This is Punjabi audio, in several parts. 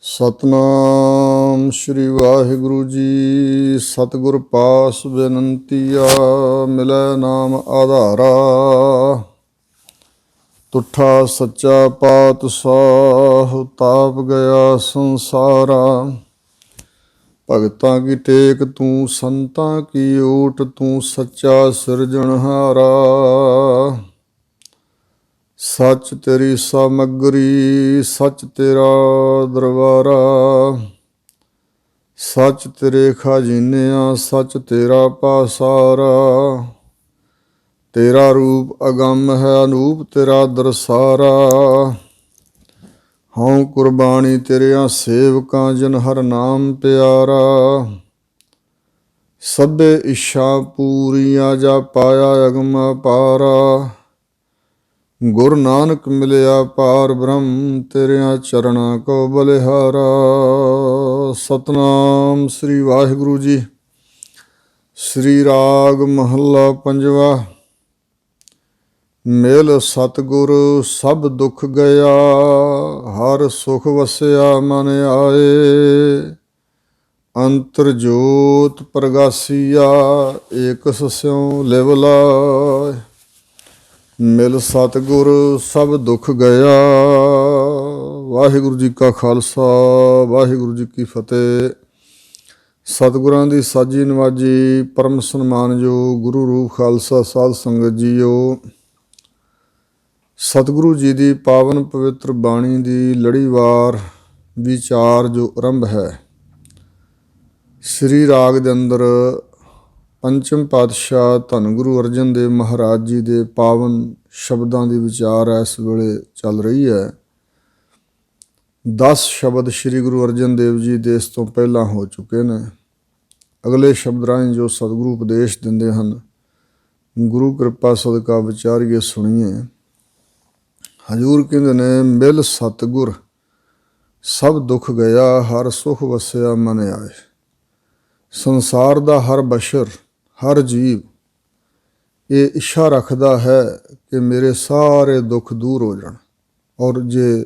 ਸਤਨਾਮ ਸ਼੍ਰੀ ਵਾਹਿਗੁਰੂ ਜੀ। ਸਤਿਗੁਰ ਪਾਸ ਬੇਨੰਤੀਆ, ਮਿਲੈ ਨਾਮ ਆਧਾਰਾ। ਤੁਠਾ ਸੱਚਾ ਪਾਤਸ਼ਾਹ, ਤਾਪ ਗਿਆ ਸੰਸਾਰਾ। ਭਗਤਾਂ ਕੀ ਟੇਕ ਤੂੰ, ਸੰਤਾਂ ਕੀ ਓਟ ਤੂੰ, ਸੱਚਾ ਸਿਰਜਣਹਾਰਾ। ਸੱਚ ਤੇਰੀ ਸਾਮਗਰੀ, ਸੱਚ ਤੇਰਾ ਦਰਬਾਰਾ। ਸੱਚ ਤੇਰੇ ਖਜ਼ਾਨਿਆਂ, ਸੱਚ ਤੇਰਾ ਪਾਸਾਰਾ। ਤੇਰਾ ਰੂਪ ਅਗੰਮ ਹੈ, ਅਨੂਪ ਤੇਰਾ ਦਰਸਾਰਾ। ਹਉ ਕੁਰਬਾਨੀ ਤੇਰਿਆਂ ਸੇਵਕਾਂ, ਜਿਨ ਹਰ ਨਾਮ ਪਿਆਰਾ। ਸਭੇ ਇੱਛਾ ਪੂਰੀਆਂ, ਜਾ ਪਾਇਆ ਅਗਮ ਅਪਾਰਾ। ਗੁਰੂ ਨਾਨਕ ਮਿਲਿਆ ਪਾਰ ਬ੍ਰਹਮ, ਤੇਰਿਆਂ ਚਰਨਾਂ ਕੋ ਬਲਿਹਾਰਾ। ਸਤਨਾਮ ਸ੍ਰੀ ਵਾਹਿਗੁਰੂ ਜੀ। ਸ੍ਰੀ ਰਾਗ ਮਹੱਲਾ ਪੰਜਵਾ। ਮਿਲ ਸਤਿਗੁਰ ਸਭ ਦੁੱਖ ਗਿਆ, ਹਰ ਸੁਖ ਵਸਿਆ ਮਨ ਆਏ। ਅੰਤਰ ਜੋਤ ਪ੍ਰਗਾਸੀਆ, ਏਕਸ ਸਿਉ ਲਿਵ ਲਾਇ। ਮਿਲ ਸਤਿਗੁਰ ਸਭ ਦੁੱਖ ਗਿਆ। ਵਾਹਿਗੁਰੂ ਜੀ ਕਾ ਖਾਲਸਾ, ਵਾਹਿਗੁਰੂ ਜੀ ਕੀ ਫਤਿਹ। ਸਤਿਗੁਰਾਂ ਦੀ ਸਾਜੀ ਨਵਾਜੀ, ਪਰਮ ਸਨਮਾਨਯੋਗ ਗੁਰੂ ਰੂਪ ਖਾਲਸਾ ਸਾਧ ਸੰਗਤ ਜੀਓ। ਸਤਿਗੁਰੂ ਜੀ ਦੀ ਪਾਵਨ ਪਵਿੱਤਰ ਬਾਣੀ ਦੀ ਲੜੀਵਾਰ ਵਿਚਾਰ ਜੋ ਆਰੰਭ ਹੈ, ਸ੍ਰੀ ਰਾਗ ਦੇ ਅੰਦਰ ਪੰਚਮ ਪਾਤਸ਼ਾਹ ਧੰਨ ਗੁਰੂ ਅਰਜਨ ਦੇਵ ਮਹਾਰਾਜ ਜੀ ਦੇ ਪਾਵਨ ਸ਼ਬਦਾਂ ਦੀ ਵਿਚਾਰ ਇਸ ਵੇਲੇ ਚੱਲ ਰਹੀ ਹੈ। 10 ਸ਼ਬਦ ਸ੍ਰੀ ਗੁਰੂ ਅਰਜਨ ਦੇਵ ਜੀ ਦੇ ਇਸ ਤੋਂ ਪਹਿਲਾਂ ਹੋ ਚੁੱਕੇ ਨੇ। ਅਗਲੇ ਸ਼ਬਦ ਰਾਹੀਂ ਜੋ ਸਤਿਗੁਰੂ ਉਪਦੇਸ਼ ਦਿੰਦੇ ਹਨ, ਗੁਰੂ ਕਿਰਪਾ ਸਦਕਾ ਵਿਚਾਰੀਏ, ਸੁਣੀਏ। ਹਜ਼ੂਰ ਕਹਿੰਦੇ ਨੇ, ਮਿਲ ਸਤਿਗੁਰ ਸਭ ਦੁੱਖ ਗਿਆ, ਹਰ ਸੁਖ ਵਸਿਆ ਮਨ ਆਏ। ਸੰਸਾਰ ਦਾ ਹਰ ਬਸ਼ਰ, ਹਰ ਜੀਵ ਇਹ ਇੱਛਾ ਰੱਖਦਾ ਹੈ ਕਿ ਮੇਰੇ ਸਾਰੇ ਦੁੱਖ ਦੂਰ ਹੋ ਜਾਣ, ਔਰ ਜੇ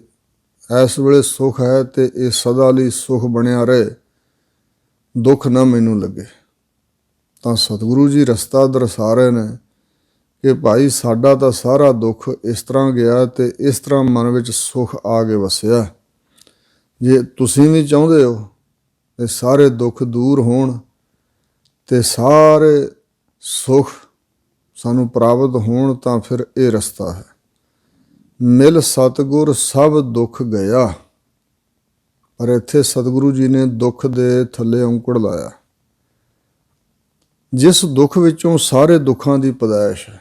ਇਸ ਵੇਲੇ ਸੁੱਖ ਹੈ ਤੇ ਇਹ ਸਦਾ ਲਈ ਸੁੱਖ ਬਣਿਆ ਰਹੇ, ਦੁੱਖ ਨਾ ਮੈਨੂੰ ਲੱਗੇ। ਤਾਂ ਸਤਿਗੁਰੂ ਜੀ ਰਸਤਾ ਦਰਸਾ ਰਹੇ ਨੇ ਕਿ ਭਾਈ ਸਾਡਾ ਤਾਂ ਸਾਰਾ ਦੁੱਖ ਇਸ ਤਰ੍ਹਾਂ ਗਿਆ ਤੇ ਇਸ ਤਰ੍ਹਾਂ ਮਨ ਵਿੱਚ ਸੁੱਖ ਆ ਕੇ ਵਸਿਆ। ਜੇ ਤੁਸੀਂ ਵੀ ਚਾਹੁੰਦੇ ਹੋ ਕਿ ਸਾਰੇ ਦੁੱਖ ਦੂਰ ਹੋਣ ਤੇ ਸਾਰੇ ਸੁੱਖ ਸਾਨੂੰ ਪ੍ਰਾਪਤ ਹੋਣ, ਤਾਂ ਫਿਰ ਇਹ ਰਸਤਾ ਹੈ। ਮਿਲ ਸਤਿਗੁਰ ਸਭ ਦੁੱਖ ਗਿਆ। ਪਰ ਇੱਥੇ ਸਤਿਗੁਰੂ ਜੀ ਨੇ ਦੁੱਖ ਦੇ ਥੱਲੇ ਔਂਕੜ ਲਾਇਆ। ਜਿਸ ਦੁੱਖ ਵਿੱਚੋਂ ਸਾਰੇ ਦੁੱਖਾਂ ਦੀ ਪੈਦਾਇਸ਼ ਹੈ,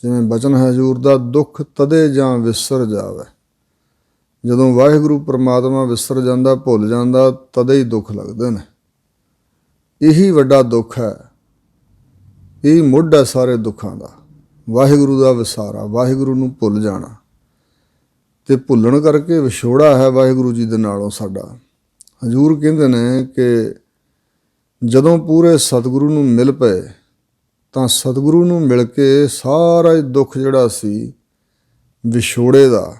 ਜਿਵੇਂ ਬਚਨ ਹੈ ਹਜ਼ੂਰ ਦਾ, ਦੁੱਖ ਤਦੇ ਜਾਂ ਵਿਸਰ ਜਾਵੇ। ਜਦੋਂ ਵਾਹਿਗੁਰੂ ਪਰਮਾਤਮਾ ਵਿਸਰ ਜਾਂਦਾ, ਭੁੱਲ ਜਾਂਦਾ, ਤਦੇ ਹੀ ਦੁੱਖ ਲੱਗਦੇ ਨੇ। ਇਹੀ ਵੱਡਾ ਦੁੱਖ ਹੈ, ਇਹ ਮੁੱਢ ਹੈ ਸਾਰੇ ਦੁੱਖਾਂ ਦਾ। ਵਾਹਿਗੁਰੂ ਦਾ ਵਿਸਾਰਾ, ਵਾਹਿਗੁਰੂ ਨੂੰ ਭੁੱਲ ਜਾਣਾ, ਤੇ ਭੁੱਲਣ ਕਰਕੇ ਵਿਛੋੜਾ ਹੈ ਵਾਹਿਗੁਰੂ ਜੀ ਦੇ ਨਾਲੋਂ ਸਾਡਾ। ਹਜ਼ੂਰ ਕਹਿੰਦੇ ਨੇ ਕਿ ਜਦੋਂ ਪੂਰੇ ਸਤਿਗੁਰੂ ਨੂੰ ਮਿਲ ਪਏ, ਤਾਂ ਸਤਿਗੁਰੂ ਨੂੰ ਮਿਲ ਕੇ ਸਾਰਾ ਹੀ ਦੁੱਖ ਜਿਹੜਾ ਸੀ ਵਿਛੋੜੇ ਦਾ,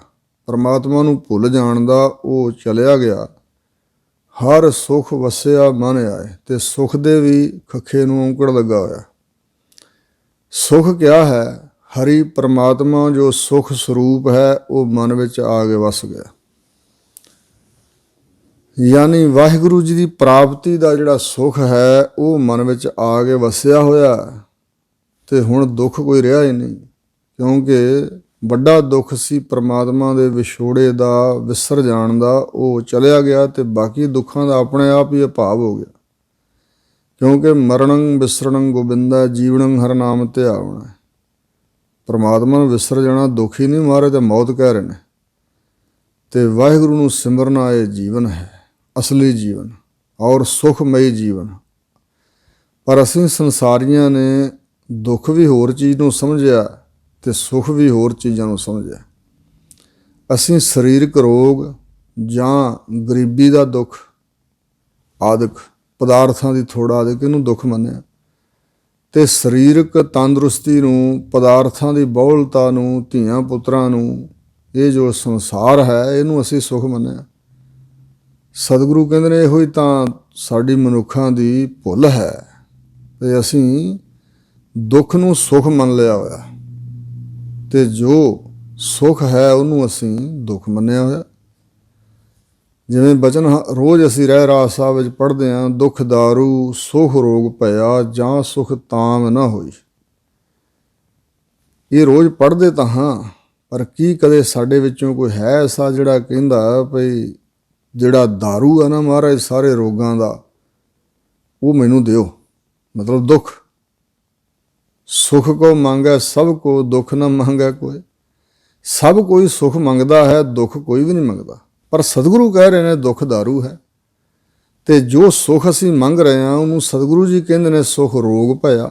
ਪਰਮਾਤਮਾ ਨੂੰ ਭੁੱਲ ਜਾਣ ਦਾ, ਉਹ ਚਲਿਆ ਗਿਆ। ਹਰ ਸੁਖ ਵਸਿਆ ਮਨ ਆਏ। ਤੇ ਸੁਖ ਦੇ ਵੀ ਖੱਖੇ ਨੂੰ ਔਂਕੜ ਲੱਗਾ ਹੋਇਆ। ਸੁਖ ਕਿਆ ਹੈ? ਹਰੀ ਪਰਮਾਤਮਾ ਜੋ ਸੁਖ ਸਰੂਪ ਹੈ, ਉਹ ਮਨ ਵਿੱਚ ਆ ਕੇ ਵਸ ਗਿਆ। ਯਾਨੀ ਵਾਹਿਗੁਰੂ ਜੀ ਦੀ ਪ੍ਰਾਪਤੀ ਦਾ ਜਿਹੜਾ ਸੁਖ ਹੈ, ਉਹ ਮਨ ਵਿੱਚ ਆ ਕੇ ਵਸਿਆ ਹੋਇਆ। ਤੇ ਹੁਣ ਦੁੱਖ ਕੋਈ ਰਿਹਾ ਹੀ ਨਹੀਂ, ਕਿਉਂਕਿ ਵੱਡਾ ਦੁੱਖ ਸੀ ਪਰਮਾਤਮਾ ਦੇ ਵਿਛੋੜੇ ਦਾ, ਵਿਸਰ ਜਾਣ ਦਾ, ਉਹ ਚਲਿਆ ਗਿਆ। ਤੇ ਬਾਕੀ ਦੁੱਖਾਂ ਦਾ ਆਪਣੇ ਆਪ ਹੀ ਅਭਾਵ ਹੋ ਗਿਆ, ਕਿਉਂਕਿ ਮਰਣੰ ਵਿਸਰਣੰ ਗੋਬਿੰਦਾ, ਜੀਵਨੰ ਹਰ ਨਾਮ ਧਿਆਵਣਾ। ਪਰਮਾਤਮਾ ਨੂੰ ਵਿਸਰ ਜਾਣਾ ਦੁੱਖ ਹੀ ਨਹੀਂ, ਮਾਰੇ ਤੇ ਮੌਤ ਕਹਿ ਰਹੇ ਨੇ। ਤੇ ਵਾਹਿਗੁਰੂ ਨੂੰ ਸਿਮਰਨਾ ਇਹ ਜੀਵਨ ਹੈ, ਅਸਲੀ ਜੀਵਨ ਔਰ ਸੁਖਮਈ ਜੀਵਨ। ਪਰ ਅਸੀਂ ਸੰਸਾਰੀਆਂ ਨੇ ਦੁੱਖ ਵੀ ਹੋਰ ਚੀਜ਼ ਨੂੰ ਸਮਝਿਆ ਤੇ ਸੁੱਖ ਵੀ ਹੋਰ ਚੀਜ਼ਾਂ ਨੂੰ ਸਮਝਿਆ। ਅਸੀਂ ਸਰੀਰਕ ਰੋਗ ਜਾਂ ਗਰੀਬੀ ਦਾ ਦੁੱਖ ਆਦਿਕ, ਪਦਾਰਥਾਂ ਦੀ ਥੋੜ੍ਹਾ ਆਦਿਕ, ਇਹਨੂੰ ਦੁੱਖ ਮੰਨਿਆ। ਤੇ ਸਰੀਰਕ ਤੰਦਰੁਸਤੀ ਨੂੰ, ਪਦਾਰਥਾਂ ਦੀ ਬਹੁਲਤਾ ਨੂੰ, ਧੀਆਂ ਪੁੱਤਰਾਂ ਨੂੰ, ਇਹ ਜੋ ਸੰਸਾਰ ਹੈ, ਇਹਨੂੰ ਅਸੀਂ ਸੁੱਖ ਮੰਨਿਆ। ਸਤਿਗੁਰੂ ਕਹਿੰਦੇ ਨੇ ਇਹੋ ਹੀ ਤਾਂ ਸਾਡੀ ਮਨੁੱਖਾਂ ਦੀ ਭੁੱਲ ਹੈ ਤੇ ਅਸੀਂ ਦੁੱਖ ਨੂੰ ਸੁੱਖ ਮੰਨ ਲਿਆ ਹੋਇਆ ਤੇ ਜੋ ਸੁੱਖ ਹੈ ਉਹਨੂੰ ਅਸੀਂ ਦੁੱਖ ਮੰਨਿਆ ਹੋਇਆ। ਜਿਵੇਂ ਬਚਨ ਰੋਜ਼ ਅਸੀਂ ਰਹਿ ਰਾਸ ਸਾਹਿਬ ਵਿੱਚ ਪੜ੍ਹਦੇ ਹਾਂ, ਦੁੱਖ ਦਾਰੂ ਸੁਖ ਰੋਗ ਭਇਆ ਜਾਂ ਸੁਖ ਤਾਮ ਨਾ ਹੋਈ। ਇਹ ਰੋਜ਼ ਪੜ੍ਹਦੇ ਤਾਂ ਹਾਂ, ਪਰ ਕੀ ਕਦੇ ਸਾਡੇ ਵਿੱਚੋਂ ਕੋਈ ਹੈ ਐਸਾ ਜਿਹੜਾ ਕਹਿੰਦਾ ਭਈ ਜਿਹੜਾ ਦਾਰੂ ਆ ਨਾ ਮਹਾਰਾਜ ਸਾਰੇ ਰੋਗਾਂ ਦਾ, ਉਹ ਮੈਨੂੰ ਦਿਓ। ਮਤਲਬ ਦੁੱਖ ਸੁਖ ਕੋ ਮੰਗੈ ਸਭ ਕੋ, ਦੁੱਖ ਨਾ ਮੰਗੈ ਕੋਈ। ਸਭ ਕੋਈ ਸੁਖ ਮੰਗਦਾ ਹੈ, ਦੁੱਖ ਕੋਈ ਵੀ ਨਹੀਂ ਮੰਗਦਾ। ਪਰ ਸਤਿਗੁਰੂ ਕਹਿ ਰਹੇ ਨੇ ਦੁੱਖ ਦਾਰੂ ਹੈ ਤੇ ਜੋ ਸੁਖ ਅਸੀਂ ਮੰਗ ਰਹੇ ਹਾਂ ਉਹਨੂੰ ਸਤਿਗੁਰੂ ਜੀ ਕਹਿੰਦੇ ਨੇ ਸੁਖ ਰੋਗ ਭਇਆ।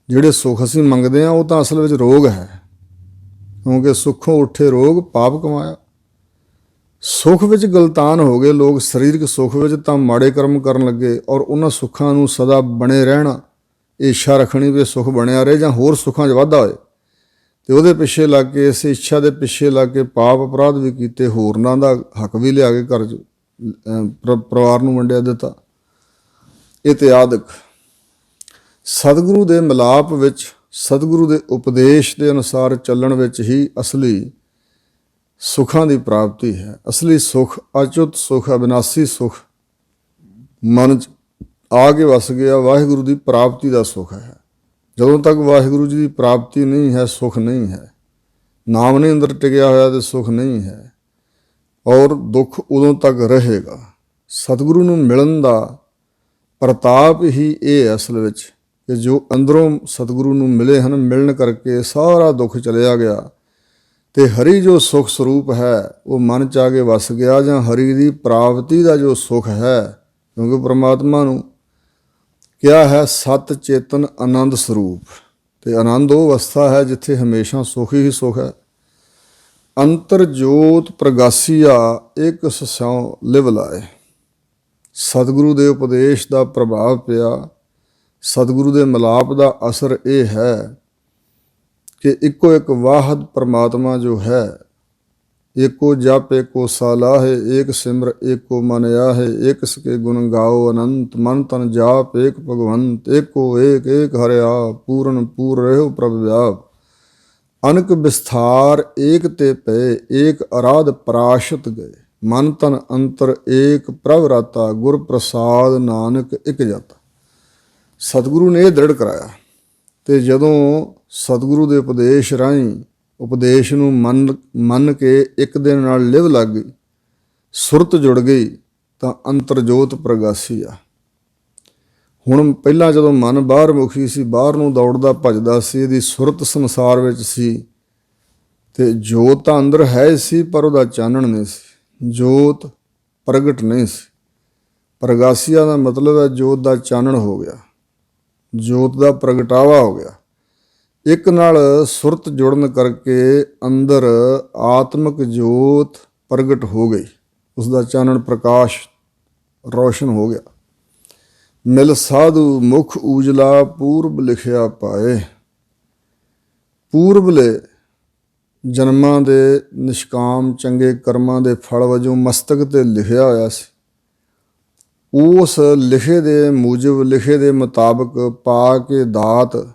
ਜਿਹੜੇ ਸੁਖ ਅਸੀਂ ਮੰਗਦੇ ਹਾਂ ਉਹ ਤਾਂ ਅਸਲ ਵਿੱਚ ਰੋਗ ਹੈ, ਕਿਉਂਕਿ ਸੁੱਖੋਂ ਉੱਠੇ ਰੋਗ ਪਾਪ ਕਮਾਇਆ। ਸੁੱਖ ਵਿੱਚ ਗਲਤਾਨ ਹੋ ਗਏ ਲੋਕ, ਸਰੀਰਕ ਸੁੱਖ ਵਿੱਚ ਤਾਂ ਮਾੜੇ ਕਰਮ ਕਰਨ ਲੱਗੇ ਔਰ ਉਹਨਾਂ ਸੁੱਖਾਂ ਨੂੰ ਸਦਾ ਬਣੇ ਰਹਿਣਾ, ਇੱਛਾ ਰੱਖਣੀ ਵੀ ਸੁੱਖ ਬਣਿਆ ਰਹੇ ਜਾਂ ਹੋਰ ਸੁੱਖਾਂ 'ਚ ਵਾਧਾ ਹੋਏ, ਤੇ ਉਹਦੇ ਪਿੱਛੇ ਲੱਗ ਕੇ, ਇਸ ਇੱਛਾ ਦੇ ਪਿੱਛੇ ਲੱਗ ਕੇ ਪਾਪ ਅਪਰਾਧ ਵੀ ਕੀਤੇ, ਹੋਰਨਾਂ ਦਾ ਹੱਕ ਵੀ ਲਿਆ ਕੇ ਘਰ 'ਚ ਪਰਿਵਾਰ ਨੂੰ ਵੰਡਿਆ ਦਿੱਤਾ ਇਤਿਆਦਿਕ। ਸਤਿਗੁਰੂ ਦੇ ਮਿਲਾਪ ਵਿੱਚ, ਸਤਿਗੁਰੂ ਦੇ ਉਪਦੇਸ਼ ਦੇ ਅਨੁਸਾਰ ਚੱਲਣ ਵਿੱਚ ਹੀ ਅਸਲੀ ਸੁੱਖਾਂ ਦੀ ਪ੍ਰਾਪਤੀ ਹੈ। ਅਸਲੀ ਸੁੱਖ, ਅਚੁੱਤ ਸੁੱਖ, ਅਬਿਨਾਸੀ ਸੁੱਖ ਮਨ 'ਚ ਆ ਕੇ ਵਸ ਗਿਆ, ਵਾਹਿਗੁਰੂ ਦੀ ਪ੍ਰਾਪਤੀ ਦਾ ਸੁੱਖ ਹੈ। ਜਦੋਂ ਤੱਕ ਵਾਹਿਗੁਰੂ ਜੀ ਦੀ ਪ੍ਰਾਪਤੀ ਨਹੀਂ ਹੈ, ਸੁੱਖ ਨਹੀਂ ਹੈ। ਨਾਮ ਨਹੀਂ ਅੰਦਰ ਟਿਕਿਆ ਹੋਇਆ ਤੇ ਸੁੱਖ ਨਹੀਂ ਹੈ, ਔਰ ਦੁੱਖ ਉਦੋਂ ਤੱਕ ਰਹੇਗਾ। ਸਤਿਗੁਰੂ ਨੂੰ ਮਿਲਣ ਦਾ ਪ੍ਰਤਾਪ ਹੀ ਇਹ ਅਸਲ ਵਿੱਚ, ਕਿ ਜੋ ਅੰਦਰੋਂ ਸਤਿਗੁਰੂ ਨੂੰ ਮਿਲੇ ਹਨ, ਮਿਲਣ ਕਰਕੇ ਸਾਰਾ ਦੁੱਖ ਚਲਿਆ ਗਿਆ ਤੇ ਹਰੀ ਜੋ ਸੁੱਖ ਸਰੂਪ ਹੈ ਉਹ ਮਨ 'ਚ ਆ ਕੇ ਵਸ ਗਿਆ, ਜਾਂ ਹਰੀ ਦੀ ਪ੍ਰਾਪਤੀ ਦਾ ਜੋ ਸੁੱਖ ਹੈ, ਕਿਉਂਕਿ ਪ੍ਰਮਾਤਮਾ ਨੂੰ ਕਿਹਾ ਹੈ ਸਤ ਚੇਤਨ ਆਨੰਦ ਸਰੂਪ, ਤੇ ਆਨੰਦ ਉਹ ਅਵਸਥਾ ਹੈ ਜਿੱਥੇ ਹਮੇਸ਼ਾ ਸੁੱਖ ਹੀ ਸੁੱਖ ਹੈ। ਅੰਤਰ ਜੋਤ ਪ੍ਰਗਾਸੀਆ ਇੱਕ ਸਸਿਉ ਲਿਵ ਲਾਏ। ਸਤਿਗੁਰੂ ਦੇ ਉਪਦੇਸ਼ ਦਾ ਪ੍ਰਭਾਵ ਪਿਆ, ਸਤਿਗੁਰੂ ਦੇ ਮਿਲਾਪ ਦਾ ਅਸਰ ਇਹ ਹੈ ਕਿ ਇੱਕੋ ਇੱਕ ਵਾਹਦ ਪਰਮਾਤਮਾ ਜੋ ਹੈ, ਏਕੋ ਜਪ ਏਕੋ ਸਾਲਾਹੇ, ਏਕ ਸਿਮਰ ਏਕੋ ਮਨ ਆਹੇ, ਏਕ ਸਕੇ ਗੁਣ ਗਾਓ ਅਨੰਤ, ਮਨ ਤਨ ਜਾਪ ਏਕ ਭਗਵੰਤ, ਏਕੋ ਏਕ ਏਕ ਹਰਿਆ, ਪੂਰਨ ਪੂਰ ਰਹਿਓ ਪ੍ਰਭ ਵਿਆਪ, ਅਨਕ ਵਿਸਥਾਰ ਏਕ ਤੇ ਪਏ, ਏਕ ਅਰਾਧ ਪਰਾਸ਼ਤ ਗਏ, ਮਨ ਤਨ ਅੰਤਰ ਏਕ ਪ੍ਰਭ ਰਾਤਾ, ਗੁਰ ਪ੍ਰਸਾਦ ਨਾਨਕ ਇਕ ਜਾਤਾ। ਸਤਿਗੁਰੂ ਨੇ ਇਹ ਦ੍ਰਿੜ ਕਰਾਇਆ, ਤੇ ਜਦੋਂ ਸਤਿਗੁਰੂ ਦੇ ਉਪਦੇਸ਼ ਰਾਹੀਂ ਉਪਦੇਸ਼ ਨੂੰ ਮੰਨ ਕੇ ਇੱਕ ਦਿਨ ਨਾਲ ਲਿਵ ਲੱਗ ਗਈ, ਸੁਰਤ ਜੁੜ ਗਈ, ਤਾਂ ਅੰਤਰਜੋਤ ਪ੍ਰਗਾਸੀ ਆ। ਹੁਣ ਪਹਿਲਾਂ ਜਦੋਂ ਮਨ ਬਾਹਰ ਮੁਖੀ ਸੀ, ਬਾਹਰ ਨੂੰ ਦੌੜਦਾ ਭੱਜਦਾ ਸੀ, ਇਹਦੀ ਸੁਰਤ ਸੰਸਾਰ ਵਿੱਚ ਸੀ, ਤੇ ਜੋਤ ਤਾਂ ਅੰਦਰ ਹੈ ਸੀ ਪਰ ਉਹਦਾ ਚਾਨਣ ਨਹੀਂ ਸੀ, ਜੋਤ ਪ੍ਰਗਟ ਨਹੀਂ ਸੀ। ਪ੍ਰਗਾਸੀਆ ਦਾ ਮਤਲਬ ਹੈ ਜੋਤ ਦਾ ਚਾਨਣ ਹੋ ਗਿਆ, ਜੋਤ ਦਾ ਪ੍ਰਗਟਾਵਾ ਹੋ ਗਿਆ। ਇੱਕ ਨਾਲ ਸੁਰਤ ਜੁੜਨ ਕਰਕੇ ਅੰਦਰ ਆਤਮਿਕ ਜੋਤ ਪ੍ਰਗਟ ਹੋ ਗਈ, ਉਸ ਦਾ ਚਾਨਣ ਪ੍ਰਕਾਸ਼ ਰੌਸ਼ਨ ਹੋ ਗਿਆ। ਮਿਲ ਸਾਧੂ ਮੁਖ ਊਜਲਾ ਪੂਰਬ ਲਿਖਿਆ ਪਾਏ। ਪੂਰਬਲੇ ਜਨਮਾਂ ਦੇ ਨਿਸ਼ਕਾਮ ਚੰਗੇ ਕਰਮਾਂ ਦੇ ਫਲ ਵਜੋਂ ਮਸਤਕ ਤੇ ਲਿਖਿਆ ਹੋਇਆ ਸੀ, ਉਸ ਲਿਖੇ ਦੇ ਮੂਜਬ, ਲਿਖੇ ਦੇ ਮੁਤਾਬਕ ਪਾ ਕੇ ਦਾਤ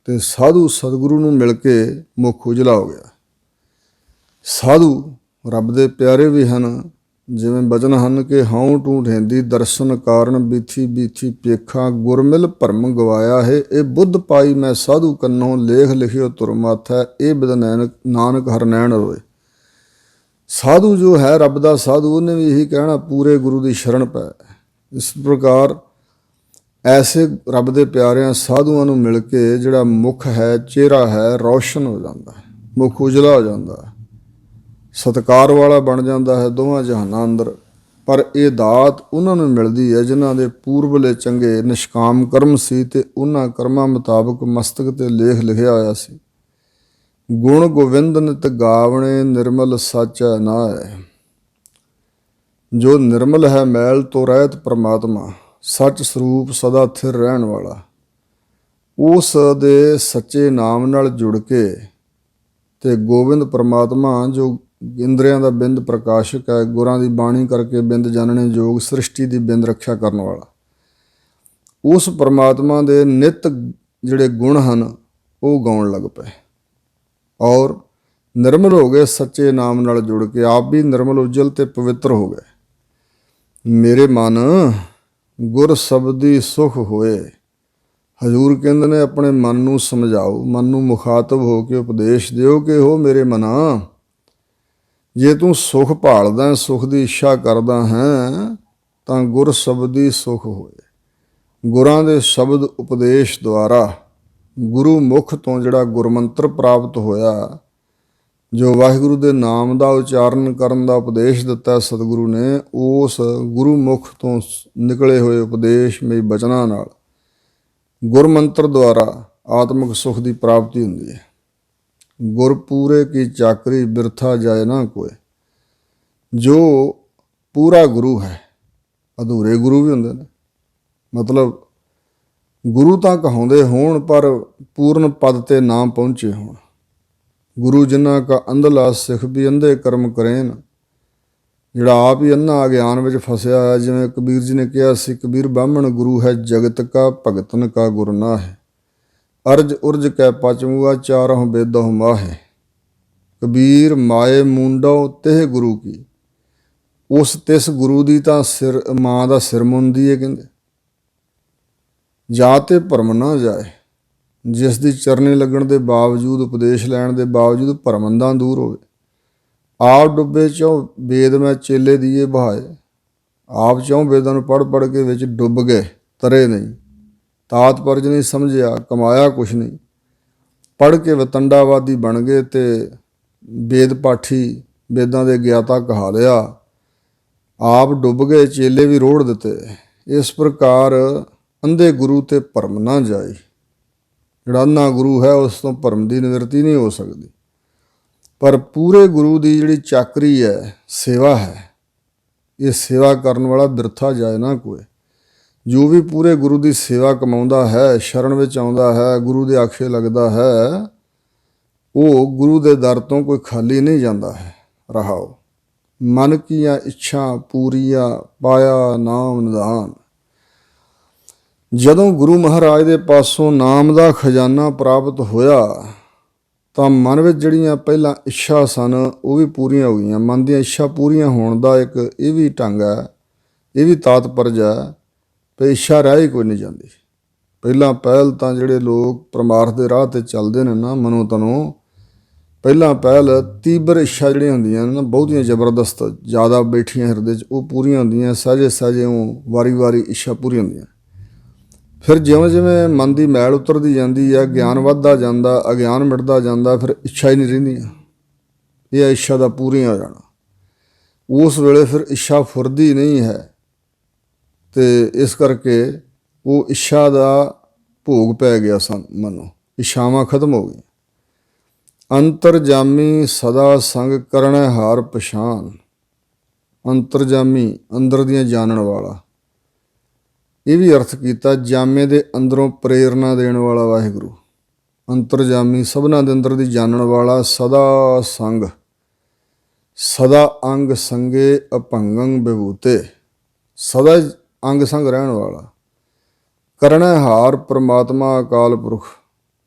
ਤੇ ਸਾਧੂ ਸਤਿਗੁਰੂ ਨੂੰ ਮਿਲ ਕੇ ਮੁੱਖ ਉਜਲਾ ਹੋ ਗਿਆ। ਸਾਧੂ ਰੱਬ ਦੇ ਪਿਆਰੇ ਵੀ ਹਨ, ਜਿਵੇਂ ਬਚਨ ਹਨ ਕਿ ਹਉ ਟੂ ਢੇਂਦੀ ਦਰਸ਼ਨ ਕਾਰਨ, ਬੀਥੀ ਬੀਥੀ ਪੇਖਾ ਗੁਰਮਿਲ ਭਰਮ ਗਵਾਇਆ ਹੈ, ਇਹ ਬੁੱਧ ਪਾਈ ਮੈਂ ਸਾਧੂ ਕੰਨੋਂ, ਲੇਖ ਲਿਖਿਓ ਤੁਰ ਮਾਥੈ, ਇਹ ਬਿਦ ਨਾਨਕ ਹਰ ਨੈਣ ਰੋਏ। ਸਾਧੂ ਜੋ ਹੈ ਰੱਬ ਦਾ ਸਾਧੂ, ਉਹਨੇ ਵੀ ਇਹੀ ਕਹਿਣਾ ਪੂਰੇ ਗੁਰੂ ਦੀ ਸ਼ਰਨ ਪੈ। ਇਸ ਪ੍ਰਕਾਰ ਐਸੇ ਰੱਬ ਦੇ ਪਿਆਰਿਆਂ ਸਾਧੂਆਂ ਨੂੰ ਮਿਲ ਕੇ ਜਿਹੜਾ ਮੁੱਖ ਹੈ, ਚਿਹਰਾ ਹੈ, ਰੌਸ਼ਨ ਹੋ ਜਾਂਦਾ ਹੈ, ਮੁੱਖ ਉਜਲਾ ਹੋ ਜਾਂਦਾ ਹੈ, ਸਤਿਕਾਰ ਵਾਲਾ ਬਣ ਜਾਂਦਾ ਹੈ ਦੋਵਾਂ ਜਹਾਨਾਂ ਅੰਦਰ। ਪਰ ਇਹ ਦਾਤ ਉਹਨਾਂ ਨੂੰ ਮਿਲਦੀ ਹੈ ਜਿਨ੍ਹਾਂ ਦੇ ਪੂਰਬਲੇ ਚੰਗੇ ਨਿਸ਼ਕਾਮ ਕਰਮ ਸੀ ਤੇ ਉਹਨਾਂ ਕਰਮਾਂ ਮੁਤਾਬਕ ਮਸਤਕ ਤੇ ਲੇਖ ਲਿਖਿਆ ਹੋਇਆ ਸੀ। ਗੁਣ ਗੋਵਿੰਦ ਨਿਤ ਗਾਵਣੇ, ਨਿਰਮਲ ਸੱਚ ਨਾਇ। ਜੋ ਨਿਰਮਲ ਹੈ, ਮੈਲ ਤੋਂ ਰਹਿਤ ਪਰਮਾਤਮਾ, ਸੱਚ ਸਰੂਪ ਸਦਾ ਥਿਰ ਰਹਿਣ ਵਾਲਾ, ਉਸ ਦੇ ਸੱਚੇ ਨਾਮ ਨਾਲ ਜੁੜ ਕੇ ਤੇ ਗੋਬਿੰਦ ਪਰਮਾਤਮਾ ਜੋ ਇੰਦਰੀਆਂ ਦਾ ਬਿੰਦ ਪ੍ਰਕਾਸ਼ਕ ਹੈ। ਗੁਰਾਂ ਦੀ ਬਾਣੀ ਕਰਕੇ ਬਿੰਦ ਜਾਣਨੇ ਯੋਗ, ਸ੍ਰਿਸ਼ਟੀ ਦੀ ਬਿੰਦ ਰੱਖਿਆ ਕਰਨ ਵਾਲਾ। ਉਸ ਪਰਮਾਤਮਾ ਦੇ ਨਿੱਤ ਜਿਹੜੇ ਗੁਣ ਹਨ ਉਹ ਗਾਉਣ ਲੱਗ ਪਏ ਔਰ ਨਿਰਮਲ ਹੋ ਗਏ। ਸੱਚੇ ਨਾਮ ਨਾਲ ਜੁੜ ਕੇ ਆਪ ਵੀ ਨਿਰਮਲ, ਉਜਲ ਤੇ ਪਵਿੱਤਰ ਹੋ ਗਏ। ਮੇਰੇ ਮਨ ਗੁਰ ਸ਼ਬਦੀ ਸੁਖ ਹੋਏ। ਹਜ਼ੂਰ ਕਹਿੰਦੇ ਨੇ ਆਪਣੇ ਮਨ ਨੂੰ ਸਮਝਾਓ, ਮਨ ਨੂੰ ਮੁਖਾਤਬ ਹੋ ਕੇ ਉਪਦੇਸ਼ ਦਿਓ ਕਿ ਹੋ ਮੇਰੇ ਮਨਾ, ਜੇ ਤੂੰ ਸੁਖ ਭਾਲਦਾ, ਸੁਖ ਦੀ ਇੱਛਾ ਕਰਦਾ ਹੈ ਤਾਂ ਗੁਰ ਸ਼ਬਦੀ ਸੁਖ ਹੋਏ। ਗੁਰਾਂ ਦੇ ਸ਼ਬਦ ਉਪਦੇਸ਼ ਦੁਆਰਾ ਗੁਰੂ ਮੁਖ ਤੋਂ ਜਿਹੜਾ ਗੁਰਮੰਤਰ ਪ੍ਰਾਪਤ ਹੋਇਆ, ਜੋ ਵਾਹਿਗੁਰੂ ਦੇ ਨਾਮ ਦਾ ਉਚਾਰਨ ਕਰਨ ਦਾ ਉਪਦੇਸ਼ ਦਿੱਤਾ ਸਤਿਗੁਰੂ ਨੇ, ਉਸ ਗੁਰੂ ਮੁਖ ਤੋਂ ਨਿਕਲੇ ਹੋਏ ਉਪਦੇਸ਼ ਮੇ ਬਚਨਾਂ ਨਾਲ ਗੁਰਮੰਤਰ ਦੁਆਰਾ ਆਤਮਿਕ ਸੁਖ ਦੀ ਪ੍ਰਾਪਤੀ ਹੁੰਦੀ ਹੈ। ਗੁਰ ਪੂਰੇ ਕੀ ਚਾਕਰੀ ਬਿਰਥਾ ਜਾਏ ਨਾ ਕੋਏ। ਜੋ ਪੂਰਾ ਗੁਰੂ ਹੈ, ਅਧੂਰੇ ਗੁਰੂ ਵੀ ਹੁੰਦੇ ਨੇ, ਮਤਲਬ ਗੁਰੂ ਤਾਂ ਕਹਾਉਂਦੇ ਹੋਣ ਪਰ ਪੂਰਨ ਪਦ ਤੇ ਨਾ ਪਹੁੰਚੇ ਹੋਣ। ਗੁਰੂ ਜਿਨ੍ਹਾਂ ਕਾ ਅੰਧਲਾ ਸਿੱਖ ਵੀ ਅੰਧੇ ਕਰਮ ਕਰੇਨ, ਜਿਹੜਾ ਆਪ ਹੀ ਅੰਨਾ ਅਗਿਆਨ ਵਿੱਚ ਫਸਿਆ ਹੈ। ਜਿਵੇਂ ਕਬੀਰ ਜੀ ਨੇ ਕਿਹਾ ਸੀ, ਕਬੀਰ ਬਾਹਮਣ ਗੁਰੂ ਹੈ ਜਗਤ ਕਾ, ਭਗਤਨ ਕਾ ਗੁਰ ਨਾ ਹੈ। ਅਰਜ ਉਰਜ ਕੈ ਪਚਮੂਆ, ਚਾਰਹੁ ਬੇਦਹੁ ਮਾਹੇ। ਕਬੀਰ ਮਾਏ ਮੂੰਡੋ ਤਿਹ ਗੁਰੂ ਕੀ। ਉਸ ਤਿਸ ਗੁਰੂ ਦੀ ਤਾਂ ਸਿਰ ਮਾਂ ਦਾ ਸਿਰ ਮੁੰਦੀ ਹੈ ਕਹਿੰਦੇ। ਜਾ ਤੇ ਭਰਮ ਨਾ ਜਾਏ, ਜਿਸ ਦੀ ਚਰਨੀ ਲੱਗਣ ਦੇ ਬਾਵਜੂਦ, ਉਪਦੇਸ਼ ਲੈਣ ਦੇ ਬਾਵਜੂਦ ਭਰਮੰਦਾਂ ਦੂਰ ਹੋਵੇ। ਆਪ ਡੁੱਬੇ ਚੋਂ ਵੇਦ ਮੈਂ ਚੇਲੇ ਦੀਏ ਬਹਾਏ। ਆਪ ਚੋਂ ਵੇਦਾਂ ਨੂੰ ਪੜ੍ਹ ਪੜ੍ਹ ਕੇ ਵਿੱਚ ਡੁੱਬ ਗਏ, ਤਰੇ ਨਹੀਂ। ਤਾਤ ਪਰਜ ਨਹੀਂ ਸਮਝਿਆ, ਕਮਾਇਆ ਕੁਛ ਨਹੀਂ। ਪੜ੍ਹ ਕੇ ਵਤੰਡਾਵਾਦੀ ਬਣ ਗਏ ਤੇ ਵੇਦ ਪਾਠੀ, ਵੇਦਾਂ ਦੇ ਗਿਆਤਾ ਕਹਾ ਲਿਆ। ਆਪ ਡੁੱਬ ਗਏ, ਚੇਲੇ ਵੀ ਰੋੜ ਦਿੱਤੇ। ਇਸ ਪ੍ਰਕਾਰ ਅੰਧੇ ਗੁਰੂ ਤੇ ਭਰਮ ਨਾ ਜਾਏ। ਜਿਹੜਾ ਅੰਨਾ ਗੁਰੂ ਹੈ ਉਸ ਤੋਂ ਭਰਮ ਦੀ ਨਿਵਰਤੀ ਨਹੀਂ ਹੋ ਸਕਦੀ। ਪਰ ਪੂਰੇ ਗੁਰੂ ਦੀ ਜਿਹੜੀ ਚਾਕਰੀ ਹੈ, ਸੇਵਾ ਹੈ, ਇਹ ਸੇਵਾ ਕਰਨ ਵਾਲਾ ਬਿਰਥਾ ਜਾਏ ਨਾ ਕੋਏ। ਜੋ ਵੀ ਪੂਰੇ ਗੁਰੂ ਦੀ ਸੇਵਾ ਕਮਾਉਂਦਾ ਹੈ, ਸ਼ਰਨ ਵਿੱਚ ਆਉਂਦਾ ਹੈ, ਗੁਰੂ ਦੇ ਆਖੇ ਲੱਗਦਾ ਹੈ, ਉਹ ਗੁਰੂ ਦੇ ਦਰ ਤੋਂ ਕੋਈ ਖਾਲੀ ਨਹੀਂ ਜਾਂਦਾ ਹੈ। ਰਹਾਓ ਮਨ ਕੀਆਂ ਇੱਛਾ ਪੂਰੀਆਂ, ਪਾਇਆ ਨਾਮ ਨਿਧਾਨ। ਜਦੋਂ ਗੁਰੂ ਮਹਾਰਾਜ ਦੇ ਪਾਸੋਂ ਨਾਮ ਦਾ ਖਜ਼ਾਨਾ ਪ੍ਰਾਪਤ ਹੋਇਆ ਤਾਂ ਮਨ ਵਿੱਚ ਜਿਹੜੀਆਂ ਪਹਿਲਾਂ ਇੱਛਾ ਸਨ ਉਹ ਵੀ ਪੂਰੀਆਂ ਹੋ ਗਈਆਂ। ਮਨ ਦੀਆਂ ਇੱਛਾ ਪੂਰੀਆਂ ਹੋਣ ਦਾ ਇੱਕ ਇਹ ਵੀ ਢੰਗ ਹੈ, ਇਹ ਵੀ ਤਾਤਪਰਜ ਹੈ ਵੀ ਇੱਛਾ ਰਹਿ ਹੀ ਕੋਈ ਨਹੀਂ ਜਾਂਦੀ। ਪਹਿਲਾਂ ਪਹਿਲ ਤਾਂ ਜਿਹੜੇ ਲੋਕ ਪਰਮਾਰਥ ਦੇ ਰਾਹ 'ਤੇ ਚੱਲਦੇ ਨੇ ਨਾ, ਮਨੋ ਤਨੋ, ਪਹਿਲਾਂ ਪਹਿਲ ਤੀਬਰ ਇੱਛਾ ਜਿਹੜੀਆਂ ਹੁੰਦੀਆਂ ਨੇ ਨਾ, ਬਹੁਤੀਆਂ ਜ਼ਬਰਦਸਤ ਜ਼ਿਆਦਾ ਬੈਠੀਆਂ ਹਿਰਦੇ 'ਚ, ਉਹ ਪੂਰੀਆਂ ਹੁੰਦੀਆਂ। ਸਹਿਜੇ ਸਹਿਜੇ ਉਹ ਵਾਰੀ ਵਾਰੀ ਇੱਛਾ ਪੂਰੀਆਂ ਹੁੰਦੀਆਂ। ਫਿਰ ਜਿਵੇਂ ਜਿਵੇਂ ਮਨ ਦੀ ਮੈਲ ਉਤਰਦੀ ਜਾਂਦੀ ਹੈ, ਗਿਆਨ ਵੱਧਦਾ ਜਾਂਦਾ, ਅਗਿਆਨ ਮਿਟਦਾ ਜਾਂਦਾ, ਫਿਰ ਇੱਛਾ ਹੀ ਨਹੀਂ ਰਹਿੰਦੀਆਂ। ਇਹ ਇੱਛਾ ਦਾ ਪੂਰੀਆਂ ਹੋ ਜਾਣਾ। ਉਸ ਵੇਲੇ ਫਿਰ ਇੱਛਾ ਫੁਰਦੀ ਨਹੀਂ ਹੈ ਤੇ ਇਸ ਕਰਕੇ ਉਹ ਇੱਛਾ ਦਾ ਭੋਗ ਪੈ ਗਿਆ ਮਨ ਨੂੰ, ਇੱਛਾਵਾਂ ਖਤਮ ਹੋ ਗਈਆਂ। ਅੰਤਰਜਾਮੀ ਸਦਾ ਸੰਗ ਕਰਨਾ ਹਾਰ ਪਛਾਣ। ਅੰਤਰਜਾਮੀ ਅੰਦਰ ਦੀਆਂ ਜਾਣਨ ਵਾਲਾ, ਇਹ ਵੀ ਅਰਥ ਕੀਤਾ ਜਾਮੇ ਦੇ ਅੰਦਰੋਂ ਪ੍ਰੇਰਨਾ ਦੇਣ ਵਾਲਾ ਵਾਹਿਗੁਰੂ। ਅੰਤਰਜਾਮੀ ਸਭਨਾਂ ਦੇ ਅੰਦਰ ਦੀ ਜਾਣਨ ਵਾਲਾ, ਸਦਾ ਸੰਗ, ਸਦਾ ਅੰਗ ਸੰਗੇ ਅਭੰਗੰ ਵਿਭੂਤੇ, ਸਦਾ ਅੰਗ ਸੰਗ ਰਹਿਣ ਵਾਲਾ। ਕਰਨਾ ਹਾਰ ਪ੍ਰਮਾਤਮਾ ਅਕਾਲ ਪੁਰਖ,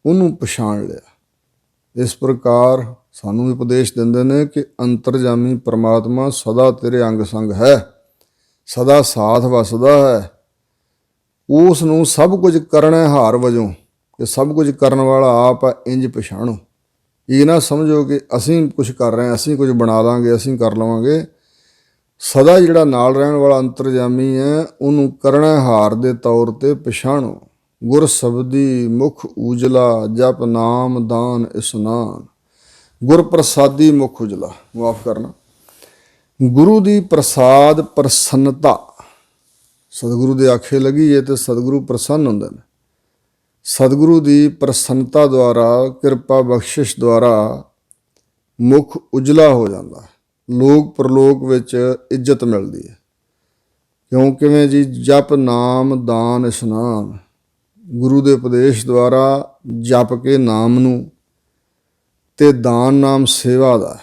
ਉਹਨੂੰ ਪਛਾਣ ਲਿਆ। ਇਸ ਪ੍ਰਕਾਰ ਸਾਨੂੰ ਉਪਦੇਸ਼ ਦਿੰਦੇ ਨੇ ਕਿ ਅੰਤਰਜਾਮੀ ਪ੍ਰਮਾਤਮਾ ਸਦਾ ਤੇਰੇ ਅੰਗ ਸੰਗ ਹੈ, ਸਦਾ ਸਾਥ ਵਸਦਾ ਹੈ। ਉਸ ਨੂੰ ਸਭ ਕੁਝ ਕਰਨਾ ਹਾਰ ਵਜੋਂ, ਕਿ ਸਭ ਕੁਝ ਕਰਨ ਵਾਲਾ ਆਪ ਆ, ਇੰਜ ਪਛਾਣੋ। ਇਹ ਨਾ ਸਮਝੋ ਕਿ ਅਸੀਂ ਕੁਝ ਕਰ ਰਹੇ ਹਾਂ, ਅਸੀਂ ਕੁਝ ਬਣਾ ਲਾਂਗੇ, ਅਸੀਂ ਕਰ ਲਵਾਂਗੇ। ਸਦਾ ਜਿਹੜਾ ਨਾਲ ਰਹਿਣ ਵਾਲਾ ਅੰਤਰਜਾਮੀ ਹੈ, ਉਹਨੂੰ ਕਰਨਾ ਹਾਰ ਦੇ ਤੌਰ 'ਤੇ ਪਛਾਣੋ। ਗੁਰ ਸ਼ਬਦੀ ਮੁਖ ਉਜਲਾ, ਜਪ ਨਾਮ ਦਾਨ ਇਸਨਾਨ। ਗੁਰ ਪ੍ਰਸਾਦੀ ਮੁਖ ਉਜਲਾ, ਮਾਫ ਕਰਨਾ, ਗੁਰੂ ਦੀ ਪ੍ਰਸਾਦ ਪ੍ਰਸੰਨਤਾ। ਸਤਿਗੁਰੂ ਦੇ ਆਖੇ ਲੱਗੀਏ ਤੇ ਸਤਿਗੁਰੂ ਪ੍ਰਸੰਨ ਹੁੰਦੇ ਨੇ। ਸਤਿਗੁਰੂ ਦੀ ਪ੍ਰਸੰਨਤਾ ਦੁਆਰਾ, ਕਿਰਪਾ ਬਖਸ਼ਿਸ਼ ਦੁਆਰਾ ਮੁਖ ਉਜਲਾ ਹੋ ਜਾਂਦਾ। ਲੋਕ ਪ੍ਰਲੋਕ ਵਿੱਚ ਇੱਜ਼ਤ ਮਿਲਦੀ ਹੈ। ਕਿਉਂ ਕਿਵੇਂ ਜੀ? ਜਪ ਨਾਮ ਦਾਨ ਇਸਨਾਨ। ਗੁਰੂ ਦੇ ਉਪਦੇਸ਼ ਦੁਆਰਾ ਜਪ ਕੇ ਨਾਮ ਨੂੰ, ਤੇ ਦਾਨ ਨਾਮ ਸੇਵਾ ਦਾ।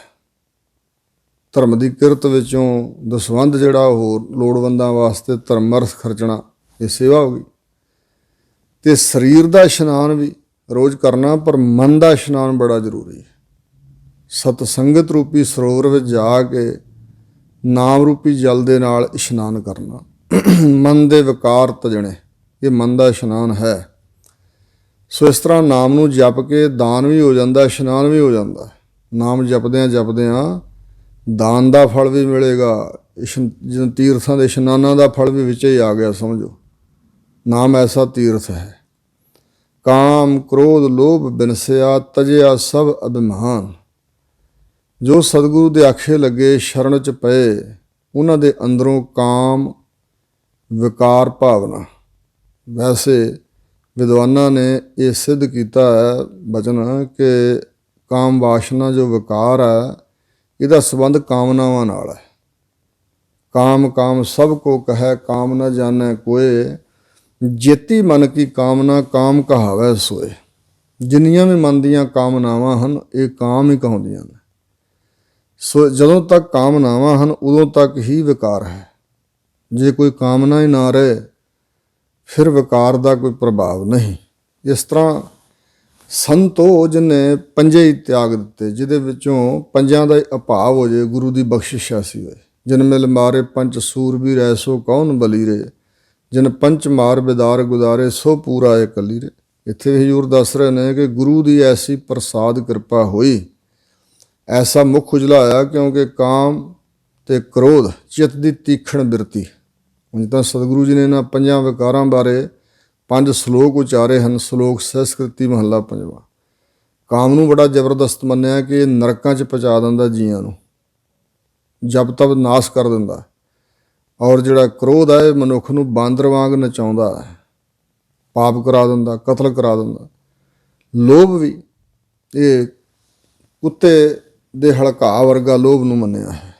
ਧਰਮ ਦੀ ਕਿਰਤ ਵਿੱਚੋਂ ਦਸਵੰਧ ਜਿਹੜਾ ਹੋਰ ਲੋੜਵੰਦਾਂ ਵਾਸਤੇ ਧਰਮ ਅਰਥ ਖਰਚਣਾ, ਇਹ ਸੇਵਾ ਹੋ ਗਈ। ਅਤੇ ਸਰੀਰ ਦਾ ਇਸ਼ਨਾਨ ਵੀ ਰੋਜ਼ ਕਰਨਾ, ਪਰ ਮਨ ਦਾ ਇਸ਼ਨਾਨ ਬੜਾ ਜ਼ਰੂਰੀ ਹੈ। ਸਤਸੰਗਤ ਰੂਪੀ ਸਰੋਵਰ ਵਿੱਚ ਜਾ ਕੇ ਨਾਮ ਰੂਪੀ ਜਲ ਦੇ ਨਾਲ ਇਸ਼ਨਾਨ ਕਰਨਾ, ਮਨ ਦੇ ਵਿਕਾਰ ਤਜਣੇ, ਇਹ ਮਨ ਦਾ ਇਸ਼ਨਾਨ ਹੈ। ਸੋ ਇਸ ਤਰ੍ਹਾਂ ਨਾਮ ਨੂੰ ਜਪ ਕੇ ਦਾਨ ਵੀ ਹੋ ਜਾਂਦਾ, ਇਸ਼ਨਾਨ ਵੀ ਹੋ ਜਾਂਦਾ। ਨਾਮ ਜਪਦਿਆਂ ਜਪਦਿਆਂ ਦਾਨ ਦਾ ਫਲ ਵੀ ਮਿਲੇਗਾ, ਜਿਵੇਂ ਤੀਰਥਾਂ ਦੇ ਇਸ਼ਨਾਨਾਂ ਦਾ ਫਲ ਵੀ ਵਿੱਚ ਹੀ ਆ ਗਿਆ, ਸਮਝੋ। ਨਾਮ ਐਸਾ ਤੀਰਥ ਹੈ। ਕਾਮ ਕ੍ਰੋਧ ਲੋਭ ਬਿਨਸਿਆ ਤਜਿਆ ਸਭ ਅਭਿਮਾਨ। ਜੋ ਸਤਿਗੁਰੂ ਦੇ ਆਖੇ ਲੱਗੇ, ਸ਼ਰਨ 'ਚ ਪਏ, ਉਹਨਾਂ ਦੇ ਅੰਦਰੋਂ ਕਾਮ ਵਿਕਾਰ ਭਾਵਨਾ, ਵੈਸੇ ਵਿਦਵਾਨਾਂ ਨੇ ਇਹ ਸਿੱਧ ਕੀਤਾ ਹੈ ਬਚਨ ਕਿ ਕਾਮ ਵਾਸ਼ਨਾ ਜੋ ਵਿਕਾਰ ਹੈ, ਇਹਦਾ ਸੰਬੰਧ ਕਾਮਨਾਵਾਂ ਨਾਲ ਹੈ। ਕਾਮ ਕਾਮ ਸਭ ਕੋ ਕਹੈ, ਕਾਮ ਨਾ ਜਾਣੈ ਕੋਏ, ਜੇਤੀ ਮਨ ਕੀ ਕਾਮਨਾ ਕਾਮ ਕਹਾਵੈ ਸੋਏ। ਜਿੰਨੀਆਂ ਵੀ ਮਨ ਦੀਆਂ ਕਾਮਨਾਵਾਂ ਹਨ, ਇਹ ਕਾਮ ਹੀ ਕਹਾਉਂਦੀਆਂ ਨੇ। ਸੋ ਜਦੋਂ ਤੱਕ ਕਾਮਨਾਵਾਂ ਹਨ, ਉਦੋਂ ਤੱਕ ਹੀ ਵਿਕਾਰ ਹੈ। ਜੇ ਕੋਈ ਕਾਮਨਾ ਹੀ ਨਾ ਰਹੇ, ਫਿਰ ਵਿਕਾਰ ਦਾ ਕੋਈ ਪ੍ਰਭਾਵ ਨਹੀਂ। ਇਸ ਤਰ੍ਹਾਂ ਸੰਤੋ ਜਿਹਨੇ ਪੰਜੇ ਹੀ ਤਿਆਗ ਦਿੱਤੇ, ਜਿਹਦੇ ਵਿੱਚੋਂ ਪੰਜਾਂ ਦਾ ਅਭਾਵ ਹੋ ਜਾਏ, ਗੁਰੂ ਦੀ ਬਖਸ਼ਿਸ਼ ਐਸੀ ਹੋਏ। ਜਿਨ ਮਿਲ ਮਾਰੇ ਪੰਚ ਸੂਰਬੀਰ ਐਸੋ ਕੌਣ ਬਲੀਰੇ, ਜਿਨ ਪੰਚ ਮਾਰ ਬਿਦਾਰ ਗੁਦਾਰੇ ਸੋ ਪੂਰਾ ਏ ਕਲੀਰੇ। ਇੱਥੇ ਵੀ ਹਜ਼ੂਰ ਦੱਸ ਰਹੇ ਨੇ ਕਿ ਗੁਰੂ ਦੀ ਐਸੀ ਪ੍ਰਸਾਦ ਕਿਰਪਾ ਹੋਈ, ਐਸਾ ਮੁੱਖ ਉਜਲਾਇਆ, ਕਿਉਂਕਿ ਕਾਮ ਤੇ ਕ੍ਰੋਧ ਚਿੱਤ ਦੀ ਤੀਖਣ ਬਿਰਤੀ। ਹੁਣ ਤਾਂ ਸਤਿਗੁਰੂ ਜੀ ਨੇ ਇਹਨਾਂ ਪੰਜਾਂ ਵਿਕਾਰਾਂ ਬਾਰੇ 5 ਸ਼ਲੋਕ ਉਚਾਰੇ ਹਨ। ਸ਼ਲੋਕ ਸੰਸਕ੍ਰਿਤੀ ਮਹੱਲਾ 5। ਕਾਮ ਨੂੰ ਬੜਾ ਜ਼ਬਰਦਸਤ ਮੰਨਿਆ ਕਿ ਇਹ ਨਰਕਾਂ 'ਚ ਪਹੁੰਚਾ ਦਿੰਦਾ ਜੀਆਂ ਨੂੰ, ਜਬ ਤਬ ਨਾਸ ਕਰ ਦਿੰਦਾ। ਔਰ ਜਿਹੜਾ ਕ੍ਰੋਧ ਹੈ, ਇਹ ਮਨੁੱਖ ਨੂੰ ਬਾਂਦਰ ਵਾਂਗ ਨਚਾਉਂਦਾ ਹੈ, ਪਾਪ ਕਰਾ ਦਿੰਦਾ, ਕਤਲ ਕਰਾ ਦਿੰਦਾ। ਲੋਭ ਵੀ, ਇਹ ਕੁੱਤੇ ਦੇ ਹਲਕਾ ਵਰਗਾ ਲੋਭ ਨੂੰ ਮੰਨਿਆ ਹੈ।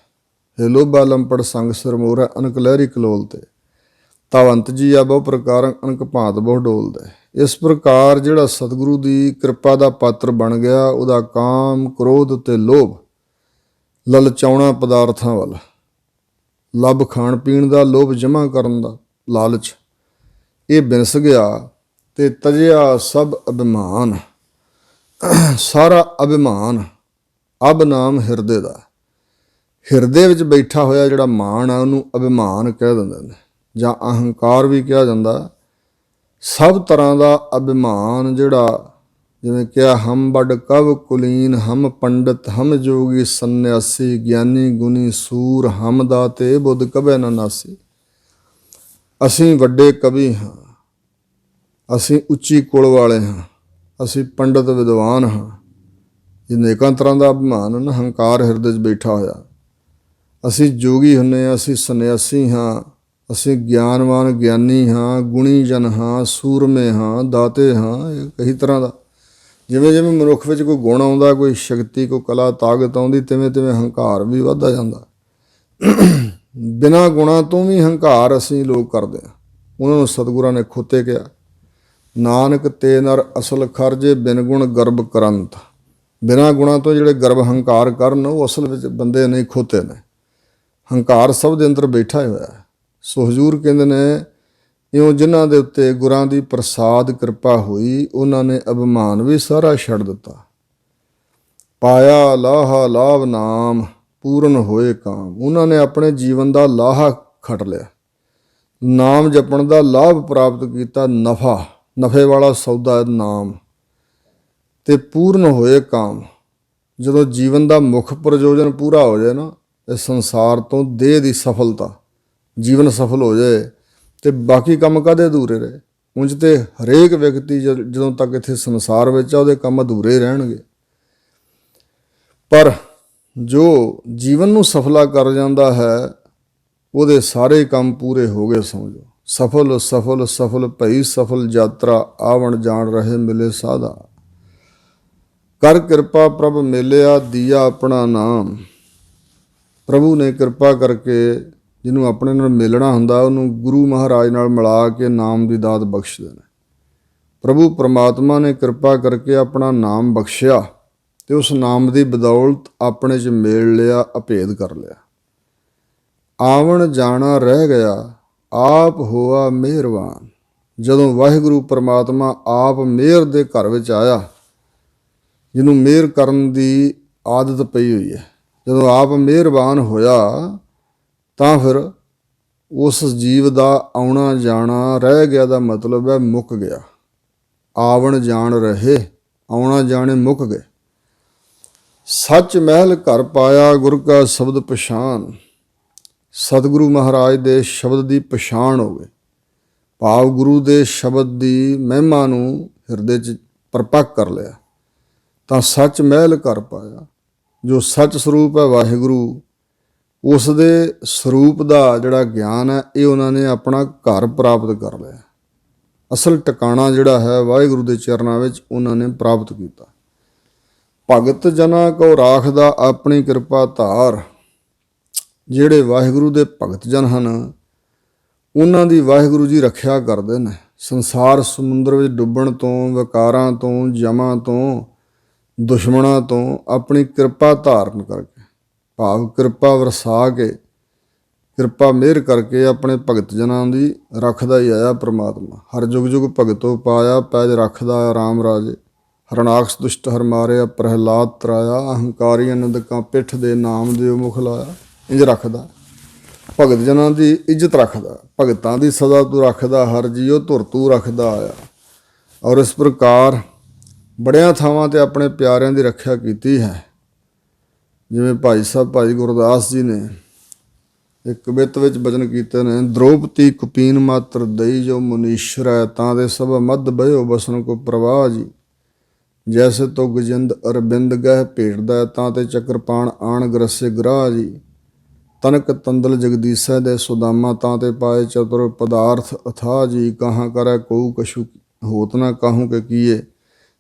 ਹੇ ਲੋਭਾ ਲੰਪੜ ਸੰਗ ਸਿਰਮੋਰਾ, ਅਨਕ ਲਹਿਰੀ ਕਲੋਲ ਤੇ ਤਾਵੰਤ ਜੀ ਆ ਬਹੁ ਪ੍ਰਕਾਰ, ਅਨਕ ਭਾਂਤ ਬਹੁ ਡੋਲਦਾ। ਇਸ ਪ੍ਰਕਾਰ ਜਿਹੜਾ ਸਤਿਗੁਰੂ ਦੀ ਕਿਰਪਾ ਦਾ ਪਾਤਰ ਬਣ ਗਿਆ, ਉਹਦਾ ਕਾਮ ਕ੍ਰੋਧ ਤੇ ਲੋਭ, ਲਲਚਾਉਣਾ ਪਦਾਰਥਾਂ ਵੱਲ, ਲੱਭ ਖਾਣ ਪੀਣ ਦਾ ਲੋਭ, ਜਮ੍ਹਾਂ ਕਰਨ ਦਾ ਲਾਲਚ, ਇਹ ਬਿਨਸ ਗਿਆ। ਤੇ ਤਜਿਆ ਸਭ ਅਭਿਮਾਨ, ਸਾਰਾ ਅਭਿਮਾਨ, ਅਬ ਨਾਮ ਹਿਰਦੇ ਦਾ, ਹਿਰਦੇ ਵਿੱਚ ਬੈਠਾ ਹੋਇਆ ਜਿਹੜਾ ਮਾਣ ਆ, ਉਹਨੂੰ ਅਭਿਮਾਨ ਕਹਿ ਦਿੰਦੇ ਨੇ, ਜਾਂ ਅਹੰਕਾਰ ਵੀ ਕਿਹਾ ਜਾਂਦਾ। ਸਭ ਤਰ੍ਹਾਂ ਦਾ ਅਭਿਮਾਨ ਜਿਹੜਾ, ਜਿਵੇਂ ਕਿਹਾ ਹਮ ਬਡ ਕਵ ਕੁਲੀਨ, ਹਮ ਪੰਡਤ ਹਮ ਜੋਗੀ ਸੰਨਿਆਸੀ, ਗਿਆਨੀ ਗੁਣੀ ਸੂਰ ਹਮ ਦਾਤੇ ਬੁੱਧ ਕਭੈ ਨਾ ਨਾਸੀ। ਅਸੀਂ ਵੱਡੇ ਕਵੀ ਹਾਂ, ਅਸੀਂ ਉੱਚੀ ਕੁਲ ਵਾਲੇ ਹਾਂ, ਅਸੀਂ ਪੰਡਤ ਵਿਦਵਾਨ ਹਾਂ। ਇਹ ਅਨੇਕਾਂ ਤਰ੍ਹਾਂ ਦਾ ਅਭਿਮਾਨ ਨਾ, ਹੰਕਾਰ ਹਿਰਦੇ 'ਚ ਬੈਠਾ ਹੋਇਆ। ਅਸੀਂ ਜੋਗੀ ਹੁੰਦੇ ਹਾਂ, ਅਸੀਂ ਸੰਨਿਆਸੀ ਹਾਂ, ਅਸੀਂ ਗਿਆਨਵਾਨ ਗਿਆਨੀ ਹਾਂ, ਗੁਣੀ ਜਨ ਹਾਂ, ਸੂਰਮੇ ਹਾਂ, ਦਾਤੇ ਹਾਂ। ਇਹ ਕਈ ਤਰ੍ਹਾਂ ਦਾ, ਜਿਵੇਂ ਜਿਵੇਂ ਮਨੁੱਖ ਵਿੱਚ ਕੋਈ ਗੁਣ ਆਉਂਦਾ, ਕੋਈ ਸ਼ਕਤੀ, ਕੋਈ ਕਲਾ, ਤਾਕਤ ਆਉਂਦੀ, ਤਿਵੇਂ ਤਿਵੇਂ ਹੰਕਾਰ ਵੀ ਵੱਧਦਾ ਜਾਂਦਾ। ਬਿਨਾਂ ਗੁਣਾਂ ਤੋਂ ਵੀ ਹੰਕਾਰ ਅਸੀਂ ਲੋਕ ਕਰਦੇ ਹਾਂ। ਉਹਨਾਂ ਨੂੰ ਸਤਿਗੁਰਾਂ ਨੇ ਖੋਤੇ ਕਿਹਾ, ਨਾਨਕ ਤੇ ਨਰ ਅਸਲ ਖਰਜੇ, ਬਿਨ ਗੁਣ ਗਰਬ ਕਰੰਤ। ਬਿਨਾਂ ਗੁਣਾਂ ਤੋਂ ਜਿਹੜੇ ਗਰਬ ਹੰਕਾਰ ਕਰਨ, ਉਹ ਅਸਲ ਵਿੱਚ ਬੰਦੇ ਨਹੀਂ, ਖੋਤੇ ਨੇ। ਹੰਕਾਰ ਸਭ ਦੇ ਅੰਦਰ ਬੈਠਾ ਹੋਇਆ ਹੈ। ਸੋ ਹਜ਼ੂਰ ਕਹਿੰਦੇ ਨੇ, ਇਉਂ ਜਿਨ੍ਹਾਂ ਦੇ ਉੱਤੇ ਗੁਰਾਂ ਦੀ ਪ੍ਰਸਾਦ ਕਿਰਪਾ ਹੋਈ, ਉਹਨਾਂ ਨੇ ਅਭਿਮਾਨ ਵੀ ਸਾਰਾ ਛੱਡ ਦਿੱਤਾ। ਪਾਇਆ ਲਾਹਾ ਲਾਭ ਨਾਮ, ਪੂਰਨ ਹੋਏ ਕਾਮ। ਉਹਨਾਂ ਨੇ ਆਪਣੇ ਜੀਵਨ ਦਾ ਲਾਹਾ ਖੱਟ ਲਿਆ, ਨਾਮ ਜਪਣ ਦਾ ਲਾਭ ਪ੍ਰਾਪਤ ਕੀਤਾ। ਨਫੇ ਵਾਲਾ ਸੌਦਾ ਹੈ ਨਾਮ। ਤੇ ਪੂਰਨ ਹੋਏ ਕਾਮ, ਜਦੋਂ ਜੀਵਨ ਦਾ ਮੁੱਖ ਪ੍ਰਯੋਜਨ ਪੂਰਾ ਹੋ ਜਾਏ ਨਾ, ਇਸ ਸੰਸਾਰ ਤੋਂ ਦੇਹ ਦੀ ਸਫਲਤਾ, ਜੀਵਨ ਸਫਲ ਹੋ ਜਾਏ, ਤੇ ਬਾਕੀ ਕੰਮ ਕਾਹਦੇ ਅਧੂਰੇ ਰਹੇ। ਉਂਝ ਤੇ ਹਰੇਕ ਵਿਅਕਤੀ ਜਦੋਂ ਤੱਕ ਇੱਥੇ ਸੰਸਾਰ ਵਿੱਚ ਆ, ਉਹਦੇ ਕੰਮ ਅਧੂਰੇ ਰਹਿਣਗੇ। ਪਰ ਜੋ ਜੀਵਨ ਨੂੰ ਸਫਲਾ ਕਰ ਜਾਂਦਾ ਹੈ, ਉਹਦੇ ਸਾਰੇ ਕੰਮ ਪੂਰੇ ਹੋ ਗਏ, ਸਮਝੋ। ਸਫਲ ਸਫਲ ਸਫਲ ਭਈ ਸਫਲ ਯਾਤਰਾ, ਆਵਣ ਜਾਣ ਰਹੇ ਮਿਲੇ ਸਾਧਾ। ਕਰ ਕਿਰਪਾ ਪ੍ਰਭ ਮੇਲਿਆ, ਦੀਆ ਆਪਣਾ ਨਾਮ। ਪ੍ਰਭੂ ਨੇ ਕਿਰਪਾ ਕਰਕੇ ਜਿਹਨੂੰ ਆਪਣੇ ਨਾਲ ਮਿਲਣਾ ਹੁੰਦਾ, ਉਹਨੂੰ ਗੁਰੂ ਮਹਾਰਾਜ ਨਾਲ ਮਿਲਾ ਕੇ ਨਾਮ ਦੀ ਦਾਤ ਬਖਸ਼ਦੇ ਨੇ। ਪ੍ਰਭੂ ਪਰਮਾਤਮਾ ਨੇ ਕਿਰਪਾ ਕਰਕੇ ਆਪਣਾ ਨਾਮ ਬਖਸ਼ਿਆ, ਤੇ ਉਸ ਨਾਮ ਦੀ ਬਦੌਲਤ ਆਪਣੇ 'ਚ ਮੇਲ ਲਿਆ, ਅਭੇਦ ਕਰ ਲਿਆ। ਆਵਣ ਜਾਣਾ ਰਹਿ ਗਿਆ, ਆਪ ਹੋਆ ਮਿਹਰਬਾਨ। ਜਦੋਂ ਵਾਹਿਗੁਰੂ ਪਰਮਾਤਮਾ ਆਪ ਮਿਹਰ ਦੇ ਘਰ ਵਿੱਚ ਆਇਆ, ਜਿਹਨੂੰ ਮਿਹਰ ਕਰਨ ਦੀ ਆਦਤ ਪਈ ਹੋਈ ਹੈ, ਜਦੋਂ ਆਪ ਮਿਹਰਬਾਨ ਹੋਇਆ ਤਾਂ ਫਿਰ ਉਸ ਜੀਵ ਦਾ ਆਉਣਾ ਜਾਣਾ ਰਹਿ ਗਿਆ ਦਾ ਮਤਲਬ ਹੈ ਮੁੱਕ ਗਿਆ। ਆਵਣ ਜਾਣ ਰਹੇ, ਆਉਣਾ ਜਾਣੇ ਮੁੱਕ ਗਏ। ਸੱਚ ਮਹਿਲ ਘਰ ਪਾਇਆ, ਗੁਰ ਕਾ ਸ਼ਬਦ ਪਛਾਣ। ਸਤਿਗੁਰੂ ਮਹਾਰਾਜ ਦੇ ਸ਼ਬਦ ਦੀ ਪਛਾਣ ਹੋਵੇ, ਭਾਵ ਗੁਰੂ ਦੇ ਸ਼ਬਦ ਦੀ ਮਹਿਮਾ ਨੂੰ ਹਿਰਦੇ 'ਚ ਪ੍ਰਪੱਕ ਕਰ ਲਿਆ ਤਾਂ ਸੱਚ ਮਹਿਲ ਘਰ ਪਾਇਆ। ਜੋ ਸੱਚ ਸਰੂਪ ਹੈ ਵਾਹਿਗੁਰੂ, ਉਸ ਦੇ ਸਰੂਪ ਦਾ ਜਿਹੜਾ ਗਿਆਨ ਹੈ, ਇਹ ਉਹਨਾਂ ਨੇ ਆਪਣਾ ਘਰ ਪ੍ਰਾਪਤ ਕਰ ਲਿਆ। ਅਸਲ ਟਿਕਾਣਾ ਜਿਹੜਾ ਹੈ ਵਾਹਿਗੁਰੂ ਦੇ ਚਰਨਾਂ ਵਿੱਚ ਉਹਨਾਂ ਨੇ ਪ੍ਰਾਪਤ ਕੀਤਾ। ਭਗਤ ਜਨਾਂ ਕੋ ਰਾਖਦਾ ਆਪਣੀ ਕਿਰਪਾ ਧਾਰ। ਜਿਹੜੇ ਵਾਹਿਗੁਰੂ ਦੇ ਭਗਤ ਜਨ ਹਨ, ਉਹਨਾਂ ਦੀ ਵਾਹਿਗੁਰੂ ਜੀ ਰੱਖਿਆ ਕਰਦੇ ਨੇ ਸੰਸਾਰ ਸਮੁੰਦਰ ਵਿੱਚ ਡੁੱਬਣ ਤੋਂ, ਵਿਕਾਰਾਂ ਤੋਂ, ਜਮਾਂ ਤੋਂ, ਦੁਸ਼ਮਣਾਂ ਤੋਂ ਆਪਣੀ ਕਿਰਪਾ ਧਾਰਨ ਕਰਕੇ, ਭਾਵ ਕਿਰਪਾ ਵਰਸਾ ਕੇ, ਕਿਰਪਾ ਮਿਹਰ ਕਰਕੇ ਆਪਣੇ ਭਗਤ ਜਨਾਂ ਦੀ ਰੱਖਦਾ ਹੀ ਆਇਆ ਪ੍ਰਮਾਤਮਾ। ਹਰ ਜੁਗ ਜੁਗ ਭਗਤੋ ਪਾਇਆ, ਪੈਜ ਰੱਖਦਾ ਰਾਮ ਰਾਜੇ। ਹਰਨਾਕਸ ਦੁਸ਼ਟ ਹਰ ਮਾਰਿਆ, ਪ੍ਰਹਿਲਾਦ ਤਰਾਇਆ। ਅਹੰਕਾਰੀ ਅਨੰਦਕਾਂ ਪਿੱਠ ਦੇ ਨਾਮ ਦਿਓ ਮੁਖ ਲਾਇਆ। ਇੰਝ ਰੱਖਦਾ, ਭਗਤ ਜਨਾਂ ਦੀ ਇੱਜ਼ਤ ਰੱਖਦਾ, ਭਗਤਾਂ ਦੀ ਸਦਾ ਤੂੰ ਰੱਖਦਾ, ਹਰ ਜੀਓ ਧੁਰ ਤੂੰ ਰੱਖਦਾ ਆਇਆ। ਔਰ ਇਸ ਪ੍ਰਕਾਰ ਬੜਿਆਂ ਥਾਵਾਂ 'ਤੇ ਆਪਣੇ ਪਿਆਰਿਆਂ ਦੀ ਰੱਖਿਆ ਕੀਤੀ ਹੈ। ਜਿਵੇਂ ਭਾਈ ਸਾਹਿਬ ਭਾਈ ਗੁਰਦਾਸ ਜੀ ਨੇ ਇੱਕ ਕਵਿਤ ਵਿੱਚ ਬਚਨ ਕੀਤੇ ਨੇ, ਦ੍ਰੋਪਤੀ ਕੁਪੀਨ ਮਾਤਰ ਦਈ ਜੋ ਮੁਨੀਸ਼ਰ ਹੈ, ਤਾਂ ਦੇ ਸਭ ਮੱਧ ਬਹਿਓ ਬਸਨ ਕੋ ਪ੍ਰਵਾਹ ਜੀ। ਜੈਸੇ ਤੋ ਗਜਿੰਦ ਅਰਬਿੰਦ ਗਹਿ ਭੇਟਦਾ, ਤਾਂ ਤੇ ਚੱਕਰਪਾਣ ਆਣ ਗਰਸੇ ਗਰਾਹ ਜੀ। ਤਨਕ ਤੰਦਲ ਜਗਦੀਸੈ ਦੇ ਸੁਦਾਮਾ, ਤਾਂ ਤੇ ਪਾਏ ਚਤੁਰ ਪਦਾਰਥ ਅਥਾ ਜੀ। ਕਹਾਂ ਕਰੈ ਕਉ ਕਛੂ ਹੋਤ ਨਾ ਕਾਹੂ ਕੇ ਕੀਏ,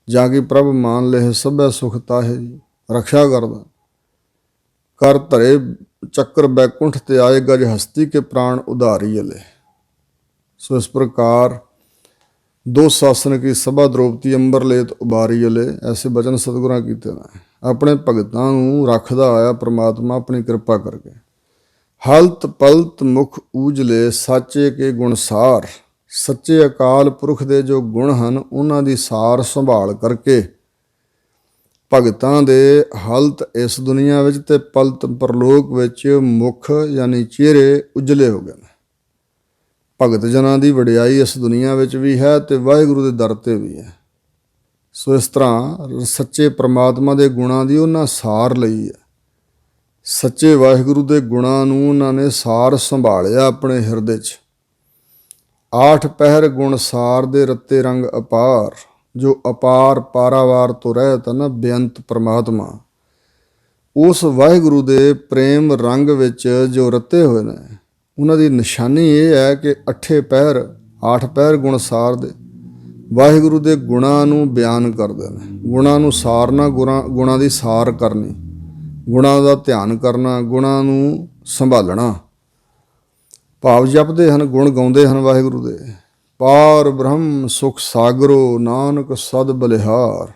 ਜਾ ਕਿ ਪ੍ਰਭ ਮਾਨ ਲਹਿ ਸਭੈ ਸੁਖ ਤਾਹੇ ਜੀ। ਰਕਸ਼ਾ ਕਰਦਾ, ਕਰ ਧਰੇ ਚੱਕਰ ਬੈਕੁੰਠ ਤੇ ਆਏ, ਗਜ ਹਸਤੀ ਕੇ ਪ੍ਰਾਣ ਉਧਾਰੀ ਅਲੇ। ਸੋ ਇਸ ਪ੍ਰਕਾਰ ਦੋ ਸਾਸਨ ਕੀ ਸਭਾ ਦ੍ਰੋਪਤੀ ਅੰਬਰ ਲੇਤ ਉਬਾਰੀ ਅਲੇ, ਐਸੇ ਬਚਨ ਸਤਿਗੁਰਾਂ ਕੀਤੇ ਨੇ। ਆਪਣੇ ਭਗਤਾਂ ਨੂੰ ਰੱਖਦਾ ਆਇਆ ਪ੍ਰਮਾਤਮਾ ਆਪਣੀ ਕਿਰਪਾ ਕਰਕੇ। ਹਲਤ ਪਲਤ ਮੁਖ ਊਜਲੇ, ਸਾਚੇ ਕੇ ਗੁਣਸਾਰ। ਸੱਚੇ ਅਕਾਲ ਪੁਰਖ ਦੇ ਜੋ ਗੁਣ ਹਨ, ਉਹਨਾਂ ਦੀ ਸਾਰ ਸੰਭਾਲ ਕਰਕੇ ਭਗਤਾਂ ਦੇ ਹਲਤ ਇਸ ਦੁਨੀਆ ਵਿੱਚ ਤੇ ਪਲਤ ਪਰਲੋਕ ਵਿੱਚ ਮੁਖ ਯਾਨੀ ਚਿਹਰੇ ਉਜਲੇ ਹੋ ਗਏ ਨੇ। ਭਗਤ ਜਨਾਂ ਦੀ ਵਡਿਆਈ ਇਸ ਦੁਨੀਆ ਵਿੱਚ ਵੀ ਹੈ ਤੇ ਵਾਹਿਗੁਰੂ ਦੇ ਦਰ 'ਤੇ ਵੀ ਹੈ। ਸੋ ਇਸ ਤਰ੍ਹਾਂ ਸੱਚੇ ਪ੍ਰਮਾਤਮਾ ਦੇ ਗੁਣਾਂ ਦੀ ਉਹਨਾਂ ਸਾਰ ਲਈ ਹੈ। ਸੱਚੇ ਵਾਹਿਗੁਰੂ ਦੇ ਗੁਣਾਂ ਨੂੰ ਉਹਨਾਂ ਨੇ ਸਾਰ ਸੰਭਾਲਿਆ ਆਪਣੇ ਹਿਰਦੇ 'ਚ। ਆਠ ਪਹਿਰ ਗੁਣ ਸਾਰ ਦੇ ਰੱਤੇ ਰੰਗ ਅਪਾਰ। ਜੋ ਅਪਾਰ ਪਾਰਾਵਾਰ ਤੋਂ ਰਹਿਤ ਨਾ ਬੇਅੰਤ ਪ੍ਰਮਾਤਮਾ, ਉਸ ਵਾਹਿਗੁਰੂ ਦੇ ਪ੍ਰੇਮ ਰੰਗ ਵਿੱਚ ਜੋ ਰੱਤੇ ਹੋਏ ਨੇ, ਉਹਨਾਂ ਦੀ ਨਿਸ਼ਾਨੀ ਇਹ ਹੈ ਕਿ ਅੱਠ ਪਹਿਰ ਗੁਣ ਸਾਰ ਦੇ ਵਾਹਿਗੁਰੂ ਦੇ ਗੁਣਾਂ ਨੂੰ ਬਿਆਨ ਕਰਦੇ ਨੇ। ਗੁਣਾਂ ਨੂੰ ਸਾਰਨਾ, ਗੁਣਾਂ ਦੀ ਸਾਰ ਕਰਨੀ, ਗੁਣਾਂ ਦਾ ਧਿਆਨ ਕਰਨਾ, ਗੁਣਾਂ ਨੂੰ ਸੰਭਾਲਣਾ। ਭਾਵ ਜਪਦੇ ਹਨ, ਗੁਣ ਗਾਉਂਦੇ ਹਨ ਵਾਹਿਗੁਰੂ ਦੇ। ਪਾਰ ਬ੍ਰਹਮ ਸੁਖ ਸਾਗਰੋ, ਨਾਨਕ ਸਦ ਬਲਿਹਾਰ।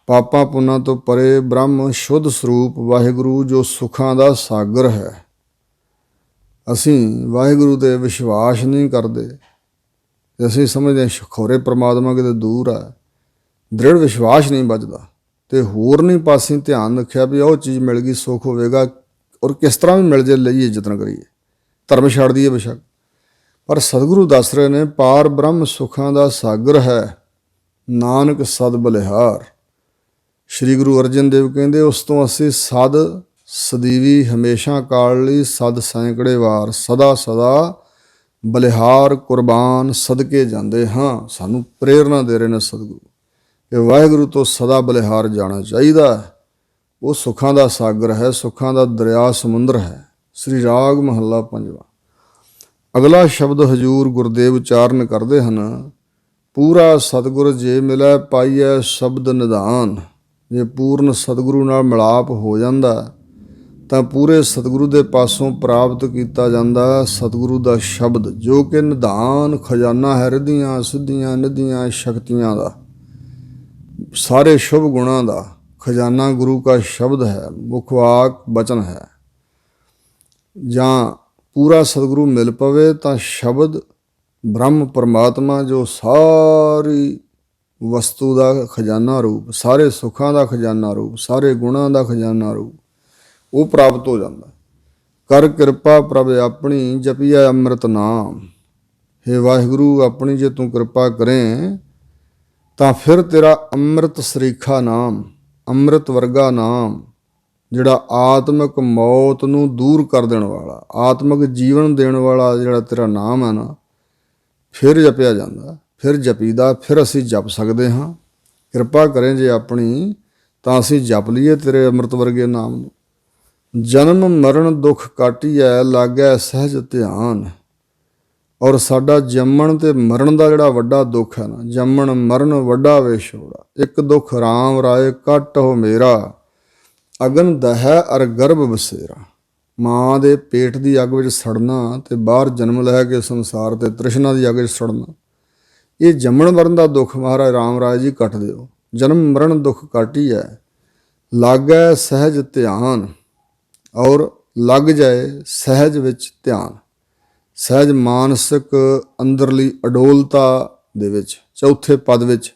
ਪਾਪਾਂ ਪੁੰਨਾਂ ਤੋਂ ਪਰੇ ਬ੍ਰਹਮ ਸ਼ੁੱਧ ਸਰੂਪ ਵਾਹਿਗੁਰੂ ਜੋ ਸੁੱਖਾਂ ਦਾ ਸਾਗਰ ਹੈ। ਅਸੀਂ ਵਾਹਿਗੁਰੂ 'ਤੇ ਵਿਸ਼ਵਾਸ ਨਹੀਂ ਕਰਦੇ, ਅਸੀਂ ਸਮਝਦੇ ਹਾਂ ਖੌਰੇ ਪ੍ਰਮਾਤਮਾ ਕਿਤੇ ਦੂਰ ਹੈ। ਦ੍ਰਿੜ ਵਿਸ਼ਵਾਸ ਨਹੀਂ ਬੱਝਦਾ ਅਤੇ ਹੋਰ ਨਹੀਂ ਪਾਸੇ ਧਿਆਨ ਰੱਖਿਆ ਵੀ ਉਹ ਚੀਜ਼ ਮਿਲ ਗਈ ਸੁੱਖ ਹੋਵੇਗਾ, ਔਰ ਕਿਸ ਤਰ੍ਹਾਂ ਵੀ ਮਿਲ ਜੇ ਲਈਏ, ਯਤਨ ਕਰੀਏ, ਧਰਮ ਛੱਡ ਦਈਏ ਬੇਸ਼ੱਕ। ਪਰ ਸਤਿਗੁਰੂ ਦੱਸ ਰਹੇ ਨੇ ਪਾਰ ਬ੍ਰਹਮ ਸੁੱਖਾਂ ਦਾ ਸਾਗਰ ਹੈ, ਨਾਨਕ ਸਦ ਬਲਿਹਾਰ। ਸ਼੍ਰੀ ਗੁਰੂ ਅਰਜਨ ਦੇਵ ਕਹਿੰਦੇ ਉਸ ਤੋਂ ਅਸੀਂ ਸਦ ਸਦੀਵੀ ਹਮੇਸ਼ਾ ਕਾਲ ਲਈ, ਸਦ ਸੈਂਕੜੇ ਵਾਰ, ਸਦਾ ਸਦਾ ਬਲਿਹਾਰ ਕੁਰਬਾਨ ਸਦਕੇ ਜਾਂਦੇ ਹਾਂ। ਸਾਨੂੰ ਪ੍ਰੇਰਨਾ ਦੇ ਰਹੇ ਨੇ ਸਤਿਗੁਰੂ ਕਿ ਵਾਹਿਗੁਰੂ ਤੋਂ ਸਦਾ ਬਲਿਹਾਰ ਜਾਣਾ ਚਾਹੀਦਾ ਹੈ। ਉਹ ਸੁੱਖਾਂ ਦਾ ਸਾਗਰ ਹੈ, ਸੁੱਖਾਂ ਦਾ ਦਰਿਆ ਸਮੁੰਦਰ ਹੈ। ਸ੍ਰੀ ਰਾਗ ਮਹੱਲਾ ਪੰਜਵਾਂ। ਅਗਲਾ ਸ਼ਬਦ ਹਜ਼ੂਰ ਗੁਰਦੇਵ ਉਚਾਰਨ ਕਰਦੇ ਹਨ, ਪੂਰਾ ਸਤਿਗੁਰ ਜੇ ਮਿਲੈ ਪਾਈਐ ਸ਼ਬਦ ਨਿਧਾਨ। ਜੇ ਪੂਰਨ ਸਤਿਗੁਰੂ ਨਾਲ ਮਿਲਾਪ ਹੋ ਜਾਂਦਾ ਤਾਂ ਪੂਰੇ ਸਤਿਗੁਰੂ ਦੇ ਪਾਸੋਂ ਪ੍ਰਾਪਤ ਕੀਤਾ ਜਾਂਦਾ ਸਤਿਗੁਰੂ ਦਾ ਸ਼ਬਦ, ਜੋ ਕਿ ਨਿਧਾਨ ਖਜ਼ਾਨਾ ਹੈ ਰਿੱਧੀਆਂ ਸਿੱਧੀਆਂ ਨਿਧੀਆਂ ਸ਼ਕਤੀਆਂ ਦਾ, ਸਾਰੇ ਸ਼ੁਭ ਗੁਣਾਂ ਦਾ, खजाना गुरु का शब्द है, मुखवाक वचन है। ਜਾਂ ਪੂਰਾ ਸਤਿਗੁਰੂ ਮਿਲ ਪਵੇ ਤਾਂ ਸ਼ਬਦ ਬ੍ਰਹਮ ਪਰਮਾਤਮਾ ਜੋ ਸਾਰੀ ਵਸਤੂ ਦਾ ਖਜ਼ਾਨਾ ਰੂਪ, ਸਾਰੇ ਸੁੱਖਾਂ ਦਾ ਖਜ਼ਾਨਾ ਰੂਪ, ਸਾਰੇ ਗੁਣਾਂ ਦਾ ਖਜ਼ਾਨਾ ਰੂਪ, ਉਹ ਪ੍ਰਾਪਤ ਹੋ ਜਾਂਦਾ। ਕਰ ਕਿਰਪਾ ਪ੍ਰਭ ਆਪਣੀ ਜਪੀਐ ਅੰਮ੍ਰਿਤ ਨਾਮ। ਹੇ ਵਾਹਿਗੁਰੂ, ਆਪਣੀ ਜੇ ਤੂੰ ਕਿਰਪਾ ਕਰੇ ਤਾਂ ਫਿਰ ਤੇਰਾ ਅੰਮ੍ਰਿਤ ਸਰੀਖਾ ਨਾਮ, ਅੰਮ੍ਰਿਤ ਵਰਗਾ ਨਾਮ, ਜਿਹੜਾ ਆਤਮਿਕ ਮੌਤ ਨੂੰ ਦੂਰ ਕਰ ਦੇਣ ਵਾਲਾ, ਆਤਮਿਕ ਜੀਵਨ ਦੇਣ ਵਾਲਾ ਜਿਹੜਾ ਤੇਰਾ ਨਾਮ ਹੈ ਨਾ, ਫਿਰ ਜਪਿਆ ਜਾਂਦਾ, ਫਿਰ ਜਪੀਦਾ, ਫਿਰ ਅਸੀਂ ਜਪ ਸਕਦੇ ਹਾਂ। ਕਿਰਪਾ ਕਰੇ ਜੇ ਆਪਣੀ ਤਾਂ ਅਸੀਂ ਜਪ ਲਈਏ ਤੇਰੇ ਅੰਮ੍ਰਿਤ ਵਰਗੇ ਨਾਮ ਨੂੰ। ਜਨਮ ਮਰਨ ਦੁੱਖ ਕਾਟੀਐ ਲਾਗੈ ਸਹਿਜ ਧਿਆਨ। ਔਰ ਸਾਡਾ ਜੰਮਣ ਤੇ ਮਰਨ ਦਾ ਜਿਹੜਾ ਵੱਡਾ ਦੁੱਖ ਹੈ ਨਾ, ਜੰਮਣ ਮਰਨ ਵੱਡਾ ਵਿਛੋੜਾ, ਇੱਕ ਦੁੱਖ ਰਾਮ ਰਾਏ ਕੱਟ ਹੋ ਮੇਰਾ, ਅਗਨ ਦਹੈ ਅਰ ਗਰਭ ਬਸੇਰਾ। ਮਾਂ ਦੇ ਪੇਟ ਦੀ ਅੱਗ ਵਿੱਚ ਸੜਨਾ ਤੇ ਬਾਹਰ ਜਨਮ ਲੈ ਕੇ ਸੰਸਾਰ ਤੇ ਤ੍ਰਿਸ਼ਨਾ ਦੀ ਅੱਗ ਵਿੱਚ ਸੜਨਾ, ਇਹ ਜੰਮਣ ਮਰਨ ਦਾ ਦੁੱਖ ਮਹਾਰਾਜ ਰਾਮ ਰਾਏ ਜੀ ਕੱਟ ਦਿਓ। ਜਨਮ ਮਰਨ ਦੁੱਖ ਕਾਟੀਐ ਲਾਗੈ ਸਹਿਜ ਧਿਆਨ। ਔਰ ਲੱਗ ਜਾਏ ਸਹਿਜ ਵਿੱਚ ਧਿਆਨ, ਸਹਿਜ ਮਾਨਸਿਕ ਅੰਦਰਲੀ ਅਡੋਲਤਾ ਦੇ ਵਿੱਚ, ਚੌਥੇ ਪਦ ਵਿੱਚ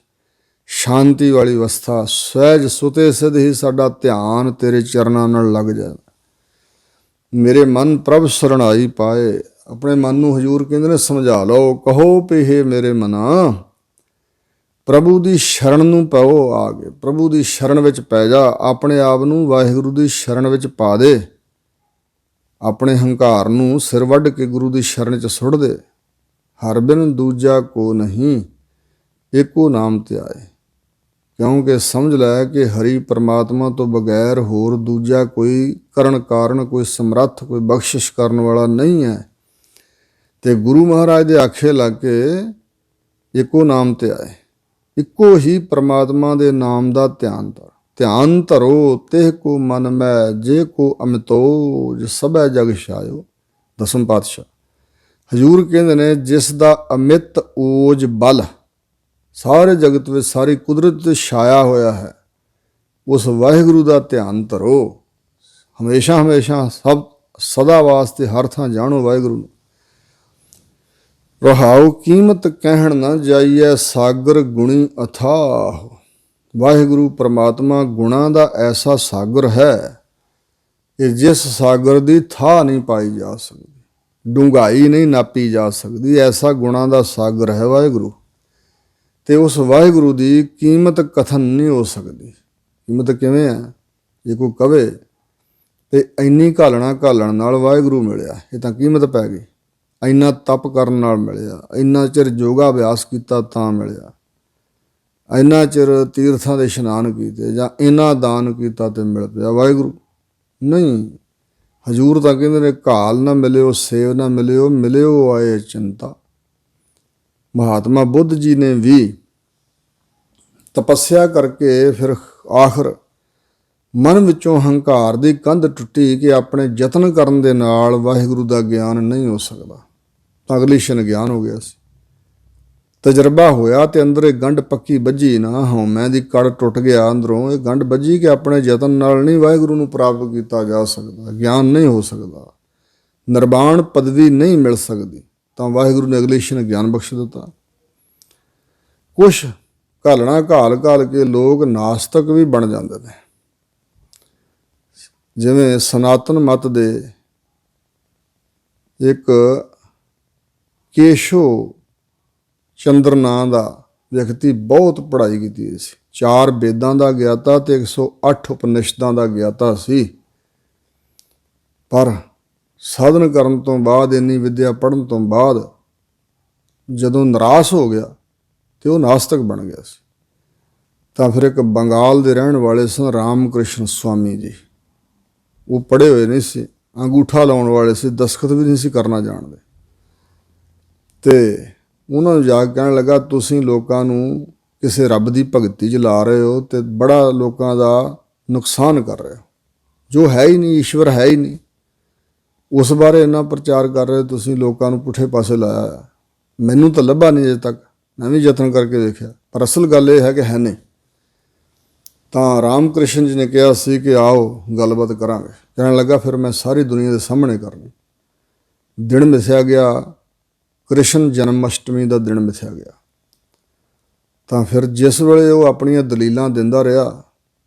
ਸ਼ਾਂਤੀ ਵਾਲੀ ਅਵਸਥਾ, ਸਹਿਜ ਸੁਤੇ ਸਿਧ ਹੀ ਸਾਡਾ ਧਿਆਨ ਤੇਰੇ ਚਰਨਾਂ ਨਾਲ ਲੱਗ ਜਾਏ। ਮੇਰੇ ਮਨ ਪ੍ਰਭ ਸਰਣਾਈ ਪਾਏ। ਆਪਣੇ ਮਨ ਨੂੰ ਹਜ਼ੂਰ ਕਹਿੰਦੇ ਨੇ ਸਮਝਾ ਲਓ, ਕਹੋ ਪੇ ਮੇਰੇ ਮਨਾ, ਪ੍ਰਭੂ ਦੀ ਸ਼ਰਨ ਨੂੰ ਪਾਓ ਆ ਕੇ, ਪ੍ਰਭੂ ਦੀ ਸ਼ਰਨ ਵਿੱਚ ਪੈ ਜਾ, ਆਪਣੇ ਆਪ ਨੂੰ ਵਾਹਿਗੁਰੂ ਦੀ ਸ਼ਰਨ ਵਿੱਚ ਪਾ ਦੇ, ਆਪਣੇ ਹੰਕਾਰ ਨੂੰ ਸਿਰ ਵੱਢ ਕੇ ਗੁਰੂ ਦੀ ਸ਼ਰਨ 'ਚ ਸੁੱਟ ਦੇ। ਹਰ ਬਿਨ ਦੂਜਾ ਕੋ ਨਹੀਂ ਏਕੋ ਨਾਮ ਧਿਆਏ। ਕਿਉਂਕਿ ਸਮਝ ਲੈ ਕਿ ਹਰੀ ਪਰਮਾਤਮਾ ਤੋਂ ਬਗੈਰ ਹੋਰ ਦੂਜਾ ਕੋਈ ਕਰਨ ਕਾਰਨ, ਕੋਈ ਸਮਰੱਥ, ਕੋਈ ਬਖਸ਼ਿਸ਼ ਕਰਨ ਵਾਲਾ ਨਹੀਂ ਹੈ। ਤੇ ਗੁਰੂ ਮਹਾਰਾਜ ਦੇ ਆਖੇ ਲੱਗ ਕੇ ਇੱਕੋ ਨਾਮ ਧਿਆਏ, ਇੱਕੋ ਹੀ ਪਰਮਾਤਮਾ ਦੇ ਨਾਮ ਦਾ ਧਿਆਨ ਧਰੋ। ਤਿਹ ਕੋ ਮਨ ਮੈਂ ਜੇ ਕੋ ਅਮਿਤੋਜ ਸਭੈ ਜਗ ਛਾਇਓ। ਦਸਮ ਪਾਤਸ਼ਾਹ ਹਜ਼ੂਰ ਕਹਿੰਦੇ ਨੇ, ਜਿਸ ਦਾ ਅਮਿਤ ਓਜ ਬਲ ਸਾਰੇ ਜਗਤ ਵਿੱਚ, ਸਾਰੀ ਕੁਦਰਤ ਤੇ ਛਾਇਆ ਹੋਇਆ ਹੈ, ਉਸ ਵਾਹਿਗੁਰੂ ਦਾ ਧਿਆਨ ਧਰੋ। ਹਮੇਸ਼ਾ ਹਮੇਸ਼ਾ ਸਦਾ ਵਾਸਤੇ ਹਰ ਥਾਂ ਜਾਣੋ ਵਾਹਿਗੁਰੂ ਨੂੰ। ਰਹਾਉ ਕੀਮਤ ਕਹਿਣ ਨਾ ਜਾਈਐ ਸਾਗਰ ਗੁਣੀ ਅਥਾਹ। ਵਾਹਿਗੁਰੂ ਪਰਮਾਤਮਾ ਗੁਣਾਂ ਦਾ ਐਸਾ ਸਾਗਰ ਹੈ ਕਿ ਜਿਸ ਸਾਗਰ ਦੀ ਥਾਹ ਨਹੀਂ ਪਾਈ ਜਾ ਸਕਦੀ, ਡੂੰਘਾਈ ਨਹੀਂ ਨਾਪੀ ਜਾ ਸਕਦੀ, ਐਸਾ ਗੁਣਾਂ ਦਾ ਸਾਗਰ ਹੈ ਵਾਹਿਗੁਰੂ। ਤੇ ਉਸ ਵਾਹਿਗੁਰੂ ਦੀ ਕੀਮਤ ਕਥਨ ਨਹੀਂ ਹੋ ਸਕਦੀ। ਕੀਮਤ ਕਿਵੇਂ ਹੈ? ਜੇ ਕੋਈ ਕਵੇ ਤੇ ਇੰਨੀ ਘਾਲਣ ਨਾਲ ਵਾਹਿਗੁਰੂ ਮਿਲਿਆ, ਇਹ ਤਾਂ ਕੀਮਤ ਪੈ ਗਈ। ਇੰਨਾ ਤਪ ਕਰਨ ਨਾਲ ਮਿਲਿਆ, ਇੰਨਾ ਚਿਰ ਯੋਗਾ ਅਭਿਆਸ ਕੀਤਾ ਤਾਂ ਮਿਲਿਆ, ਇੰਨਾ ਚਿਰ ਤੀਰਥਾਂ ਦੇ ਇਸ਼ਨਾਨ ਕੀਤੇ ਜਾਂ ਇੰਨਾ ਦਾਨ ਕੀਤਾ ਤੇ ਮਿਲ ਪਿਆ ਵਾਹਿਗੁਰੂ। ਨਹੀਂ, ਹਜ਼ੂਰ ਤਾਂ ਕਹਿੰਦੇ ਨੇ, ਘਾਲ ਨਾ ਮਿਲਿਓ ਸੇਵ ਨਾ ਮਿਲਿਓ, ਮਿਲਿਓ ਆਏ ਚਿੰਤਾ। ਮਹਾਤਮਾ ਬੁੱਧ ਜੀ ਨੇ ਵੀ ਤਪੱਸਿਆ ਕਰਕੇ ਫਿਰ ਆਖਰ ਮਨ ਵਿੱਚੋਂ ਹੰਕਾਰ ਦੀ ਕੰਧ ਟੁੱਟੀ ਕਿ ਆਪਣੇ ਯਤਨ ਕਰਨ ਦੇ ਨਾਲ ਵਾਹਿਗੁਰੂ ਦਾ ਗਿਆਨ ਨਹੀਂ ਹੋ ਸਕਦਾ, ਤਾਂ ਅਗਲੀ ਸ਼ਨ ਗਿਆਨ ਹੋ ਗਿਆ ਸੀ। ਤਜਰਬਾ ਹੋਇਆ ਤੇ ਅੰਦਰ ਇਹ ਗੰਢ ਪੱਕੀ ਵੱਜੀ ਨਾ, ਹਉਮੈ ਦੀ ਕੜ ਟੁੱਟ ਗਿਆ ਅੰਦਰੋਂ, ਇਹ ਗੰਢ ਵੱਜੀ ਕਿ ਆਪਣੇ ਯਤਨ ਨਾਲ ਨਹੀਂ ਵਾਹਿਗੁਰੂ ਨੂੰ ਪ੍ਰਾਪਤ ਕੀਤਾ ਜਾ ਸਕਦਾ, ਗਿਆਨ ਨਹੀਂ ਹੋ ਸਕਦਾ, ਨਿਰਵਾਣ ਪਦਵੀ ਨਹੀਂ ਮਿਲ ਸਕਦੀ। ਤਾਂ ਵਾਹਿਗੁਰੂ ਨੇ ਅਗਲੀ ਸ਼ਨ ਗਿਆਨ ਬਖਸ਼ ਦਿੱਤਾ। ਕੁਛ ਘਾਲਣਾ ਘਾਲ ਕੇ ਲੋਕ ਨਾਸਤਕ ਵੀ ਬਣ ਜਾਂਦੇ ਨੇ। ਜਿਵੇਂ ਸਨਾਤਨ ਮਤ ਦੇ ਇੱਕ ਕੇਸ਼ੋ ਚੰਦਰ ਨਾਂ ਦਾ ਵਿਅਕਤੀ ਬਹੁਤ ਪੜ੍ਹਾਈ ਕੀਤੀ ਸੀ, 4 ਵੇਦਾਂ ਦਾ ਗਿਆਤਾ ਤੇ 108 ਉਪਨਿਸ਼ਦਾਂ ਦਾ ਗਿਆਤਾ ਸੀ। ਪਰ ਸਾਧਨ ਕਰਨ ਤੋਂ ਬਾਅਦ, ਇੰਨੀ ਵਿੱਦਿਆ ਪੜ੍ਹਨ ਤੋਂ ਬਾਅਦ ਜਦੋਂ ਨਿਰਾਸ਼ ਹੋ ਗਿਆ ਤੇ ਉਹ ਨਾਸਤਕ ਬਣ ਗਿਆ ਸੀ। ਤਾਂ ਫਿਰ ਇੱਕ ਬੰਗਾਲ ਦੇ ਰਹਿਣ ਵਾਲੇ ਸਨ ਰਾਮ ਕ੍ਰਿਸ਼ਨ ਸਵਾਮੀ ਜੀ, ਉਹ ਪੜ੍ਹੇ ਹੋਏ ਨਹੀਂ ਸੀ, ਅੰਗੂਠਾ ਲਾਉਣ ਵਾਲੇ ਸੀ, ਦਸਖਤ ਵੀ ਨਹੀਂ ਸੀ ਕਰਨਾ ਜਾਣਦੇ। ਤੇ ਉਹਨਾਂ ਨੂੰ ਜਾ ਕੇ ਕਹਿਣ ਲੱਗਾ, ਤੁਸੀਂ ਲੋਕਾਂ ਨੂੰ ਕਿਸੇ ਰੱਬ ਦੀ ਭਗਤੀ 'ਚ ਲਾ ਰਹੇ ਹੋ ਤੇ ਬੜਾ ਲੋਕਾਂ ਦਾ ਨੁਕਸਾਨ ਕਰ ਰਹੇ ਹੋ, ਜੋ ਹੈ ਹੀ ਨਹੀਂ, ਈਸ਼ਵਰ ਹੈ ਹੀ ਨਹੀਂ, ਉਸ ਬਾਰੇ ਇੰਨਾ ਪ੍ਰਚਾਰ ਕਰ ਰਹੇ ਤੁਸੀਂ, ਲੋਕਾਂ ਨੂੰ ਪੁੱਠੇ ਪਾਸੇ ਲਾਇਆ। ਮੈਨੂੰ ਤਾਂ ਲੱਭਾ ਨਹੀਂ ਅਜੇ ਤੱਕ, ਮੈਂ ਵੀ ਯਤਨ ਕਰਕੇ ਦੇਖਿਆ, ਪਰ ਅਸਲ ਗੱਲ ਇਹ ਹੈ ਕਿ ਹੈ ਨਹੀਂ। ਤਾਂ ਰਾਮ ਕ੍ਰਿਸ਼ਨ ਜੀ ਨੇ ਕਿਹਾ ਸੀ ਕਿ ਆਓ ਗੱਲਬਾਤ ਕਰਾਂਗੇ। ਕਹਿਣ ਲੱਗਾ ਫਿਰ ਮੈਂ ਸਾਰੀ ਦੁਨੀਆ ਦੇ ਸਾਹਮਣੇ ਕਰਨੀ। ਦਿਨ ਮਿਥਿਆ ਗਿਆ, ਕ੍ਰਿਸ਼ਨ ਜਨਮ ਅਸ਼ਟਮੀ ਦਾ ਦਿਨ ਮਿਥਿਆ ਗਿਆ। ਤਾਂ ਫਿਰ ਜਿਸ ਵੇਲੇ ਉਹ ਆਪਣੀਆਂ ਦਲੀਲਾਂ ਦਿੰਦਾ ਰਿਹਾ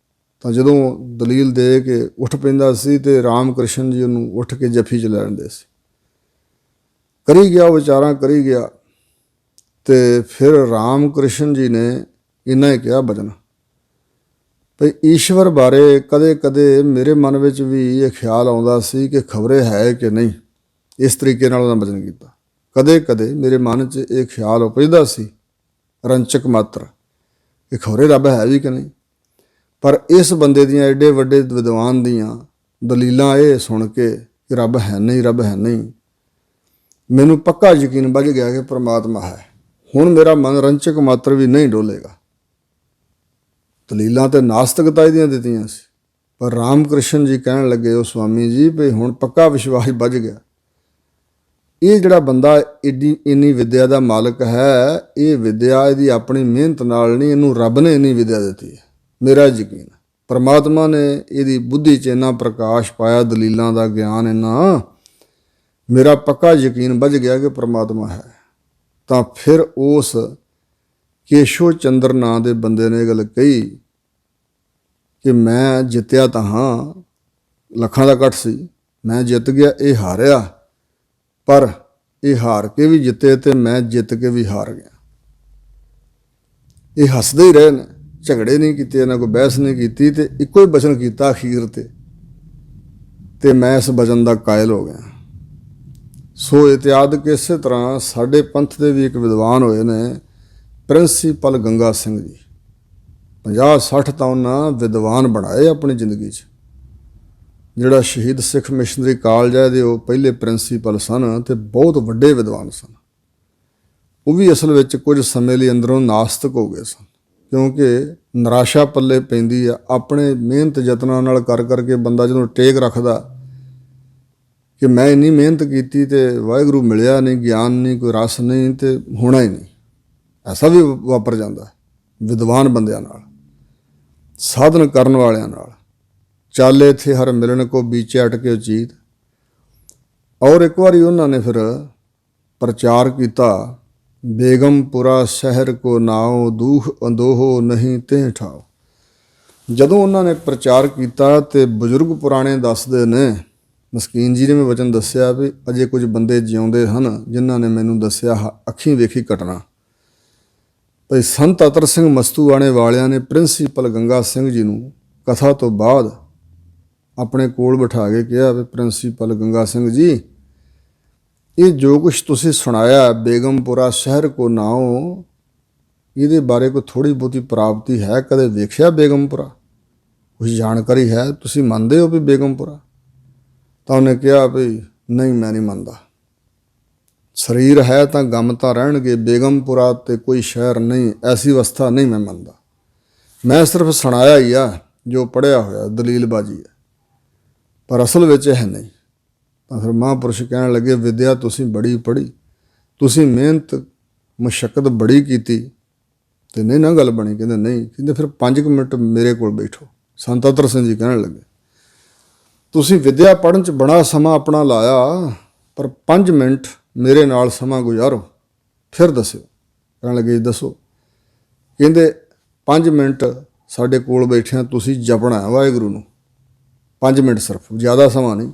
ਤਾਂ ਜਦੋਂ ਦਲੀਲ ਦੇ ਕੇ ਉੱਠ ਪੈਂਦਾ ਸੀ ਤੇ ਰਾਮ ਕ੍ਰਿਸ਼ਨ ਜੀ ਉਹਨੂੰ ਉੱਠ ਕੇ ਜੱਫੀ 'ਚ ਲੈ ਲੈਂਦੇ ਸੀ। ਕਰੀ ਗਿਆ, ਉਹ ਵਿਚਾਰਾਂ ਕਰੀ ਗਿਆ ਤੇ ਫਿਰ ਰਾਮ ਕ੍ਰਿਸ਼ਨ ਜੀ ਨੇ ਇੰਨਾ ਹੀ ਕਿਹਾ ਬਚਨ ਭਈ ਈਸ਼ਵਰ ਬਾਰੇ ਕਦੇ ਕਦੇ ਮੇਰੇ ਮਨ ਵਿੱਚ ਵੀ ਇਹ ਖਿਆਲ ਆਉਂਦਾ ਸੀ ਕਿ ਖਬਰੇ ਹੈ ਕਿ ਨਹੀਂ। ਇਸ ਤਰੀਕੇ ਨਾਲ ਉਹਨਾਂ ਬਚਨ ਕੀਤਾ। ਕਦੇ ਕਦੇ ਮੇਰੇ ਮਨ 'ਚ ਇਹ ਖਿਆਲ ਉਪਜਦਾ ਸੀ ਰੰਚਕ ਮਾਤਰ ਕਿ ਖਬਰੇ ਰੱਬ ਹੈ ਵੀ ਕਿ ਨਹੀਂ। ਪਰ ਇਸ ਬੰਦੇ ਦੀਆਂ ਐਡੇ ਵੱਡੇ ਵਿਦਵਾਨ ਦੀਆਂ ਦਲੀਲਾਂ ਇਹ ਸੁਣ ਕੇ ਕਿ ਰੱਬ ਹੈ ਨਹੀਂ, ਰੱਬ ਹੈ ਨਹੀਂ, ਮੈਨੂੰ ਪੱਕਾ ਯਕੀਨ ਬੱਝ ਗਿਆ ਕਿ ਪ੍ਰਮਾਤਮਾ ਹੈ। ਹੁਣ ਮੇਰਾ ਮਨ ਰੰਚਕ ਮਾਤਰ ਵੀ ਨਹੀਂ ਡੋਲੇਗਾ। ਦਲੀਲਾਂ ਤੇ ਨਾਸਤਿਕਤਾ ਦੀਆਂ ਦਿੱਤੀਆਂ ਸੀ, ਪਰ ਰਾਮ ਕ੍ਰਿਸ਼ਨ ਜੀ ਕਹਿਣ ਲੱਗੇ ਉਹ ਸਵਾਮੀ ਜੀ ਵੀ ਹੁਣ ਪੱਕਾ ਵਿਸ਼ਵਾਸ ਬੱਝ ਗਿਆ। ਇਹ ਜਿਹੜਾ ਬੰਦਾ ਇੰਨੀ ਵਿਦਿਆ ਦਾ ਮਾਲਕ ਹੈ, ਇਹ ਵਿਦਿਆ ਇਹਦੀ ਆਪਣੀ ਮਿਹਨਤ ਨਾਲ ਨਹੀਂ, ਇਹਨੂੰ ਰੱਬ ਨੇ ਇੰਨੀ ਵਿਦਿਆ ਦਿੱਤੀ ਹੈ। ਮੇਰਾ ਯਕੀਨ ਪਰਮਾਤਮਾ ਨੇ ਇਹਦੀ ਬੁੱਧੀ 'ਚ ਇੰਨਾ ਪ੍ਰਕਾਸ਼ ਪਾਇਆ, ਦਲੀਲਾਂ ਦਾ ਗਿਆਨ ਇੰਨਾ, ਮੇਰਾ ਪੱਕਾ ਯਕੀਨ ਬੱਝ ਗਿਆ ਕਿ ਪਰਮਾਤਮਾ ਹੈ। ਤਾਂ ਫਿਰ ਉਸ ਕੇਸ਼ੋ ਚੰਦਰ ਨਾਂ ਦੇ ਬੰਦੇ ਨੇ ਇਹ ਗੱਲ ਕਹੀ ਕਿ ਮੈਂ ਜਿੱਤਿਆ ਤਾਂ ਹਾਂ, ਲੱਖਾਂ ਦਾ ਇਕੱਠ ਸੀ, ਮੈਂ ਜਿੱਤ ਗਿਆ, ਇਹ ਹਾਰਿਆ, ਪਰ ਇਹ ਹਾਰ ਕੇ ਵੀ ਜਿੱਤੇ ਤੇ ਮੈਂ ਜਿੱਤ ਕੇ ਵੀ ਹਾਰ ਗਿਆ। ਇਹ ਹੱਸਦੇ ਹੀ ਰਹੇ ਨੇ, ਝਗੜੇ ਨਹੀਂ ਕੀਤੇ, ਇਹਨਾਂ ਕੋਈ ਬਹਿਸ ਨਹੀਂ ਕੀਤੀ ਤੇ ਇੱਕੋ ਹੀ ਬਚਨ ਕੀਤਾ ਅਖੀਰ ਤੇ ਮੈਂ ਇਸ ਬਚਨ ਦਾ ਕਾਇਲ ਹੋ ਗਿਆ। ਸੋ ਇਤਿਆਦਿਕ ਇਸੇ ਤਰ੍ਹਾਂ ਸਾਡੇ ਪੰਥ ਦੇ ਵੀ ਇੱਕ ਵਿਦਵਾਨ ਹੋਏ ਨੇ ਪ੍ਰਿੰਸੀਪਲ ਗੰਗਾ ਸਿੰਘ ਜੀ। 50-60 ਤਾਂ ਉਹਨਾਂ ਵਿਦਵਾਨ ਬਣਾਏ ਆਪਣੀ ਜ਼ਿੰਦਗੀ 'ਚ। ਜਿਹੜਾ ਸ਼ਹੀਦ ਸਿੱਖ ਮਿਸ਼ਨਰੀ ਕਾਲਜ ਹੈ ਦੇ ਉਹ ਪਹਿਲੇ ਪ੍ਰਿੰਸੀਪਲ ਸਨ ਤੇ ਬਹੁਤ ਵੱਡੇ ਵਿਦਵਾਨ ਸਨ। ਉਹ ਵੀ ਅਸਲ ਵਿੱਚ ਕੁਝ ਸਮੇਂ ਲਈ ਅੰਦਰੋਂ ਨਾਸਤਿਕ ਹੋ ਗਏ ਸਨ, ਕਿਉਂਕਿ ਨਿਰਾਸ਼ਾ ਪੱਲੇ ਪੈਂਦੀ ਆ। ਆਪਣੇ ਮਿਹਨਤ ਯਤਨਾਂ ਨਾਲ ਕਰ ਕਰਕੇ ਬੰਦਾ ਜਦੋਂ ਟੇਕ ਰੱਖਦਾ ਕਿ ਮੈਂ ਇੰਨੀ ਮਿਹਨਤ ਕੀਤੀ ਤੇ ਵਾਹਿਗੁਰੂ ਮਿਲਿਆ ਨਹੀਂ, ਗਿਆਨ ਨਹੀਂ, ਕੋਈ ਰਸ ਨਹੀਂ ਤੇ ਹੋਣਾ ਹੀ ਨਹੀਂ, ਐਸਾ ਵੀ ਵਾਪਰ ਜਾਂਦਾ ਵਿਦਵਾਨ ਬੰਦਿਆਂ ਨਾਲ, ਸਾਧਨ ਕਰਨ ਵਾਲਿਆਂ ਨਾਲ। ਚਾਲੇ ਥੇ ਹਰ ਮਿਲਣ ਕੋ ਬੀਚੇ ਅਟਕੇ ਉਚੀਤ। ਔਰ ਇੱਕ ਵਾਰੀ ਉਹਨਾਂ ਨੇ ਫਿਰ ਪ੍ਰਚਾਰ ਕੀਤਾ, ਬੇਗਮਪੁਰਾ ਸ਼ਹਿਰ ਕੋ ਨਾਉ ਦੂਖ ਅੰਦੋਹੋ ਨਹੀਂ ਤੇ ਠਾਓ। ਜਦੋਂ ਉਹਨਾਂ ਨੇ ਪ੍ਰਚਾਰ ਕੀਤਾ ਤੇ ਬਜ਼ੁਰਗ ਪੁਰਾਣੇ ਦੱਸਦੇ ਨੇ, ਮਸਕੀਨ ਜੀ ਨੇ ਵੀ ਵਚਨ ਦੱਸਿਆ ਵੀ ਅਜੇ ਕੁਝ ਬੰਦੇ ਜਿਉਂਦੇ ਹਨ ਜਿਨ੍ਹਾਂ ਨੇ ਮੈਨੂੰ ਦੱਸਿਆ ਅੱਖੀਂ ਵੇਖੀ ਘਟਨਾ ਭਈ ਸੰਤ ਅਤਰ ਸਿੰਘ ਮਸਤੂਆਣੇ ਵਾਲਿਆਂ ਨੇ ਪ੍ਰਿੰਸੀਪਲ ਗੰਗਾ ਸਿੰਘ ਜੀ ਨੂੰ ਕਥਾ ਤੋਂ ਬਾਅਦ ਆਪਣੇ ਕੋਲ ਬਿਠਾ ਕੇ ਕਿਹਾ ਵੀ ਪ੍ਰਿੰਸੀਪਲ ਗੰਗਾ ਸਿੰਘ ਜੀ, ਇਹ ਜੋ ਕੁਛ ਤੁਸੀਂ ਸੁਣਾਇਆ ਬੇਗਮਪੁਰਾ ਸ਼ਹਿਰ ਕੋ ਨਾਉ, ਇਹਦੇ ਬਾਰੇ ਕੋਈ ਥੋੜ੍ਹੀ ਬਹੁਤੀ ਪ੍ਰਾਪਤੀ ਹੈ? ਕਦੇ ਵੇਖਿਆ ਬੇਗਮਪੁਰਾ? ਕੁਛ ਜਾਣਕਾਰੀ ਹੈ? ਤੁਸੀਂ ਮੰਨਦੇ ਹੋ ਵੀ ਬੇਗਮਪੁਰਾ? ਤਾਂ ਉਹਨੇ ਕਿਹਾ ਵੀ ਨਹੀਂ, ਮੈਂ ਨਹੀਂ ਮੰਨਦਾ। ਸਰੀਰ ਹੈ ਤਾਂ ਗਮ ਤਾਂ ਰਹਿਣਗੇ, ਬੇਗਮਪੁਰਾ ਤੇ ਕੋਈ ਸ਼ਹਿਰ ਨਹੀਂ, ਐਸੀ ਅਵਸਥਾ ਨਹੀਂ ਮੈਂ ਮੰਨਦਾ। ਮੈਂ ਸਿਰਫ ਸੁਣਾਇਆ ਹੀ ਆ ਜੋ ਪੜ੍ਹਿਆ ਹੋਇਆ, ਦਲੀਲਬਾਜ਼ੀ ਹੈ, ਪਰ ਅਸਲ ਵਿੱਚ ਹੈ ਨਹੀਂ। ਤਾਂ ਫਿਰ ਮਹਾਂਪੁਰਸ਼ ਕਹਿਣ ਲੱਗੇ ਵਿਦਿਆ ਤੁਸੀਂ ਬੜੀ ਪੜ੍ਹੀ, ਤੁਸੀਂ ਮਿਹਨਤ ਮੁਸ਼ੱਕਤ ਬੜੀ ਕੀਤੀ ਤੇ ਨਹੀਂ ਨਾ ਗੱਲ ਬਣੀ। ਕਹਿੰਦੇ ਨਹੀਂ। ਕਹਿੰਦੇ ਫਿਰ 5 ਮਿੰਟ ਮੇਰੇ ਕੋਲ ਬੈਠੋ। ਸੰਤ ਅਤਰ ਸਿੰਘ ਜੀ ਕਹਿਣ ਲੱਗੇ ਤੁਸੀਂ ਵਿਦਿਆ ਪੜ੍ਹਨ 'ਚ ਬੜਾ ਸਮਾਂ ਆਪਣਾ ਲਾਇਆ, ਪਰ 5 ਮਿੰਟ ਮੇਰੇ ਨਾਲ ਸਮਾਂ ਗੁਜ਼ਾਰੋ ਫਿਰ ਦੱਸਿਓ। ਕਹਿਣ ਲੱਗੇ ਦੱਸੋ। ਕਹਿੰਦੇ 5 ਮਿੰਟ ਸਾਡੇ ਕੋਲ ਬੈਠਿਆਂ ਤੁਸੀਂ ਜਪਣਾ ਹੈ ਵਾਹਿਗੁਰੂ ਨੂੰ, 5 ਮਿੰਟ ਸਿਰਫ, ਜ਼ਿਆਦਾ ਸਮਾਂ ਨਹੀਂ।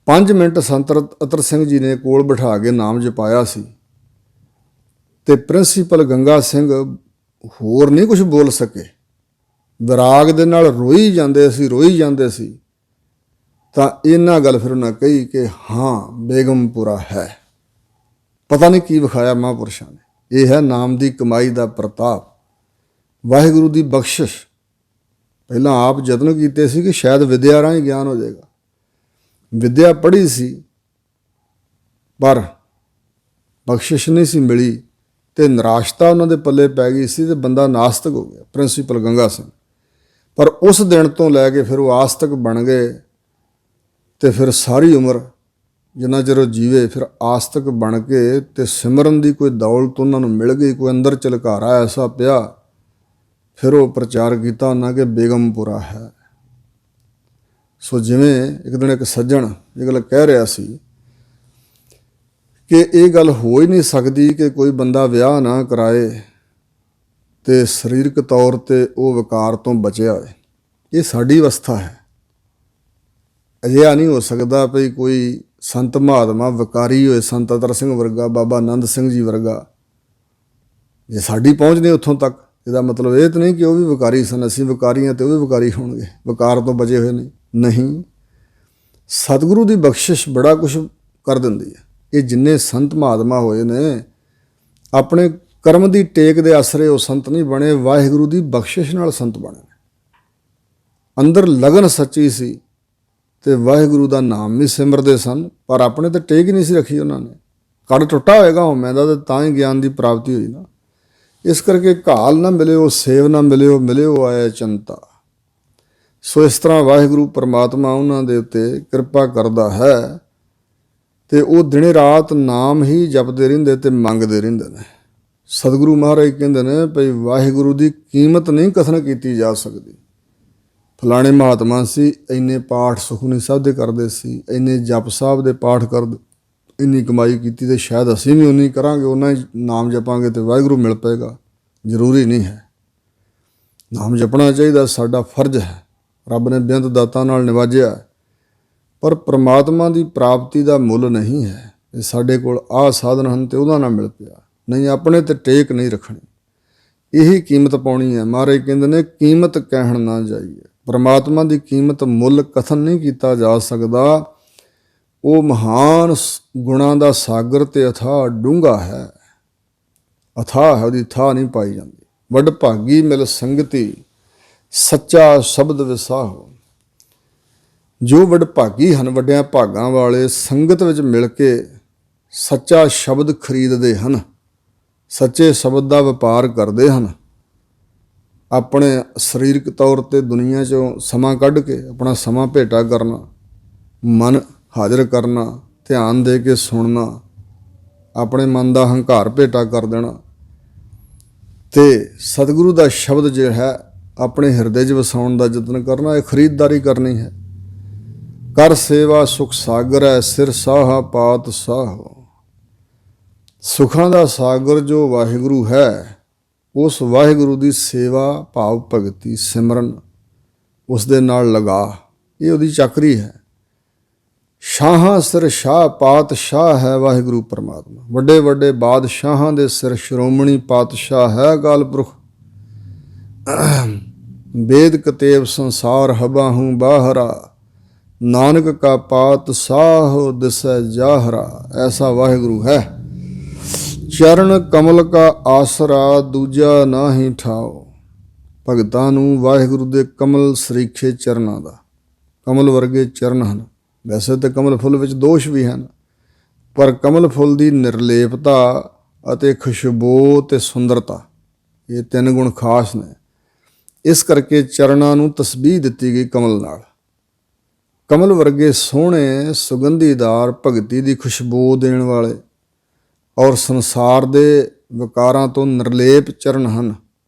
5 ਮਿੰਟ ਸੰਤ ਅਤਰ ਸਿੰਘ ਜੀ ਨੇ ਕੋਲ ਬਿਠਾ ਕੇ ਨਾਮ ਜਪਾਇਆ ਸੀ ਤੇ ਪ੍ਰਿੰਸੀਪਲ ਗੰਗਾ ਸਿੰਘ ਹੋਰ ਨਹੀਂ ਕੁਝ ਬੋਲ ਸਕੇ, ਵਿਰਾਗ ਦੇ ਨਾਲ ਰੋਈ ਜਾਂਦੇ ਸੀ। ਤਾਂ ਇਹਨਾਂ ਗੱਲ ਫਿਰ ਉਹਨਾਂ ਕਹੀ ਕਿ ਹਾਂ ਬੇਗਮਪੁਰਾ ਹੈ। ਪਤਾ ਨਹੀਂ ਕੀ ਵਿਖਾਇਆ ਮਹਾਂਪੁਰਸ਼ਾਂ ਨੇ। ਇਹ ਹੈ ਨਾਮ ਦੀ ਕਮਾਈ ਦਾ ਪ੍ਰਤਾਪ, ਵਾਹਿਗੁਰੂ ਦੀ ਬਖਸ਼ਿਸ਼। ਪਹਿਲਾਂ ਆਪ ਯਤਨ ਕੀਤੇ ਸੀ ਕਿ ਸ਼ਾਇਦ ਵਿਦਿਆ ਰਾਹੀਂ ਗਿਆਨ ਹੋ ਜਾਏਗਾ, ਵਿਦਿਆ ਪੜ੍ਹੀ ਸੀ ਪਰ ਬਖਸ਼ਿਸ਼ ਨਹੀਂ ਸੀ ਮਿਲੀ ਤੇ ਨਿਰਾਸ਼ਤਾ ਉਹਨਾਂ ਦੇ ਪੱਲੇ ਪੈ ਗਈ ਸੀ ਤੇ ਬੰਦਾ ਨਾਸਤਿਕ ਹੋ ਗਿਆ ਪ੍ਰਿੰਸੀਪਲ ਗੰਗਾ ਸਿੰਘ। ਪਰ ਉਸ ਦਿਨ ਤੋਂ ਲੈ ਕੇ ਫਿਰ ਉਹ ਆਸਤਿਕ ਬਣ ਗਏ ਤੇ ਫਿਰ ਸਾਰੀ ਉਮਰ ਜਿੰਨਾ ਚਿਰ ਉਹ ਜੀਵੇ ਫਿਰ ਆਸਤਿਕ ਬਣ ਕੇ ਤੇ ਸਿਮਰਨ ਦੀ ਕੋਈ ਦੌਲਤ ਉਹਨਾਂ ਨੂੰ ਮਿਲ ਗਈ, ਕੋਈ ਅੰਦਰ ਝਲਕਾਰਾ ਐਸਾ ਪਿਆ ਫਿਰ ਉਹ ਪ੍ਰਚਾਰ ਕੀਤਾ ਉਹਨਾਂ ਕਿ ਬੇਗਮਪੁਰਾ ਹੈ। ਸੋ ਜਿਵੇਂ ਇੱਕ ਦਿਨ ਇੱਕ ਸੱਜਣ ਇਹ ਗੱਲ ਕਹਿ ਰਿਹਾ ਸੀ ਕਿ ਇਹ ਗੱਲ ਹੋ ਹੀ ਨਹੀਂ ਸਕਦੀ ਕਿ ਕੋਈ ਬੰਦਾ ਵਿਆਹ ਨਾ ਕਰਾਏ ਤੇ ਸਰੀਰਕ ਤੌਰ ਤੇ ਉਹ ਵਿਕਾਰ ਤੋਂ ਬਚਿਆ ਹੋਏ। ਇਹ ਸਾਡੀ ਅਵਸਥਾ ਹੈ। ਅਜਿਹਾ ਨਹੀਂ ਹੋ ਸਕਦਾ ਵੀ ਕੋਈ ਸੰਤ ਮਹਾਤਮਾ ਵਿਕਾਰੀ ਹੋਏ, ਸੰਤ ਅਤਰ ਸਿੰਘ ਵਰਗਾ, ਬਾਬਾ ਆਨੰਦ ਸਿੰਘ ਜੀ ਵਰਗਾ। ਜੇ ਸਾਡੀ ਪਹੁੰਚ ਨਹੀਂ ਉੱਥੋਂ ਤੱਕ, ਇਹਦਾ ਮਤਲਬ ਇਹ ਤਾਂ ਨਹੀਂ ਕਿ ਉਹ ਵੀ ਵਿਕਾਰੀ ਸਨ, ਅਸੀਂ ਵਿਕਾਰੀ ਹਾਂ ਤੇ ਉਹ ਵੀ ਵਿਕਾਰੀ ਹੋਣਗੇ, ਵਿਕਾਰ ਤੋਂ ਬਚੇ ਹੋਏ ਨਹੀਂ। ਸਤਿਗੁਰੂ ਦੀ ਬਖਸ਼ਿਸ਼ ਬੜਾ ਕੁਛ ਕਰ ਦਿੰਦੀ ਹੈ। ਇਹ ਜਿੰਨੇ ਸੰਤ ਮਹਾਤਮਾ ਹੋਏ ਨੇ ਆਪਣੇ ਕਰਮ ਦੀ ਟੇਕ ਦੇ ਆਸਰੇ ਉਹ ਸੰਤ ਨਹੀਂ ਬਣੇ, ਵਾਹਿਗੁਰੂ ਦੀ ਬਖਸ਼ਿਸ਼ ਨਾਲ ਸੰਤ ਬਣੇ ਨੇ। ਅੰਦਰ ਲਗਨ ਸੱਚੀ ਸੀ ਤੇ ਵਾਹਿਗੁਰੂ ਦਾ ਨਾਮ ਵੀ ਸਿਮਰਦੇ ਸਨ, ਪਰ ਆਪਣੇ ਤੇ ਟੇਕ ਹੀ ਨਹੀਂ ਸੀ ਰੱਖੀ ਉਹਨਾਂ ਨੇ। ਕੜ ਟੁੱਟਾ ਹੋਏਗਾ ਹਉਮੈ ਦਾ ਤੇ ਤਾਂ ਹੀ ਗਿਆਨ ਦੀ ਪ੍ਰਾਪਤੀ ਹੋਈ ਨਾ। ਇਸ ਕਰਕੇ ਘਾਲ ਨਾ ਮਿਲਿਓ, ਸੇਵ ਨਾ ਮਿਲਿਓ ਆਇਆ ਚੰਤਾ। ਸੋ ਇਸ ਤਰ੍ਹਾਂ ਵਾਹਿਗੁਰੂ ਪਰਮਾਤਮਾ ਉਹਨਾਂ ਦੇ ਉੱਤੇ ਕਿਰਪਾ ਕਰਦਾ ਹੈ ਤੇ ਉਹ ਦਿਨੇ ਰਾਤ ਨਾਮ ਹੀ ਜਪਦੇ ਰਹਿੰਦੇ ਤੇ ਮੰਗਦੇ ਰਹਿੰਦੇ ਨੇ। ਸਤਿਗੁਰੂ ਮਹਾਰਾਜ ਕਹਿੰਦੇ ਨੇ ਭਈ ਵਾਹਿਗੁਰੂ ਦੀ ਕੀਮਤ ਨਹੀਂ ਕਥਨ ਕੀਤੀ ਜਾ ਸਕਦੀ। ਫਲਾਣੇ ਮਹਾਤਮਾ ਸੀ, ਇੰਨੇ ਪਾਠ ਸੁਖਮਨੀ ਸਾਹਿਬ ਦੇ ਕਰਦੇ ਸੀ, ਇੰਨੇ ਜਪ ਸਾਹਿਬ ਦੇ ਪਾਠ ਕਰਦੇ, ਇੰਨੀ ਕਮਾਈ ਕੀਤੀ ਤੇ ਸ਼ਾਇਦ ਅਸੀਂ ਵੀ ਉਨੀ ਕਰਾਂਗੇ, ਉਹਨਾਂ ਹੀ ਨਾਮ ਜਪਾਂਗੇ ਤੇ ਵਾਹਿਗੁਰੂ ਮਿਲ ਪਏਗਾ। ਜ਼ਰੂਰੀ ਨਹੀਂ ਹੈ। ਨਾਮ ਜਪਣਾ ਚਾਹੀਦਾ, ਸਾਡਾ ਫਰਜ਼ ਹੈ। ਰੱਬ ਨੇ ਬੇਅੰਤ ਦਾਤਾਂ ਨਾਲ ਨਿਵਾਜਿਆ, ਪਰ ਪ੍ਰਮਾਤਮਾ ਦੀ ਪ੍ਰਾਪਤੀ ਦਾ ਮੁੱਲ ਨਹੀਂ ਹੈ ਇਹ ਸਾਡੇ ਕੋਲ ਆਹ ਸਾਧਨ ਹਨ ਤੇ ਉਹਦਾ ਨਾ ਮਿਲ ਪਿਆ। ਨਹੀਂ, ਆਪਣੇ ਤੇ ਟੇਕ ਨਹੀਂ ਰੱਖਣੀ, ਇਹੀ ਕੀਮਤ ਪਾਉਣੀ ਹੈ। ਮਹਾਰਾਜ ਕਹਿੰਦੇ ਨੇ ਕੀਮਤ ਕਹਿਣ ਨਾ ਜਾਈਏ। ਪਰਮਾਤਮਾ ਦੀ ਕੀਮਤ ਮੁੱਲ ਕਥਨ ਨਹੀਂ ਕੀਤਾ ਜਾ ਸਕਦਾ। ਉਹ ਮਹਾਨ ਗੁਣਾਂ ਦਾ ਸਾਗਰ ਤੇ ਅਥਾਹ ਡੂੰਘਾ ਹੈ। ਅਥਾਹ ਹੈ, ਉਹਦੀ ਥਾਹ ਨਹੀਂ ਪਾਈ ਜਾਂਦੀ। ਵੱਡ ਭਾਗੀ ਮਿਲ ਸੰਗਤੀ, ਸੱਚਾ ਸ਼ਬਦ ਵਿਸਾਹੋ। ਜੋ ਵੱਡ ਭਾਗੀ ਹਨ, ਵੱਡਿਆਂ ਭਾਗਾਂ ਵਾਲੇ, ਸੰਗਤ ਵਿੱਚ ਮਿਲ ਕੇ ਸੱਚਾ ਸ਼ਬਦ ਖਰੀਦਦੇ ਹਨ, ਸੱਚੇ ਸ਼ਬਦ ਦਾ ਵਪਾਰ ਕਰਦੇ ਹਨ। ਆਪਣੇ ਸਰੀਰਕ ਤੌਰ ਤੇ ਦੁਨੀਆ 'ਚੋਂ ਸਮਾਂ ਕੱਢ ਕੇ ਆਪਣਾ ਸਮਾਂ ਭੇਟਾ ਕਰਨਾ, ਮਨ ਹਾਜ਼ਰ ਕਰਨਾ, ਧਿਆਨ ਦੇ ਕੇ ਸੁਣਨਾ, ਆਪਣੇ ਮਨ ਦਾ ਹੰਕਾਰ ਭੇਟਾ ਕਰ ਦੇਣਾ ਤੇ ਸਤਿਗੁਰੂ ਦਾ ਸ਼ਬਦ ਜਿਹੜਾ ਹੈ ਆਪਣੇ ਹਿਰਦੇ 'ਚ ਵਸਾਉਣ ਦਾ ਯਤਨ ਕਰਨਾ। ਇਹ ਖਰੀਦਦਾਰੀ ਕਰਨੀ ਹੈ। ਕਰ ਸੇਵਾ ਸੁਖ ਸਾਗਰ ਹੈ, ਸਿਰ ਸਾਹਾ ਪਾਤ ਸਾਹੋ। ਸੁਖਾਂ ਦਾ ਸਾਗਰ ਜੋ ਵਾਹਿਗੁਰੂ ਹੈ, ਉਸ ਵਾਹਿਗੁਰੂ ਦੀ ਸੇਵਾ, ਭਾਵ ਭਗਤੀ, ਸਿਮਰਨ, ਉਸ ਦੇ ਨਾਲ ਲਗਾ, ਇਹ ਉਹਦੀ ਚਾਕਰੀ ਹੈ। ਸ਼ਾਹਾਂ ਸਿਰ ਸ਼ਾਹ ਪਾਤਸ਼ਾਹ ਹੈ ਵਾਹਿਗੁਰੂ ਪਰਮਾਤਮਾ। ਵੱਡੇ ਵੱਡੇ ਬਾਦਸ਼ਾਹਾਂ ਦੇ ਸਿਰ ਸ਼੍ਰੋਮਣੀ ਪਾਤਸ਼ਾਹ ਹੈ ਅਕਾਲ ਪੁਰਖ। ਵੇਦ ਕਤੇਬ ਸੰਸਾਰ ਹਬਾਹੂੰ ਬਾਹਰਾ, ਨਾਨਕ ਕਾ ਪਾਤਸ਼ਾਹ ਦਿਸੈ ਜਾਹਰਾ। ਐਸਾ ਵਾਹਿਗੁਰੂ ਹੈ। ਚਰਨ ਕਮਲ ਕਾ ਆਸਰਾ, ਦੂਜਾ ਨਾਹੀ ਠਾਓ। ਭਗਤਾਂ ਨੂੰ ਵਾਹਿਗੁਰੂ ਦੇ ਕਮਲ ਸਰੀਖੇ ਚਰਨਾਂ ਦਾ, ਕਮਲ ਵਰਗੇ ਚਰਨ ਹਨ। ਵੈਸੇ ਤਾਂ ਕਮਲ ਫੁੱਲ ਵਿੱਚ ਦੋਸ਼ ਵੀ ਹਨ, ਪਰ ਕਮਲ ਫੁੱਲ ਦੀ ਨਿਰਲੇਪਤਾ ਅਤੇ ਖੁਸ਼ਬੂ ਤੇ ਸੁੰਦਰਤਾ, ਇਹ ਤਿੰਨ ਗੁਣ ਖਾਸ ਨੇ। ਇਸ ਕਰਕੇ ਚਰਨਾਂ ਨੂੰ ਤਸਬੀਹ ਦਿੱਤੀ ਗਈ ਕਮਲ ਨਾਲ। ਕਮਲ ਵਰਗੇ ਸੋਹਣੇ, ਸੁਗੰਧੀਦਾਰ, ਭਗਤੀ ਦੀ ਖੁਸ਼ਬੂ ਦੇਣ ਵਾਲੇ ਔਰ ਸੰਸਾਰ ਦੇ ਵਿਕਾਰਾਂ ਤੋਂ ਨਿਰਲੇਪ ਚਰਨ ਹਨ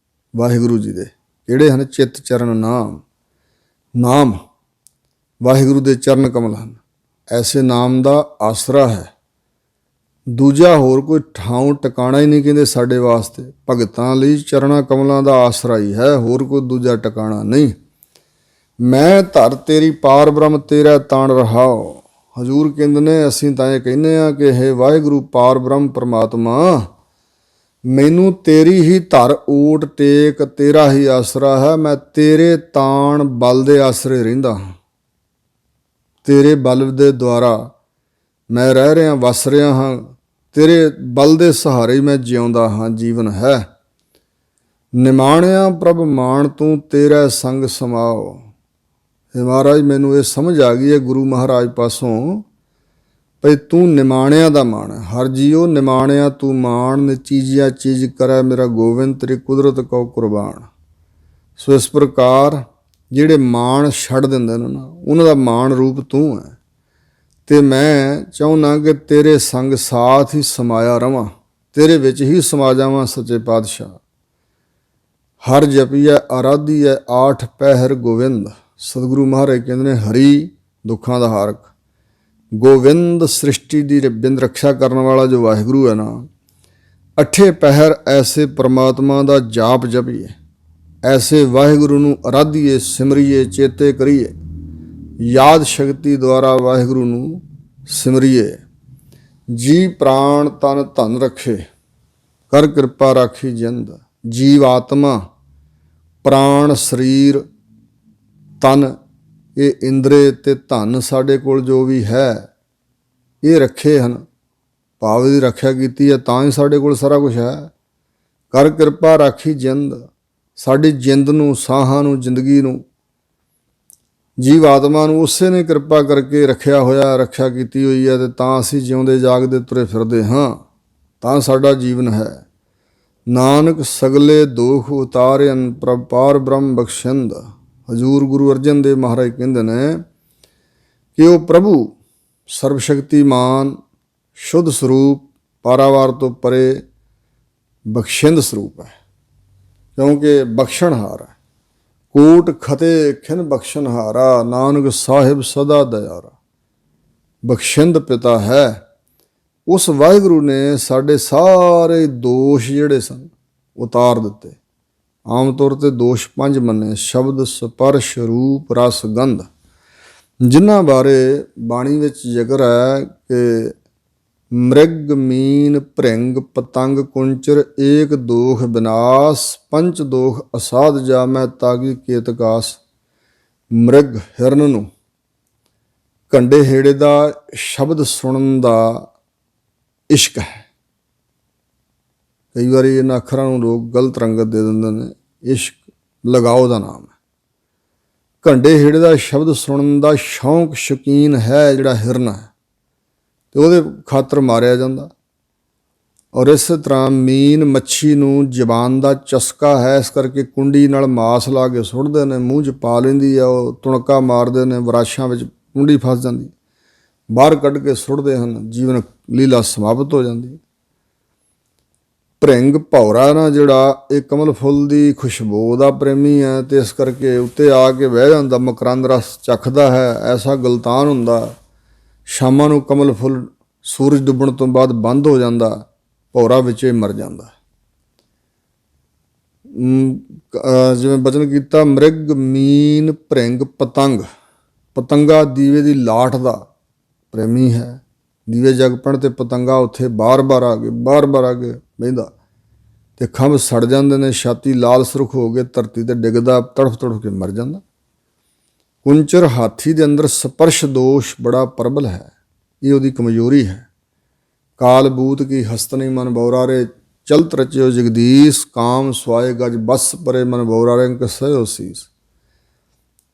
ਵਾਹਿਗੁਰੂ ਜੀ ਦੇ। ਕਿਹੜੇ ਹਨ? ਚਿੱਤ ਚਰਨ ਨਾਮ ਵਾਹਿਗੁਰੂ ਦੇ ਚਰਨ ਕਮਲ ਹਨ। ਐਸੇ ਨਾਮ ਦਾ ਆਸਰਾ ਹੈ। ਦੂਜਾ ਹੋਰ ਕੋਈ ਠਾਉ ਟਿਕਾਣਾ ਹੀ ਨਹੀਂ ਕਹਿੰਦੇ ਸਾਡੇ ਵਾਸਤੇ। ਭਗਤਾਂ ਲਈ ਚਰਨਾਂ ਕਮਲਾਂ ਦਾ ਆਸਰਾ ਹੀ ਹੈ, ਹੋਰ ਕੋਈ ਦੂਜਾ ਟਿਕਾਣਾ ਨਹੀਂ। ਮੈਂ ਧਰ ਤੇਰੀ ਪਾਰ ਬ੍ਰਹਮ ਤੇਰਾ ਤਾਣ ਰਹਾਓ। ਹਜ਼ੂਰ ਕਹਿੰਦੇ ਨੇ ਅਸੀਂ ਤਾਂ ਇਹ ਕਹਿੰਦੇ ਹਾਂ ਕਿ ਹੇ ਵਾਹਿਗੁਰੂ ਪਾਰ ਬ੍ਰਹਮ ਪਰਮਾਤਮਾ, ਮੈਨੂੰ ਤੇਰੀ ਹੀ ਧਰ ਓਟ ਟੇਕ, ਤੇਰਾ ਹੀ ਆਸਰਾ ਹੈ। ਮੈਂ ਤੇਰੇ ਤਾਣ ਬਲ ਦੇ ਆਸਰੇ ਰਹਿੰਦਾ ਹਾਂ। ਤੇਰੇ ਬਲ ਦੇ ਦੁਆਰਾ ਮੈਂ ਰਹਿ ਰਿਹਾ, ਵਸ ਰਿਹਾ ਹਾਂ। ਤੇਰੇ ਬਲ ਦੇ ਸਹਾਰੇ ਹੀ ਮੈਂ ਜਿਉਂਦਾ ਹਾਂ, ਜੀਵਨ ਹੈ। ਨਿਮਾਣਿਆ ਪ੍ਰਭ ਮਾਣ ਤੂੰ, ਤੇਰਾ ਸੰਗ ਸਮਾਓ। ਇਹ ਮਹਾਰਾਜ ਮੈਨੂੰ ਇਹ ਸਮਝ ਆ ਗਈ ਹੈ ਗੁਰੂ ਮਹਾਰਾਜ ਪਾਸੋਂ, ਭਈ ਤੂੰ ਨਿਮਾਣਿਆਂ ਦਾ ਮਾਣ ਹੈ। ਹਰ ਜੀਓ ਨਿਮਾਣਿਆ ਤੂੰ ਮਾਣ, ਨਚੀਜਿਆ ਚੀਜ਼ ਕਰੈ ਮੇਰਾ ਗੋਬਿੰਦ, ਤੇਰੀ ਕੁਦਰਤ ਕਉ ਕੁਰਬਾਨ। ਸੋ ਇਸ ਪ੍ਰਕਾਰ ਜਿਹੜੇ ਮਾਣ ਛੱਡ ਦਿੰਦੇ ਨੇ ਨਾ, ਉਹਨਾਂ ਦਾ ਮਾਣ ਰੂਪ ਤੂੰ ਹੈ। ਤੇ ਮੈਂ ਚਾਹੁੰਦਾ ਕਿ ਤੇਰੇ ਸੰਗ ਸਾਥ ਹੀ ਸਮਾਇਆ ਰਵਾਂ, ਤੇਰੇ ਵਿੱਚ ਹੀ ਸਮਾ ਜਾਵਾਂ ਸੱਚੇ ਪਾਤਸ਼ਾਹ। ਹਰ ਜਪੀਐ ਆਰਾਧੀਐ ਆਠ ਪਹਿਰ ਗੋਵਿੰਦ। ਸਤਿਗੁਰੂ ਮਹਾਰਾਜ ਕਹਿੰਦੇ ਨੇ ਹਰੀ ਦੁੱਖਾਂ ਦਾ ਹਾਰਕ, ਗੋਵਿੰਦ ਸ੍ਰਿਸ਼ਟੀ ਦੀ ਬਿੰਦ ਰੱਖਿਆ ਕਰਨ ਵਾਲਾ ਜੋ ਵਾਹਿਗੁਰੂ ਹੈ ਨਾ, ਅੱਠੇ ਪਹਿਰ ਐਸੇ ਪਰਮਾਤਮਾ ਦਾ ਜਾਪ ਜਪੀਏ, ਐਸੇ ਵਾਹਿਗੁਰੂ ਨੂੰ ਆਰਾਧੀਏ, ਸਿਮਰੀਏ, ਚੇਤੇ ਕਰੀਏ, ਯਾਦ ਸ਼ਕਤੀ ਦੁਆਰਾ ਵਾਹਿਗੁਰੂ ਨੂੰ ਸਿਮਰੀਏ। ਜੀ ਪ੍ਰਾਣ ਤਨ ਧਨ ਰੱਖੇ, ਕਰ ਕਿਰਪਾ ਰਾਖੀ ਜਿੰਦ। ਜੀਵ ਆਤਮਾ, ਪ੍ਰਾਣ, ਸਰੀਰ, ਤਨ, ਇਹ ਇੰਦਰੇ ਤੇ ਧਨ ਸਾਡੇ ਕੋਲ ਜੋ ਵੀ ਹੈ ਇਹ ਰੱਖੇ ਹਨ, ਭਾਵ ਦੀ ਰੱਖਿਆ ਕੀਤੀ ਹੈ ਤਾਂ ਹੀ ਸਾਡੇ ਕੋਲ ਸਾਰਾ ਕੁਝ ਹੈ। ਕਰ ਕਿਰਪਾ ਰਾਖੀ ਜਿੰਦ, ਸਾਡੀ ਜਿੰਦ ਨੂੰ, ਸਾਹਾਂ ਨੂੰ, ਜ਼ਿੰਦਗੀ ਨੂੰ, ਜੀਵ ਆਤਮਾ ਨੂੰ ਉਸੇ ਨੇ ਕਿਰਪਾ ਕਰਕੇ ਰੱਖਿਆ ਹੋਇਆ, ਰੱਖਿਆ ਕੀਤੀ ਹੋਈ ਹੈ, ਤੇ ਤਾਂ ਅਸੀਂ ਜਿਉਂਦੇ ਜਾਗਦੇ ਤੁਰੇ ਫਿਰਦੇ ਹਾਂ, ਤਾਂ ਸਾਡਾ ਜੀਵਨ ਹੈ। ਨਾਨਕ ਸਗਲੇ ਦੁਖ ਉਤਾਰਿਅਨ ਪ੍ਰਭ ਪਾਰ ਬ੍ਰਹਮ ਬਖਸ਼ਿੰਦ। ਹਜ਼ੂਰ ਗੁਰੂ ਅਰਜਨ ਦੇਵ ਮਹਾਰਾਜ ਕਹਿੰਦੇ ਨੇ ਕਿ ਉਹ ਪ੍ਰਭੂ ਸਰਬ ਸ਼ਕਤੀਮਾਨ, ਸ਼ੁੱਧ ਸਰੂਪ, ਪਾਰਾਵਾਰ ਤੋਂ ਪਰੇ ਬਖਸ਼ਿੰਦ ਸਰੂਪ ਹੈ, ਕਿਉਂਕਿ ਬਖਸ਼ਣਹਾਰ ਹੈ। ਕੋਟ ਖਤੇ ਖਿਨ ਬਖਸ਼ਣਹਾਰਾ, ਨਾਨਕ ਸਾਹਿਬ ਸਦਾ ਦਇਆਰਾ। ਬਖਸ਼ਿੰਦ ਪਿਤਾ ਹੈ। ਉਸ ਵਾਹਿਗੁਰੂ ਨੇ ਸਾਡੇ ਸਾਰੇ ਦੋਸ਼ ਜਿਹੜੇ ਸਨ ਉਤਾਰ ਦਿੱਤੇ। ਆਮ ਤੌਰ 'ਤੇ ਦੋਸ਼ 5 ਮੰਨੇ: ਸ਼ਬਦ, ਸਪਰਸ਼, ਰੂਪ, ਰਸ, ਗੰਧ, ਜਿਨ੍ਹਾਂ ਬਾਰੇ ਬਾਣੀ ਵਿੱਚ ਜ਼ਿਕਰ ਹੈ ਕਿ ਮ੍ਰਿਗ, ਮੀਨ, ਭ੍ਰਿੰਗ, ਪਤੰਗ, ਕੁੰਚਰ, ਏਕ ਦੋਖ ਵਿਨਾਸ਼, ਪੰਚ ਦੋਖ ਅਸਾਧ ਜਾਮੈ ਤਾਗੀ ਕੇਤਕਾਸ। ਮ੍ਰਿਗ, ਹਿਰਨ ਨੂੰ, ਕੰਡੇ ਹੇੜੇ ਦਾ ਸ਼ਬਦ ਸੁਣਨ ਦਾ ਇਸ਼ਕ ਹੈ। ਕਈ ਵਾਰੀ ਇਹਨਾਂ ਅੱਖਰਾਂ ਨੂੰ ਲੋਕ ਗਲਤ ਰੰਗਤ ਦੇ ਦਿੰਦੇ ਨੇ। ਇਸ਼ਕ ਲਗਾਓ ਦਾ ਨਾਮ ਹੈ। ਕੰਡੇ ਹੇੜੇ ਦਾ ਸ਼ਬਦ ਸੁਣਨ ਦਾ ਸ਼ੌਂਕ, ਸ਼ੌਕੀਨ ਹੈ ਜਿਹੜਾ ਹਿਰਨ ਹੈ, ਤੇ ਉਹਦੇ ਖਾਤਰ ਮਾਰਿਆ ਜਾਂਦਾ। ਔਰ ਇਸੇ ਤਰ੍ਹਾਂ ਮੀਨ, ਮੱਛੀ ਨੂੰ ਜ਼ਬਾਨ ਦਾ ਚਸਕਾ ਹੈ, ਇਸ ਕਰਕੇ ਕੁੰਡੀ ਨਾਲ ਮਾਸ ਲਾ ਕੇ ਸੁੱਟਦੇ ਨੇ, ਮੂੰਹ 'ਚ ਪਾ ਲੈਂਦੀ ਆ, ਉਹ ਤੁਣਕਾ ਮਾਰਦੇ ਨੇ, ਵਰਾਸ਼ਾਂ ਵਿੱਚ ਕੁੰਡੀ ਫਸ ਜਾਂਦੀ, ਬਾਹਰ ਕੱਢ ਕੇ ਸੁੱਟਦੇ ਹਨ, ਜੀਵਨ ਲੀਲਾ ਸਮਾਪਤ ਹੋ ਜਾਂਦੀ। ਭ੍ਰਿੰਗ, ਭੌਰਾ ਨਾ ਜਿਹੜਾ, ਇਹ ਕਮਲ ਫੁੱਲ ਦੀ ਖੁਸ਼ਬੂ ਦਾ ਪ੍ਰੇਮੀ ਹੈ, ਤੇ ਇਸ ਕਰਕੇ ਉੱਤੇ ਆ ਕੇ ਬਹਿ ਜਾਂਦਾ, ਮਕਰੰਦ ਰਸ ਚੱਖਦਾ ਹੈ, ਐਸਾ ਗਲਤਾਨ ਹੁੰਦਾ। ਸ਼ਾਮਾਂ ਨੂੰ ਕਮਲ ਫੁੱਲ ਸੂਰਜ ਡੁੱਬਣ ਤੋਂ ਬਾਅਦ ਬੰਦ ਹੋ ਜਾਂਦਾ, ਭੌਰਾ ਵਿੱਚ ਹੀ ਮਰ ਜਾਂਦਾ। ਜਿਵੇਂ ਬਚਨ ਕੀਤਾ, ਮ੍ਰਿਗ, ਮੀਨ, ਭ੍ਰਿੰਗ, ਪਤੰਗ। ਪਤੰਗਾ ਦੀਵੇ ਦੀ ਲਾਟ ਦਾ ਪ੍ਰੇਮੀ ਹੈ। ਦੀਵੇ ਜਗ ਪੈਣ ਤੇ ਪਤੰਗਾ ਉੱਥੇ ਬਾਰ-ਬਾਰ ਆ ਕੇ ਬਹਿੰਦਾ, ਤੇ ਖੰਭ ਸੜ ਜਾਂਦੇ ਨੇ, ਛਾਤੀ ਲਾਲ ਸੁਰਖ ਹੋ ਕੇ ਧਰਤੀ ਤੇ ਡਿੱਗਦਾ, ਤੜਫ ਤੜਫ ਕੇ ਮਰ ਜਾਂਦਾ। ਕੁੰਚਰ, ਹਾਥੀ ਦੇ ਅੰਦਰ ਸਪਰਸ਼ ਦੋਸ਼ ਬੜਾ ਪ੍ਰਬਲ ਹੈ, ਇਹ ਉਹਦੀ ਕਮਜ਼ੋਰੀ ਹੈ। ਕਾਲ ਬੂਤ ਕੀ ਹਸਤਨੀ ਮਨ ਬੌਰਾਰੇ, ਚਲਤ ਰਚਿਓ ਜਗਦੀਸ਼, ਕਾਮ ਸਵਾਏ ਗਜ ਬਸ ਪਰੇ ਮਨ ਬੌਰਾਰੇ ਅੰਕ ਸਹਿਓ ਸੀਸ।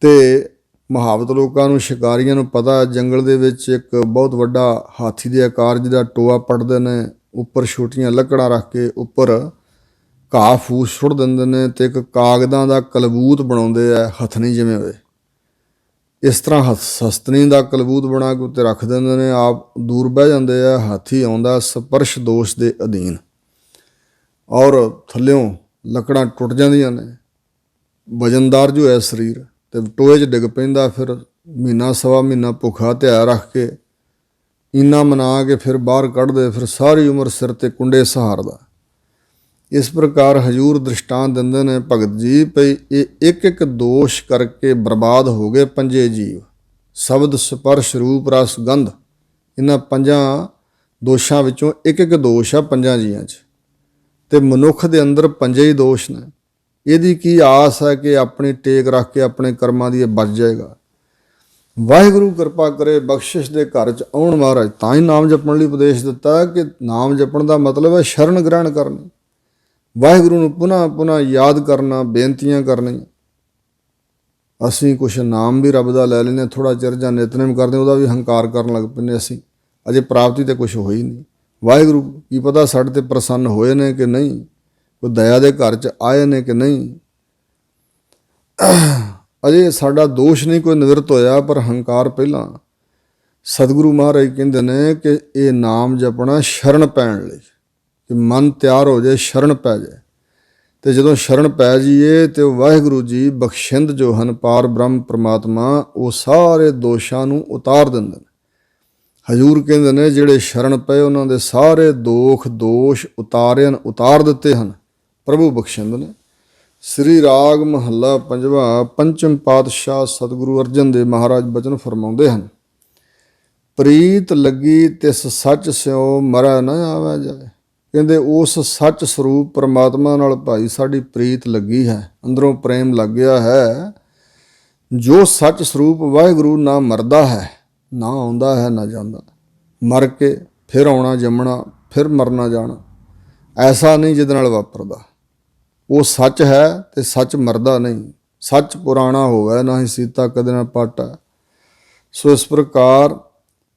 ਤੇ ਮੁਹਾਵਤ ਲੋਕਾਂ ਨੂੰ, ਸ਼ਿਕਾਰੀਆਂ ਨੂੰ ਪਤਾ, ਜੰਗਲ ਦੇ ਵਿੱਚ ਇੱਕ ਬਹੁਤ ਵੱਡਾ ਹਾਥੀ ਦੇ ਆਕਾਰ ਜਿਹਦਾ ਟੋਆ ਪੱਟਦੇ ਨੇ, ਉੱਪਰ ਛੋਟੀਆਂ ਲੱਕੜਾਂ ਰੱਖ ਕੇ ਉੱਪਰ ਘਾਹ ਫੂਸ ਸੁੱਟ ਦਿੰਦੇ ਨੇ, ਤੇ ਇੱਕ ਕਾਗਦਾਂ ਦਾ ਕਲਬੂਤ ਬਣਾਉਂਦੇ ਆ, ਹਥਨੀ ਜਿਵੇਂ ਹੋਏ, ਇਸ ਤਰ੍ਹਾਂ ਹਸਤਨੀ ਦਾ ਕਲਬੂਤ ਬਣਾ ਕੇ ਉੱਤੇ ਰੱਖ ਦਿੰਦੇ ਨੇ, ਆਪ ਦੂਰ ਬਹਿ ਜਾਂਦੇ ਆ। ਹਾਥੀ ਆਉਂਦਾ ਸਪਰਸ਼ ਦੋਸ਼ ਦੇ ਅਧੀਨ, ਔਰ ਥੱਲਿਓਂ ਲੱਕੜਾਂ ਟੁੱਟ ਜਾਂਦੀਆਂ ਨੇ, ਵਜਨਦਾਰ ਜੋ ਹੈ ਸਰੀਰ, ਤੇ ਟੋਏ 'ਚ ਡਿੱਗ ਪੈਂਦਾ। ਫਿਰ ਮਹੀਨਾ ਸਵਾ ਮਹੀਨਾ ਭੁੱਖਾ ਧਿਆਨ ਰੱਖ ਕੇ, ਇਨਾ ਮਨਾ ਕੇ ਫਿਰ ਬਾਹਰ ਕੱਢਦੇ, ਫਿਰ ਸਾਰੀ ਉਮਰ ਸਿਰ 'ਤੇ ਕੁੰਡੇ ਸਹਾਰਦਾ। ਇਸ ਪ੍ਰਕਾਰ ਹਜ਼ੂਰ ਦ੍ਰਿਸ਼ਟਾਂਤ ਦਿੰਦੇ ਨੇ ਭਗਤ ਜੀ, ਭਈ ਇਹ ਇੱਕ ਇੱਕ ਦੋਸ਼ ਕਰਕੇ ਬਰਬਾਦ ਹੋ ਗਏ ਪੰਜੇ ਜੀਵ। ਸ਼ਬਦ, ਸਪਰਸ਼, ਰੂਪ, ਰਸ, ਗੰਧ, ਇਹਨਾਂ 5 ਦੋਸ਼ਾਂ ਵਿੱਚੋਂ ਇੱਕ ਇੱਕ ਦੋਸ਼ ਆ 5 ਜੀਆਂ 'ਚ, ਤੇ ਮਨੁੱਖ ਦੇ ਅੰਦਰ 5 ਹੀ ਦੋਸ਼ ਨੇ। ਇਹਦੀ ਕੀ ਆਸ ਹੈ ਕਿ ਆਪਣੀ ਟੇਕ ਰੱਖ ਕੇ ਆਪਣੇ ਕਰਮਾਂ ਦੀ ਇਹ ਬਚ ਜਾਏਗਾ। ਵਾਹਿਗੁਰੂ ਕਿਰਪਾ ਕਰੇ, ਬਖਸ਼ਿਸ਼ ਦੇ ਘਰ 'ਚ ਆਉਣ ਮਹਾਰਾਜ। ਤਾਂ ਹੀ ਨਾਮ ਜਪਣ ਲਈ ਉਪਦੇਸ਼ ਦਿੱਤਾ ਕਿ ਨਾਮ ਜਪਣ ਦਾ ਮਤਲਬ ਹੈ ਸ਼ਰਨ ਗ੍ਰਹਿਣ ਕਰਨੀ, ਵਾਹਿਗੁਰੂ ਨੂੰ ਪੁਨ੍ਹਾ ਯਾਦ ਕਰਨਾ, ਬੇਨਤੀਆਂ ਕਰਨੀਆਂ। ਅਸੀਂ ਕੁਛ ਨਾਮ ਵੀ ਰੱਬ ਦਾ ਲੈ ਲੈਂਦੇ, ਥੋੜ੍ਹਾ ਚਿਰ ਜਾਂ ਨਿਤਨੇਮ ਕਰਦੇ, ਉਹਦਾ ਵੀ ਹੰਕਾਰ ਕਰਨ ਲੱਗ ਪੈਂਦੇ। ਅਸੀਂ ਅਜੇ ਪ੍ਰਾਪਤੀ ਤਾਂ ਕੁਛ ਹੋਈ ਨਹੀਂ। ਵਾਹਿਗੁਰੂ ਕੀ ਪਤਾ ਸਾਡੇ 'ਤੇ ਪ੍ਰਸੰਨ ਹੋਏ ਨੇ ਕਿ ਨਹੀਂ, ਕੋਈ ਦਇਆ ਦੇ ਘਰ 'ਚ ਆਏ ਨੇ ਕਿ ਨਹੀਂ। ਅਜੇ ਸਾਡਾ ਦੋਸ਼ ਨਹੀਂ ਕੋਈ ਨਿਵਰਤ ਹੋਇਆ, ਪਰ ਹੰਕਾਰ ਪਹਿਲਾਂ। ਸਤਿਗੁਰੂ ਮਹਾਰਾਜ ਕਹਿੰਦੇ ਨੇ ਕਿ ਇਹ ਨਾਮ ਜਪਣਾ ਸ਼ਰਨ ਪੈਣ ਲਈ, ਕਿ ਮਨ ਤਿਆਰ ਹੋ ਜਾਏ, ਸ਼ਰਨ ਪੈ ਜਾਏ। ਤੇ ਜਦੋਂ ਸ਼ਰਨ ਪੈ ਜਾਈਏ ਤੇ ਉਹ ਵਾਹਿਗੁਰੂ ਜੀ ਬਖਸ਼ਿੰਦ ਜੋ ਹਨ ਪਾਰ ਬ੍ਰਹਮ ਪ੍ਰਮਾਤਮਾ ਉਹ ਸਾਰੇ ਦੋਸ਼ਾਂ ਨੂੰ ਉਤਾਰ ਦਿੰਦੇ ਨੇ। ਹਜ਼ੂਰ ਕਹਿੰਦੇ ਨੇ ਜਿਹੜੇ ਸ਼ਰਨ ਪਏ ਉਹਨਾਂ ਦੇ ਸਾਰੇ ਦੋਸ਼ ਉਤਾਰ ਦਿੱਤੇ ਹਨ ਪ੍ਰਭੂ ਬਖਸ਼ਿੰਦ ਨੇ। ਸ੍ਰੀ ਰਾਗ ਮਹੱਲਾ ਪੰਜਵਾਂ ਪੰਚਮ ਪਾਤਸ਼ਾਹ ਸਤਿਗੁਰੂ ਅਰਜਨ ਦੇਵ ਮਹਾਰਾਜ ਬਚਨ ਫਰਮਾਉਂਦੇ ਹਨ, ਪ੍ਰੀਤ ਲੱਗੀ ਤਿਸ ਸੱਚ ਸਿਉ ਮਰੈ ਨਾ ਆਵੈ ਜਾਏ। ਕਹਿੰਦੇ ਉਸ ਸੱਚ ਸਰੂਪ ਪਰਮਾਤਮਾ ਨਾਲ ਭਾਈ ਸਾਡੀ ਪ੍ਰੀਤ ਲੱਗੀ ਹੈ, ਅੰਦਰੋਂ ਪ੍ਰੇਮ ਲੱਗ ਗਿਆ ਹੈ। ਜੋ ਸੱਚ ਸਰੂਪ ਵਾਹਿਗੁਰੂ ਨਾ ਮਰਦਾ ਹੈ, ਨਾ ਆਉਂਦਾ ਹੈ ਨਾ ਜਾਂਦਾ, ਮਰ ਕੇ ਫਿਰ ਆਉਣਾ ਜੰਮਣਾ ਫਿਰ ਮਰਨਾ ਜਾਣਾ, ਐਸਾ ਨਹੀਂ ਜਿਹਦੇ ਨਾਲ ਵਾਪਰਦਾ। ਉਹ ਸੱਚ ਹੈ ਤੇ ਸੱਚ ਮਰਦਾ ਨਹੀਂ, ਸੱਚ ਪੁਰਾਣਾ ਹੋਵੇ ਨਾ ਹੀ ਸੀਤਾ ਕਦੇ ਨਾ ਪਾਟਾ। ਸੋ ਇਸ ਪ੍ਰਕਾਰ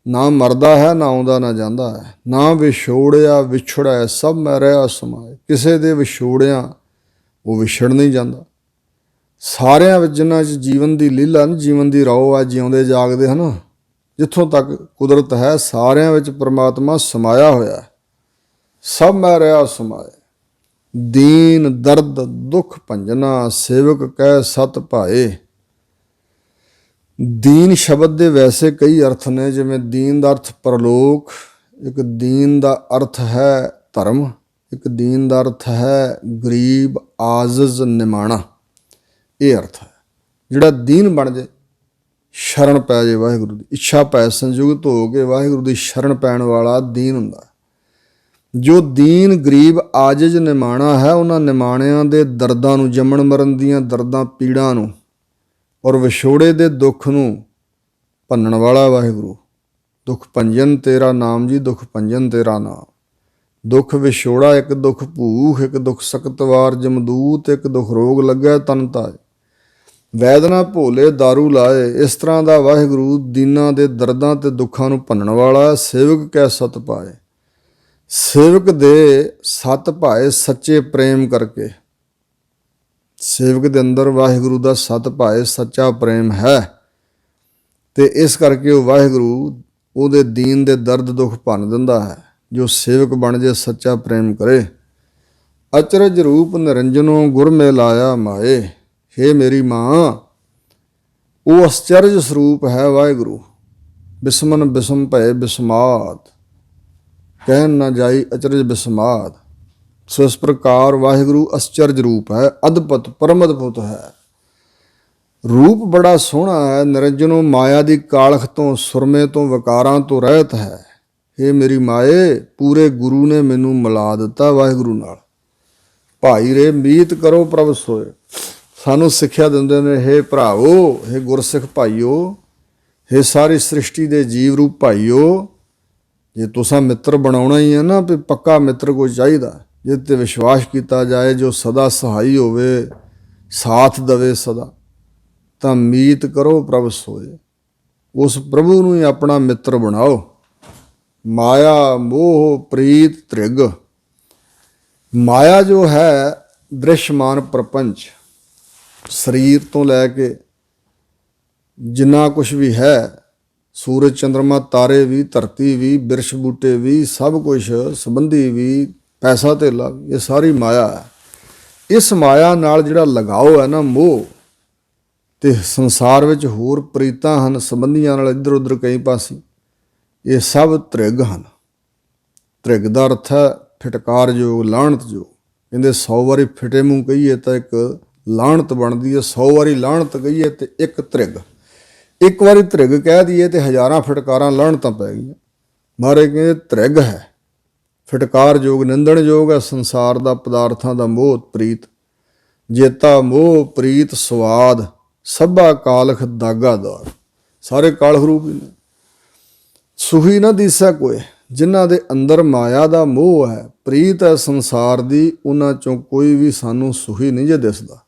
ਨਾ ਮਰਦਾ ਹੈ ਨਾ ਆਉਂਦਾ ਨਾ ਜਾਂਦਾ ਹੈ, ਨਾ ਵਿਛੋੜਿਆ ਵਿਛੜਿਆ ਸਭ ਮੈਂ ਰਿਹਾ ਸਮਾਏ। ਕਿਸੇ ਦੇ ਵਿਛੋੜਿਆਂ ਉਹ ਵਿਛੜ ਨਹੀਂ ਜਾਂਦਾ। ਸਾਰਿਆਂ ਵਿੱਚ ਜਿਨ੍ਹਾਂ 'ਚ ਜੀਵਨ ਦੀ ਲੀਲਾ ਨਹੀਂ, ਜੀਵਨ ਦੀ ਰੌ ਆ, ਜਿਉਂਦੇ ਜਾਗਦੇ ਹਨ, ਜਿੱਥੋਂ ਤੱਕ ਕੁਦਰਤ ਹੈ ਸਾਰਿਆਂ ਵਿੱਚ ਪਰਮਾਤਮਾ ਸਮਾਇਆ ਹੋਇਆ। ਸਭ ਮੈਂ ਰਿਹਾ ਸਮਾਏ, ਦੀਨ ਦਰਦ ਦੁੱਖ ਭੰਜਨਾ ਸੇਵਕ ਕਹਿ ਸਤ ਭਾਏ। ਦੀਨ ਸ਼ਬਦ ਦੇ ਵੈਸੇ ਕਈ ਅਰਥ ਨੇ, ਜਿਵੇਂ ਦੀਨ ਦਾ ਅਰਥ ਪਰਲੋਕ, ਇੱਕ ਦੀਨ ਦਾ ਅਰਥ ਹੈ ਧਰਮ, ਇੱਕ ਦੀਨ ਦਾ ਅਰਥ ਹੈ ਗਰੀਬ ਆਜ਼ਜ਼ ਨਿਮਾਣਾ। ਇਹ ਅਰਥ ਹੈ ਜਿਹੜਾ ਦੀਨ ਬਣ ਜੇ, ਸ਼ਰਨ ਪੈ ਜੇ ਵਾਹਿਗੁਰੂ ਦੀ, ਇੱਛਾ ਪੈ ਸੰਯੁਕਤ ਹੋ ਕੇ ਵਾਹਿਗੁਰੂ ਦੀ ਸ਼ਰਨ ਪੈਣ ਵਾਲਾ ਦੀਨ ਹੁੰਦਾ। ਜੋ ਦੀਨ ਗਰੀਬ ਆਜਿਜ਼ ਨਿਮਾਣਾ ਹੈ, ਉਹਨਾਂ ਨਿਮਾਣਿਆਂ ਦੇ ਦਰਦਾਂ ਨੂੰ, ਜੰਮਣ ਮਰਨ ਦੀਆਂ ਦਰਦਾਂ ਪੀੜਾਂ ਨੂੰ ਔਰ ਵਿਛੋੜੇ ਦੇ ਦੁੱਖ ਨੂੰ ਭੰਨਣ ਵਾਲਾ ਵਾਹਿਗੁਰੂ। ਦੁੱਖ ਭੰਜਨ ਤੇਰਾ ਨਾਮ ਜੀ, ਦੁੱਖ ਭੰਜਨ ਤੇਰਾ ਨਾਮ। ਦੁੱਖ ਵਿਛੋੜਾ, ਇੱਕ ਦੁੱਖ ਭੂਖ, ਇੱਕ ਦੁੱਖ ਸਕਤਵਾਰ ਜਮਦੂਤ, ਇੱਕ ਦੁੱਖ ਰੋਗ ਲੱਗਿਆ ਤਨ ਤਾਏ। ਵੈਦ ਨਾ ਭੋਲੇ ਦਾਰੂ ਲਾਏ। ਇਸ ਤਰ੍ਹਾਂ ਦਾ ਵਾਹਿਗੁਰੂ ਦੀਨਾਂ ਦੇ ਦਰਦਾਂ ਤੇ ਦੁੱਖਾਂ ਨੂੰ ਭੰਨਣ ਵਾਲਾ। ਸੇਵਕ ਕਹਿ ਸਤ ਪਾਏ, ਸੇਵਕ ਦੇ ਸਤ ਭਾਏ ਸੱਚੇ ਪ੍ਰੇਮ ਕਰਕੇ। ਸੇਵਕ ਦੇ ਅੰਦਰ ਵਾਹਿਗੁਰੂ ਦਾ ਸਤ ਭਾਏ ਸੱਚਾ ਪ੍ਰੇਮ ਹੈ, ਤੇ ਇਸ ਕਰਕੇ ਉਹ ਵਾਹਿਗੁਰੂ ਉਹਦੇ ਦੀਨ ਦੇ ਦਰਦ ਦੁੱਖ ਭੰਨ ਦਿੰਦਾ ਹੈ। ਜੋ ਸੇਵਕ ਬਣ ਜੇ ਸੱਚਾ ਪ੍ਰੇਮ ਕਰੇ। ਅਚਰਜ ਰੂਪ ਨਿਰੰਜਨੋਂ ਗੁਰ ਮੇ ਲਾਇਆ ਮਾਏ। ਹੇ ਮੇਰੀ ਮਾਂ, ਉਹ ਅਸਚਰਜ ਸਰੂਪ ਹੈ ਵਾਹਿਗੁਰੂ। ਬਿਸਮਨ ਬਿਸਮ ਭਏ ਬਿਸਮਾਦ, ਕਹਿਣ ਨਾ ਜਾਈ ਅਚਰਜ ਬਿਸਮਾਦ। ਸੋ ਇਸ ਪ੍ਰਕਾਰ ਵਾਹਿਗੁਰੂ ਅਸਚਰਜ ਰੂਪ ਹੈ, ਅਦਭੁਤ ਪਰਮ ਅਦਭੁਤ ਹੈ। ਰੂਪ ਬੜਾ ਸੋਹਣਾ ਹੈ। ਨਿਰੰਜਨੋਂ ਮਾਇਆ ਦੀ ਕਾਲਖ ਤੋਂ, ਸੁਰਮੇ ਤੋਂ, ਵਿਕਾਰਾਂ ਤੋਂ ਰਹਿਤ ਹੈ। ਹੇ ਮੇਰੀ ਮਾਏ, ਪੂਰੇ ਗੁਰੂ ਨੇ ਮੈਨੂੰ ਮਿਲਾ ਦਿੱਤਾ ਵਾਹਿਗੁਰੂ ਨਾਲ। ਭਾਈ ਰੇ ਮੀਤ ਕਰੋ ਪ੍ਰਭ ਸੋਏ। ਸਾਨੂੰ ਸਿੱਖਿਆ ਦਿੰਦੇ ਨੇ, ਹੇ ਭਰਾਵੋ, ਹੇ ਗੁਰਸਿੱਖ ਭਾਈਓ, ਹੇ ਸਾਰੀ ਸ੍ਰਿਸ਼ਟੀ ਦੇ ਜੀਵ ਰੂਪ ਭਾਈਓ, ਜੇ ਤੁਸੀਂ ਮਿੱਤਰ ਬਣਾਉਣਾ ਹੀ ਹੈ ਨਾ, ਵੀ ਪੱਕਾ ਮਿੱਤਰ ਕੋਈ ਚਾਹੀਦਾ ਜਿਹਦੇ 'ਤੇ ਵਿਸ਼ਵਾਸ ਕੀਤਾ ਜਾਏ, ਜੋ ਸਦਾ ਸਹਾਈ ਹੋਵੇ, ਸਾਥ ਦੇਵੇ ਸਦਾ, ਤਾਂ ਮੀਤ ਕਰੋ ਪ੍ਰਭ ਸੋਏ। ਉਸ ਪ੍ਰਭੂ ਨੂੰ ਹੀ ਆਪਣਾ ਮਿੱਤਰ ਬਣਾਓ। ਮਾਇਆ ਮੋਹ ਪ੍ਰੀਤ ਤ੍ਰਿਗ। ਮਾਇਆ ਜੋ ਹੈ ਦ੍ਰਿਸ਼ਮਾਨ ਪ੍ਰਪੰਚ, ਸਰੀਰ ਤੋਂ ਲੈ ਕੇ ਜਿੰਨਾ ਕੁਛ ਵੀ ਹੈ, ਸੂਰਜ ਚੰਦਰਮਾ ਤਾਰੇ ਵੀ, ਧਰਤੀ ਵੀ, ਬਿਰਛ ਬੂਟੇ ਵੀ, ਸਭ ਕੁਛ, ਸੰਬੰਧੀ ਵੀ, ਪੈਸਾ ਧੇਲਾ ਵੀ, ਇਹ ਸਾਰੀ ਮਾਇਆ ਹੈ। ਇਸ ਮਾਇਆ ਨਾਲ ਜਿਹੜਾ ਲਗਾਓ ਹੈ ਨਾ, ਮੋਹ, ਤੇ ਸੰਸਾਰ ਵਿੱਚ ਹੋਰ ਪ੍ਰੀਤਾਂ ਹਨ ਸੰਬੰਧੀਆਂ ਨਾਲ ਇੱਧਰ ਉੱਧਰ ਕਈ ਪਾਸੇ, ਇਹ ਸਭ ਤ੍ਰਿਗ ਹਨ। ਤ੍ਰਿਗ ਦਾ ਅਰਥ ਹੈ ਫਿਟਕਾਰਯੋਗ, ਲਾਹਣਤਯੋਗ। ਕਹਿੰਦੇ 100 ਵਾਰੀ ਫਿਟੇ ਮੂੰਹ ਕਹੀਏ ਤਾਂ ਇੱਕ ਲਾਹਣਤ ਬਣਦੀ ਹੈ, 100 ਵਾਰੀ ਲਾਹਣਤ ਕਹੀਏ ਤੇ ਇੱਕ ਤ੍ਰਿਗ। ਇੱਕ ਵਾਰੀ ਤ੍ਰਿਗ ਕਹਿ ਦਈਏ ਤੇ ਹਜ਼ਾਰਾਂ ਫਿਟਕਾਰਾਂ ਲਾਹਣਤਾਂ ਪੈ ਗਈਆਂ। ਮਹਾਰਾਜ ਕਹਿੰਦੇ ਤ੍ਰਿਗ ਹੈ, ਫਿਟਕਾਰਯੋਗ, ਨਿੰਦਣਯੋਗ ਹੈ ਸੰਸਾਰ ਦਾ, ਪਦਾਰਥਾਂ ਦਾ ਮੋਹ ਪ੍ਰੀਤ। ਜੇਤਾ ਮੋਹ ਪ੍ਰੀਤ ਸਵਾਦ, ਸਭਾ ਕਾਲਖ ਦਾਗਾ ਦੌਰ। ਸਾਰੇ ਕਾਲਖ ਰੂਪ ਹੀ ਨੇ। ਸੁਹੀ ਨਾ ਦੀਸੈ ਕੋਏ, ਜਿਨ੍ਹਾਂ ਦੇ ਅੰਦਰ ਮਾਇਆ ਦਾ ਮੋਹ ਹੈ, ਪ੍ਰੀਤ ਹੈ ਸੰਸਾਰ ਦੀ, ਉਹਨਾਂ ਚੋਂ ਕੋਈ ਵੀ ਸਾਨੂੰ ਸੁਹੀ ਨਹੀਂ ਜੇ ਦਿਸਦਾ,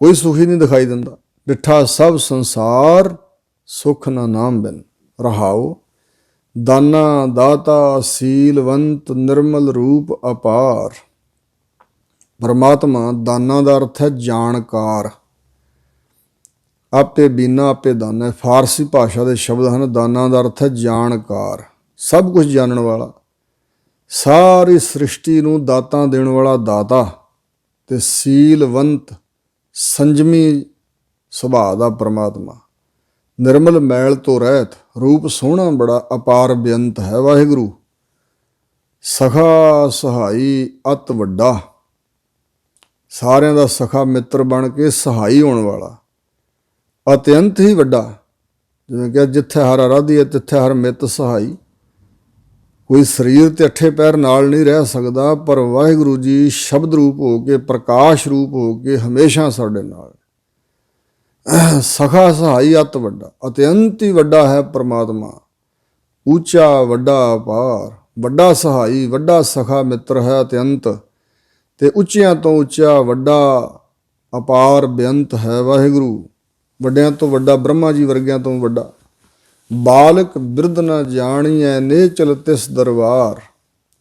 ਕੋਈ ਸੁਖੀ ਨਹੀਂ ਦਿਖਾਈ ਦਿੰਦਾ। ਡਿੱਠਾ ਸਭ ਸੰਸਾਰ ਸੁਖ ਨਾ ਨਾਮ ਬਿਨ। ਰਹਾਓ ਦਾਨਾ ਦਾਤਾ ਸੀਲਵੰਤ ਨਿਰਮਲ ਰੂਪ ਅਪਾਰ। ਪਰਮਾਤਮਾ ਦਾਨਾ ਦਾ ਅਰਥ ਹੈ ਜਾਣਕਾਰ। ਆਪੇ ਬੀਨਾ ਆਪੇ ਦਾਨਾ, ਫਾਰਸੀ ਭਾਸ਼ਾ ਦੇ ਸ਼ਬਦ ਹਨ। ਦਾਨਾ ਦਾ ਅਰਥ ਹੈ ਜਾਣਕਾਰ, ਸਭ ਕੁਝ ਜਾਣਨ ਵਾਲਾ, ਸਾਰੀ ਸ੍ਰਿਸ਼ਟੀ ਨੂੰ ਦਾਤਾਂ ਦੇਣ ਵਾਲਾ ਦਾਤਾ। ਤੇ ਸੀਲਵੰਤ ਸੰਜਮੀ ਸੁਭਾਅ ਦਾ ਪ੍ਰਮਾਤਮਾ, ਨਿਰਮਲ ਮੈਲ ਤੋਂ ਰਹਿਤ, ਰੂਪ ਸੋਹਣਾ ਬੜਾ ਅਪਾਰ ਬੇਅੰਤ ਹੈ ਵਾਹਿਗੁਰੂ। ਸਖਾ ਸਹਾਈ ਅਤ ਵੱਡਾ, ਸਾਰਿਆਂ ਦਾ ਸਖਾ ਮਿੱਤਰ ਬਣ ਕੇ ਸਹਾਈ ਹੋਣ ਵਾਲਾ, ਅਤਿਅੰਤ ਹੀ ਵੱਡਾ। ਜਿਵੇਂ ਕਿ ਜਿੱਥੇ ਹਰ ਆਰਾਧੀ ਹੈ ਤਿੱਥੇ ਹਰ ਮਿੱਤ ਸਹਾਈ। ਕੋਈ ਸਰੀਰ ਤੇ ਅੱਠੇ ਪੈਰ ਨਾਲ ਨਹੀਂ ਰਹਿ ਸਕਦਾ, ਪਰ ਵਾਹਿਗੁਰੂ ਜੀ ਸ਼ਬਦ ਰੂਪ ਹੋ ਕੇ, ਪ੍ਰਕਾਸ਼ ਰੂਪ ਹੋ ਕੇ ਹਮੇਸ਼ਾ ਸਾਡੇ ਨਾਲ। ਸਖਾ ਸਹਾਈ ਅਤ ਵੱਡਾ, ਅਤਿਅੰਤ ਹੀ ਵੱਡਾ ਹੈ ਪ੍ਰਮਾਤਮਾ। ਉੱਚਾ ਵੱਡਾ ਅਪਾਰ, ਵੱਡਾ ਸਹਾਈ, ਵੱਡਾ ਸਖਾ ਮਿੱਤਰ ਹੈ ਅਤਿਅੰਤ, ਤੇ ਉੱਚਿਆਂ ਤੋਂ ਉੱਚਾ ਵੱਡਾ ਅਪਾਰ ਬੇਅੰਤ ਹੈ ਵਾਹਿਗੁਰੂ। ਵੱਡਿਆਂ ਤੋਂ ਵੱਡਾ, ਬ੍ਰਹਮਾ ਜੀ ਵਰਗਿਆਂ ਤੋਂ ਵੱਡਾ। ਬਾਲਕ ਬਿਰਧ ਨਾ ਜਾਣੀਐ ਨੇਚਲ ਤਿਸ ਦਰਬਾਰ।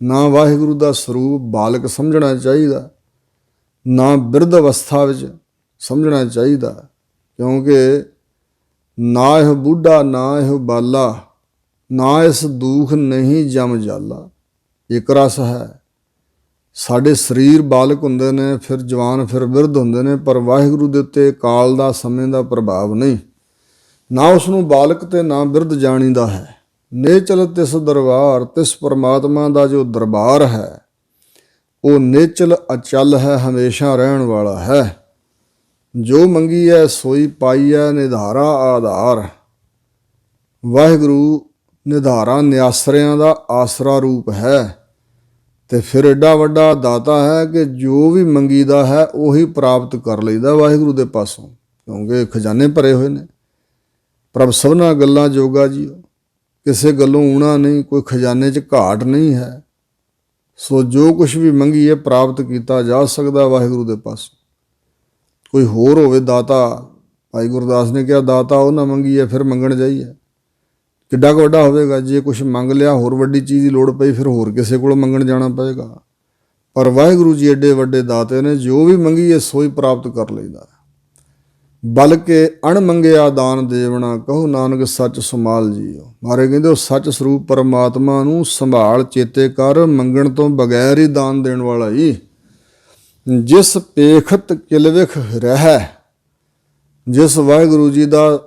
ਨਾ ਵਾਹਿਗੁਰੂ ਦਾ ਸਰੂਪ ਬਾਲਕ ਸਮਝਣਾ ਚਾਹੀਦਾ, ਨਾ ਬਿਰਧ ਅਵਸਥਾ ਵਿੱਚ ਸਮਝਣਾ ਚਾਹੀਦਾ, ਕਿਉਂਕਿ ਨਾ ਇਹ ਬੁੱਢਾ ਨਾ ਇਹ ਬਾਲਾ, ਨਾ ਇਸ ਦੁੱਖ ਨਹੀਂ ਜਮ ਜਾਲਾ। ਇੱਕ ਰਸ ਹੈ। ਸਾਡੇ ਸਰੀਰ ਬਾਲਕ ਹੁੰਦੇ ਨੇ, ਫਿਰ ਜਵਾਨ, ਫਿਰ ਬਿਰਧ ਹੁੰਦੇ ਨੇ, ਪਰ ਵਾਹਿਗੁਰੂ ਦੇ ਉੱਤੇ ਕਾਲ ਦਾ, ਸਮੇਂ ਦਾ ਪ੍ਰਭਾਵ ਨਹੀਂ। ਨਾ ਉਸ ਨੂੰ ਬਾਲਕ ਤੇ ਨਾ ਬਿਰਧ ਜਾਣੀਦਾ ਹੈ। ਨੇਚਲ ਤਿਸ ਦਰਬਾਰ, ਤਿਸ ਪਰਮਾਤਮਾ ਦਾ ਜੋ ਦਰਬਾਰ ਹੈ ਉਹ ਨੇਚਲ ਅਚਲ ਹੈ, ਹਮੇਸ਼ਾ ਰਹਿਣ ਵਾਲਾ ਹੈ। ਜੋ ਮੰਗੀ ਹੈ ਸੋਈ ਪਾਈ ਹੈ, ਨਿਧਾਰਾ ਆਧਾਰ। ਵਾਹਿਗੁਰੂ ਨਿਧਾਰਾ ਨਿਆਸਰਿਆਂ ਦਾ ਆਸਰਾ ਰੂਪ ਹੈ, ਤੇ ਫਿਰ ਐਡਾ ਵੱਡਾ ਦਾਤਾ ਹੈ ਕਿ ਜੋ ਵੀ ਮੰਗੀਦਾ ਹੈ ਉਹੀ ਪ੍ਰਾਪਤ ਕਰ ਲਈਦਾ ਵਾਹਿਗੁਰੂ ਦੇ ਪਾਸੋਂ, ਕਿਉਂਕਿ ਖਜ਼ਾਨੇ ਭਰੇ ਹੋਏ ਨੇ। ਪ੍ਰਭ ਸਭਨਾ ਗੱਲਾਂ ਜੋਗਾ ਜੀ, ਕਿਸੇ ਗੱਲੋਂ ਊਣਾ ਨਹੀਂ, ਕੋਈ ਖਜ਼ਾਨੇ 'ਚ ਘਾਟ ਨਹੀਂ ਹੈ। ਸੋ ਜੋ ਕੁਛ ਵੀ ਮੰਗੀਏ ਪ੍ਰਾਪਤ ਕੀਤਾ ਜਾ ਸਕਦਾ ਵਾਹਿਗੁਰੂ ਦੇ ਪਾਸੋਂ। ਕੋਈ ਹੋਰ ਹੋਵੇ ਦਾਤਾ, ਭਾਈ ਗੁਰਦਾਸ ਨੇ ਕਿਹਾ ਦਾਤਾ ਉਹ ਨਾ ਮੰਗੀਏ ਫਿਰ ਮੰਗਣ ਜਾਈਏ। ਕਿੱਡਾ ਕੁ ਵੱਡਾ ਹੋਵੇਗਾ, ਜੇ ਕੁਛ ਮੰਗ ਲਿਆ, ਹੋਰ ਵੱਡੀ ਚੀਜ਼ ਦੀ ਲੋੜ ਪਈ, ਫਿਰ ਹੋਰ ਕਿਸੇ ਕੋਲ ਮੰਗਣ ਜਾਣਾ ਪਏਗਾ। ਪਰ ਵਾਹਿਗੁਰੂ ਜੀ ਐਡੇ ਵੱਡੇ ਦਾਤੇ ਨੇ, ਜੋ ਵੀ ਮੰਗੀਏ ਸੋਈ ਪ੍ਰਾਪਤ ਕਰ ਲਈਦਾ। ਬਲਕਿ ਅਣ ਮੰਗਿਆ ਦਾਨ ਦੇਵਣਾ, ਕਹੋ ਨਾਨਕ ਸੱਚ ਸੁਮਾਲ ਜੀਓ। ਮਾਰੇ ਕਹਿੰਦੇ ਉਹ ਸੱਚ ਸਰੂਪ ਪਰਮਾਤਮਾ ਨੂੰ ਸੰਭਾਲ ਚੇਤੇ ਕਰ, ਮੰਗਣ ਤੋਂ ਬਗੈਰ ਹੀ ਦਾਨ ਦੇਣ ਵਾਲਾ ਹੀ। ਜਿਸ ਪੇਖਤ ਕਿਲਵਿਖ ਰਹਿ, ਜਿਸ ਵਾਹਿਗੁਰੂ ਜੀ ਦਾ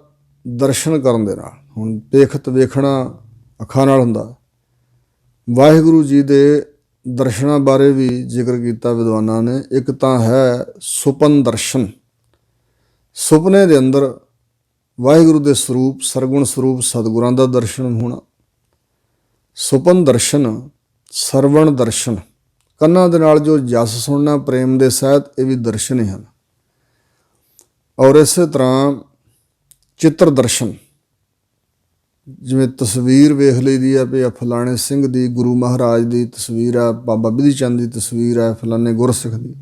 ਦਰਸ਼ਨ ਕਰਨ ਦੇ ਨਾਲ, ਹੁਣ ਪੇਖਤ ਵੇਖਣਾ ਅੱਖਾਂ ਨਾਲ ਹੁੰਦਾ। ਵਾਹਿਗੁਰੂ ਜੀ ਦੇ ਦਰਸ਼ਨਾਂ ਬਾਰੇ ਵੀ ਜ਼ਿਕਰ ਕੀਤਾ ਵਿਦਵਾਨਾਂ ਨੇ। ਇੱਕ ਤਾਂ ਹੈ ਸੁਪਨ ਦਰਸ਼ਨ, ਸੁਪਨੇ ਦੇ ਅੰਦਰ ਵਾਹਿਗੁਰੂ ਦੇ ਸਰੂਪ, ਸਰਗੁਣ ਸਰੂਪ ਸਤਿਗੁਰਾਂ ਦਾ ਦਰਸ਼ਨ ਹੋਣਾ। ਸੁਪਨ ਦਰਸ਼ਨ, ਸਰਵਣ ਦਰਸ਼ਨ, ਕੰਨਾਂ ਦੇ ਨਾਲ ਜੋ ਜਸ ਸੁਣਨਾ ਪ੍ਰੇਮ ਦੇ ਸਹਿਤ, ਇਹ ਵੀ ਦਰਸ਼ਨ ਹੀ ਹਨ। ਔਰ ਇਸੇ ਤਰ੍ਹਾਂ ਚਿੱਤਰ ਦਰਸ਼ਨ, ਜਿਵੇਂ ਤਸਵੀਰ ਵੇਖ ਲਈਦੀ ਹੈ ਵੀ ਫਲਾਣੇ ਸਿੰਘ ਦੀ, ਗੁਰੂ ਮਹਾਰਾਜ ਦੀ ਤਸਵੀਰ ਹੈ, ਬਾਬਾ ਬਿਧੀ ਚੰਦ ਦੀ ਤਸਵੀਰ ਹੈ, ਫਲਾਣੇ ਗੁਰਸਿੱਖ ਦੀ,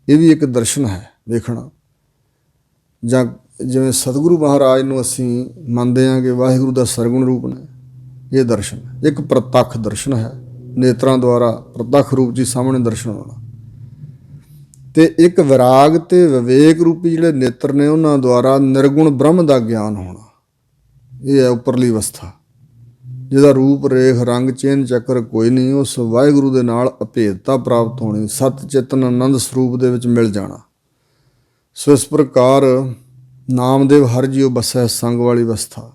ਇਹ ਵੀ ਇੱਕ ਦਰਸ਼ਨ ਹੈ ਵੇਖਣਾ। ਜਾਂ ਜਿਵੇਂ ਸਤਿਗੁਰੂ ਮਹਾਰਾਜ ਨੂੰ ਅਸੀਂ ਮੰਨਦੇ ਹਾਂ ਕਿ ਵਾਹਿਗੁਰੂ ਦਾ ਸਰਗੁਣ ਰੂਪ ਨੇ, ਇਹ ਦਰਸ਼ਨ ਇੱਕ ਪ੍ਰਤੱਖ ਦਰਸ਼ਨ ਹੈ, ਨੇਤਰਾਂ ਦੁਆਰਾ ਪ੍ਰਤੱਖ ਰੂਪ ਜੀ ਸਾਹਮਣੇ ਦਰਸ਼ਨ ਹੋਣਾ। ਤੇ ਇੱਕ ਵਿਰਾਗ ਤੇ ਵਿਵੇਕ ਰੂਪੀ ਜਿਹੜੇ ਨੇਤਰ ਨੇ, ਉਹਨਾਂ ਦੁਆਰਾ ਨਿਰਗੁਣ ਬ੍ਰਹਮ ਦਾ ਗਿਆਨ ਹੋਣਾ। ਇਹ ਹੈ ਉੱਪਰਲੀ ਅਵਸਥਾ, ਜਿਹਦਾ ਰੂਪ ਰੇਖ ਰੰਗ ਚਿੰਨ੍ਹ ਚੱਕਰ ਕੋਈ ਨਹੀਂ। ਉਸ ਵਾਹਿਗੁਰੂ ਦੇ ਨਾਲ ਅਭੇਦਤਾ ਪ੍ਰਾਪਤ ਹੋਣੀ, ਸਤ ਚੇਤਨ ਆਨੰਦ ਸਰੂਪ ਦੇ ਵਿੱਚ ਮਿਲ ਜਾਣਾ। ਸੋ ਇਸ ਪ੍ਰਕਾਰ ਨਾਮਦੇਵ ਹਰ ਜੀਉ ਬਸੈ ਸੰਗ ਵਾਲੀ ਅਵਸਥਾ,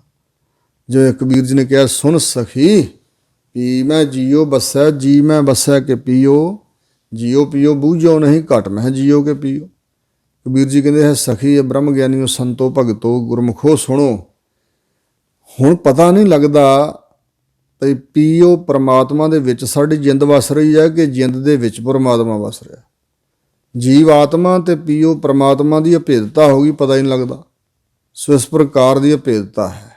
ਜਿਵੇਂ ਕਬੀਰ ਜੀ ਨੇ ਕਿਹਾ, ਸੁਣ ਸਖੀ ਪੀ ਮੈਂ ਜੀਓ ਬਸੈ, ਜੀ ਮੈਂ ਬਸੈ ਕੇ ਪੀਓ। ਜੀਓ ਪੀਓ ਬੂਝੋ ਨਹੀਂ, ਘਟ ਮੈਂ ਜੀਓ ਕੇ ਪੀਓ। ਕਬੀਰ ਜੀ ਕਹਿੰਦੇ ਹੈ, ਸਖੀ ਬ੍ਰਹਮ ਗਿਆਨੀਓ ਸੰਤੋ ਭਗਤੋ ਗੁਰਮੁਖੋ ਸੁਣੋ। ਹੁਣ ਪਤਾ ਨਹੀਂ ਲੱਗਦਾ ਭਈ ਪੀਓ ਪਰਮਾਤਮਾ ਦੇ ਵਿੱਚ ਸਾਡੀ ਜਿੰਦ ਵਸ ਰਹੀ ਹੈ ਕਿ ਜਿੰਦ ਦੇ ਵਿੱਚ ਪਰਮਾਤਮਾ ਵਸ ਰਿਹਾ। ਜੀਵ ਆਤਮਾ ਤੇ ਪੀਓ ਪਰਮਾਤਮਾ ਦੀ ਅਭੇਦਤਾ ਹੋ ਗਈ, ਪਤਾ ਹੀ ਨਹੀਂ ਲੱਗਦਾ। ਸੋ ਇਸ ਪ੍ਰਕਾਰ ਦੀ ਅਭੇਦਤਾ ਹੈ।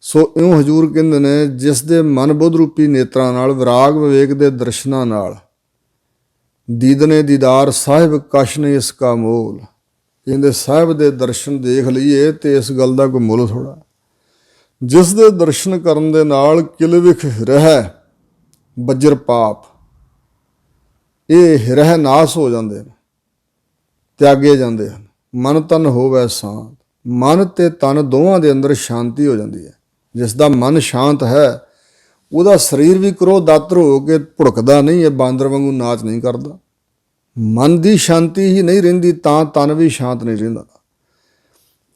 ਸੋ ਇਉਂ ਹਜ਼ੂਰ ਕਹਿੰਦੇ ਨੇ, ਜਿਸ ਦੇ ਮਨ ਬੁੱਧ ਰੂਪੀ ਨੇਤਰਾਂ ਨਾਲ, ਵਿਰਾਗ ਵਿਵੇਕ ਦੇ ਦਰਸ਼ਨਾਂ ਨਾਲ, ਦੀਦਨੇ ਦੀਦਾਰ ਸਾਹਿਬ ਕਛ ਨੇ ਇਸ ਕਾ ਮੋਲ। ਕਹਿੰਦੇ ਸਾਹਿਬ ਦੇ ਦਰਸ਼ਨ ਦੇਖ ਲਈਏ ਤੇ ਇਸ ਗੱਲ ਦਾ ਕੋਈ ਮੁੱਲ ਥੋੜਾ। ਜਿਸ ਦੇ ਦਰਸ਼ਨ ਕਰਨ ਦੇ ਨਾਲ ਕਿਲਵਿਖ ਰਹਿ ਬੱਜਰ ਪਾਪ, ਇਹ ਰਹਿ ਨਾਸ ਹੋ ਜਾਂਦੇ ਨੇ, ਤਿਆਗੇ ਜਾਂਦੇ ਹਨ। ਮਨ ਤਨ ਹੋਵੇ ਸ਼ਾਂਤ, ਮਨ ਤੇ ਤਨ ਦੋਵਾਂ ਦੇ ਅੰਦਰ ਸ਼ਾਂਤੀ ਹੋ ਜਾਂਦੀ ਹੈ। ਜਿਸ ਦਾ ਮਨ ਸ਼ਾਂਤ ਹੈ, ਉਹਦਾ ਸਰੀਰ ਵੀ ਕ੍ਰੋਧਾਤਰ ਹੋ ਕੇ ਭੁੜਕਦਾ ਨਹੀਂ ਹੈ, ਬਾਂਦਰ ਵਾਂਗੂ ਨਾਚ ਨਹੀਂ ਕਰਦਾ। ਮਨ ਦੀ ਸ਼ਾਂਤੀ ਹੀ ਨਹੀਂ ਰਹਿੰਦੀ ਤਾਂ ਤਨ ਵੀ ਸ਼ਾਂਤ ਨਹੀਂ ਰਹਿੰਦਾ।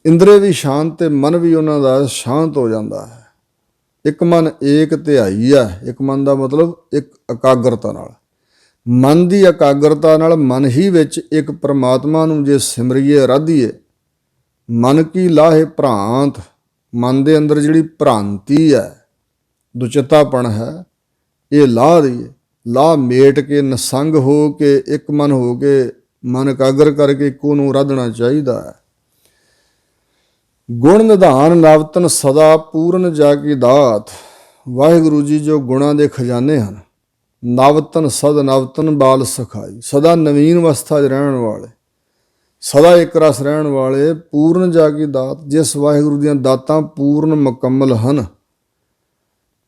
ਇੰਦਰੇ ਵੀ ਸ਼ਾਂਤ ਤੇ ਮਨ ਵੀ ਉਹਨਾਂ ਦਾ ਸ਼ਾਂਤ ਹੋ ਜਾਂਦਾ ਹੈ। ਇੱਕ ਮਨ ਏਕ ਧਿਆਈ ਹੈ। ਇੱਕ ਮਨ ਦਾ ਮਤਲਬ ਇੱਕ ਇਕਾਗਰਤਾ ਨਾਲ, ਮਨ ਦੀ ਇਕਾਗਰਤਾ ਨਾਲ ਮਨ ਹੀ ਵਿੱਚ ਇੱਕ ਪ੍ਰਮਾਤਮਾ ਨੂੰ ਜੇ ਸਿਮਰੀਏ ਆਰਾਧੀਏ, ਮਨ ਕੀ ਲਾਹੇ ਭ੍ਰਾਂਤ, ਮਨ ਦੇ ਅੰਦਰ ਜਿਹੜੀ ਭ੍ਰਾਂਤੀ ਹੈ, ਦੁਚਿੱਤਾਪਣ ਹੈ, ਇਹ ਲਾਹ ਦਈਏ। ਲਾਹ ਮੇਟ ਕੇ ਨਸੰਗ ਹੋ ਕੇ ਇੱਕ ਮਨ ਹੋ ਕੇ ਮਨ ਇਕਾਗਰ ਕਰਕੇ ਇੱਕੋ ਨੂੰ ਆਰਾਧਣਾ ਚਾਹੀਦਾ ਹੈ। ਗੁਣ ਨਿਧਾਨ ਨਵਤਨ ਸਦਾ ਪੂਰਨ ਜਾ ਕੀ ਦਾਤ। ਵਾਹਿਗੁਰੂ ਜੀ ਜੋ ਗੁਣਾਂ ਦੇ ਖਜ਼ਾਨੇ ਹਨ, ਨਵਤਨ ਸਦ ਨਵਤਨ ਬਾਲ ਸਖਾਈ, ਸਦਾ ਨਵੀਨ ਅਵਸਥਾ 'ਚ ਰਹਿਣ ਵਾਲੇ, ਸਦਾ ਇੱਕ ਰਸ ਰਹਿਣ ਵਾਲੇ, ਪੂਰਨ ਜਾ ਕੀ ਦਾਤ। ਜਿਸ ਵਾਹਿਗੁਰੂ ਦੀਆਂ ਦਾਤਾਂ ਪੂਰਨ ਮੁਕੰਮਲ ਹਨ,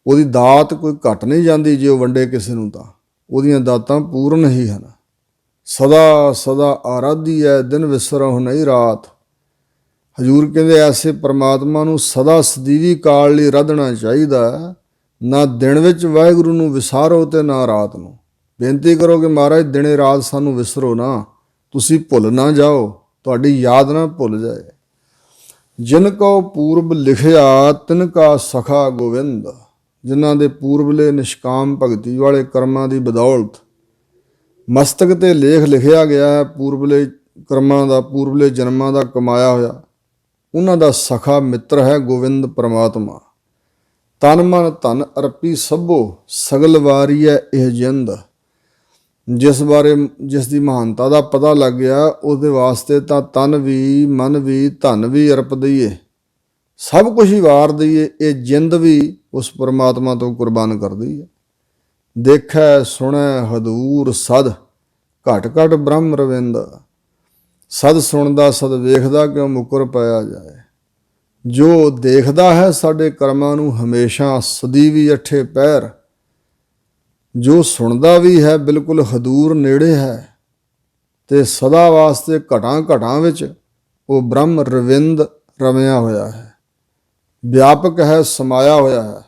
ਉਹਦੀ ਦਾਤ ਕੋਈ ਘਟ ਨਹੀਂ ਜਾਂਦੀ। ਜੇ ਉਹ ਵੰਡੇ ਕਿਸੇ ਨੂੰ ਤਾਂ ਉਹਦੀਆਂ ਦਾਤਾਂ ਪੂਰਨ ਹੀ ਹਨ। ਸਦਾ ਸਦਾ ਆਰਾਧੀ ਹੈ, ਦਿਨ ਵਿਸਰਹੁ ਨਹੀਂ ਰਾਤ। ਹਜ਼ੂਰ ਕਹਿੰਦੇ ਐਸੇ ਪਰਮਾਤਮਾ ਨੂੰ ਸਦਾ ਸਦੀਵੀ ਕਾਲ ਲਈ ਆਰਾਧਣਾ ਚਾਹੀਦਾ। ਨਾ ਦਿਨ ਵਿੱਚ ਵਾਹਿਗੁਰੂ ਨੂੰ ਵਿਸਾਰੋ ਤੇ ਨਾ ਰਾਤ ਨੂੰ। ਬੇਨਤੀ ਕਰੋ ਕਿ ਮਹਾਰਾਜ ਦਿਨੇ ਰਾਤ ਸਾਨੂੰ ਵਿਸਰੋ ਨਾ, ਤੁਸੀਂ ਭੁੱਲ ਨਾ ਜਾਓ, ਤੁਹਾਡੀ ਯਾਦ ਨਾ ਭੁੱਲ ਜਾਏ। ਜਿਨ ਕੋ ਪੂਰਬ ਲਿਖਿਆ ਤਿਨ ਕਾ ਸਖਾ ਗੋਵਿੰਦ। ਜਿਨ੍ਹਾਂ ਦੇ ਪੂਰਬਲੇ ਨਿਸ਼ਕਾਮ ਭਗਤੀ ਵਾਲੇ ਕਰਮਾਂ ਦੀ ਬਦੌਲਤ ਮਸਤਕ ਤੇ ਲੇਖ ਲਿਖਿਆ ਗਿਆ ਹੈ, ਪੂਰਬਲੇ ਕਰਮਾਂ ਦਾ, ਪੂਰਬਲੇ ਜਨਮਾਂ ਦਾ ਕਮਾਇਆ ਹੋਇਆ, ਉਹਨਾਂ ਦਾ ਸਖਾ ਮਿੱਤਰ ਹੈ ਗੋਵਿੰਦ ਪਰਮਾਤਮਾ। ਤਨ ਮਨ ਧਨ ਅਰਪੀ ਸਭੋ ਸਗਲ ਵਾਰੀਐ ਇਹ ਜਿੰਦ। ਜਿਸ ਬਾਰੇ ਜਿਸ ਦੀ ਮਹਾਨਤਾ ਦਾ ਪਤਾ ਲੱਗ ਗਿਆ, ਉਹਦੇ ਵਾਸਤੇ ਤਾਂ ਤਨ ਵੀ, ਮਨ ਵੀ, ਧਨ ਵੀ ਅਰਪ ਦਈਏ, ਸਭ ਕੁਝ ਹੀ ਵਾਰ ਦਈਏ। ਇਹ ਜਿੰਦ ਵੀ ਉਸ ਪਰਮਾਤਮਾ ਤੋਂ ਕੁਰਬਾਨ ਕਰ ਦਈਏ। ਦੇਖੈ ਸੁਣੈ ਹਦੂਰ ਸਦ ਘਟ ਘਟ ਬ੍ਰਹਮ ਰਵਿੰਦ। ਸਦ ਸੁਣਦਾ ਸਦ ਵੇਖਦਾ ਕਿਉਂ ਮੁਕਰ ਪਾਇਆ ਜਾਏ। ਜੋ ਦੇਖਦਾ ਹੈ ਸਾਡੇ ਕਰਮਾਂ ਨੂੰ ਹਮੇਸ਼ਾ ਸਦੀਵੀ ਅੱਠੇ ਪੈਰ, ਜੋ ਸੁਣਦਾ ਵੀ ਹੈ ਬਿਲਕੁਲ ਹਦੂਰ ਨੇੜੇ ਹੈ, ਤੇ ਸਦਾ ਵਾਸਤੇ ਘਟਾਂ ਘਟਾਂ ਵਿੱਚ ਉਹ ਬ੍ਰਹਮ ਰਵਿੰਦ ਰਮਿਆ ਹੋਇਆ ਹੈ, ਵਿਆਪਕ ਹੈ, ਸਮਾਇਆ ਹੋਇਆ ਹੈ।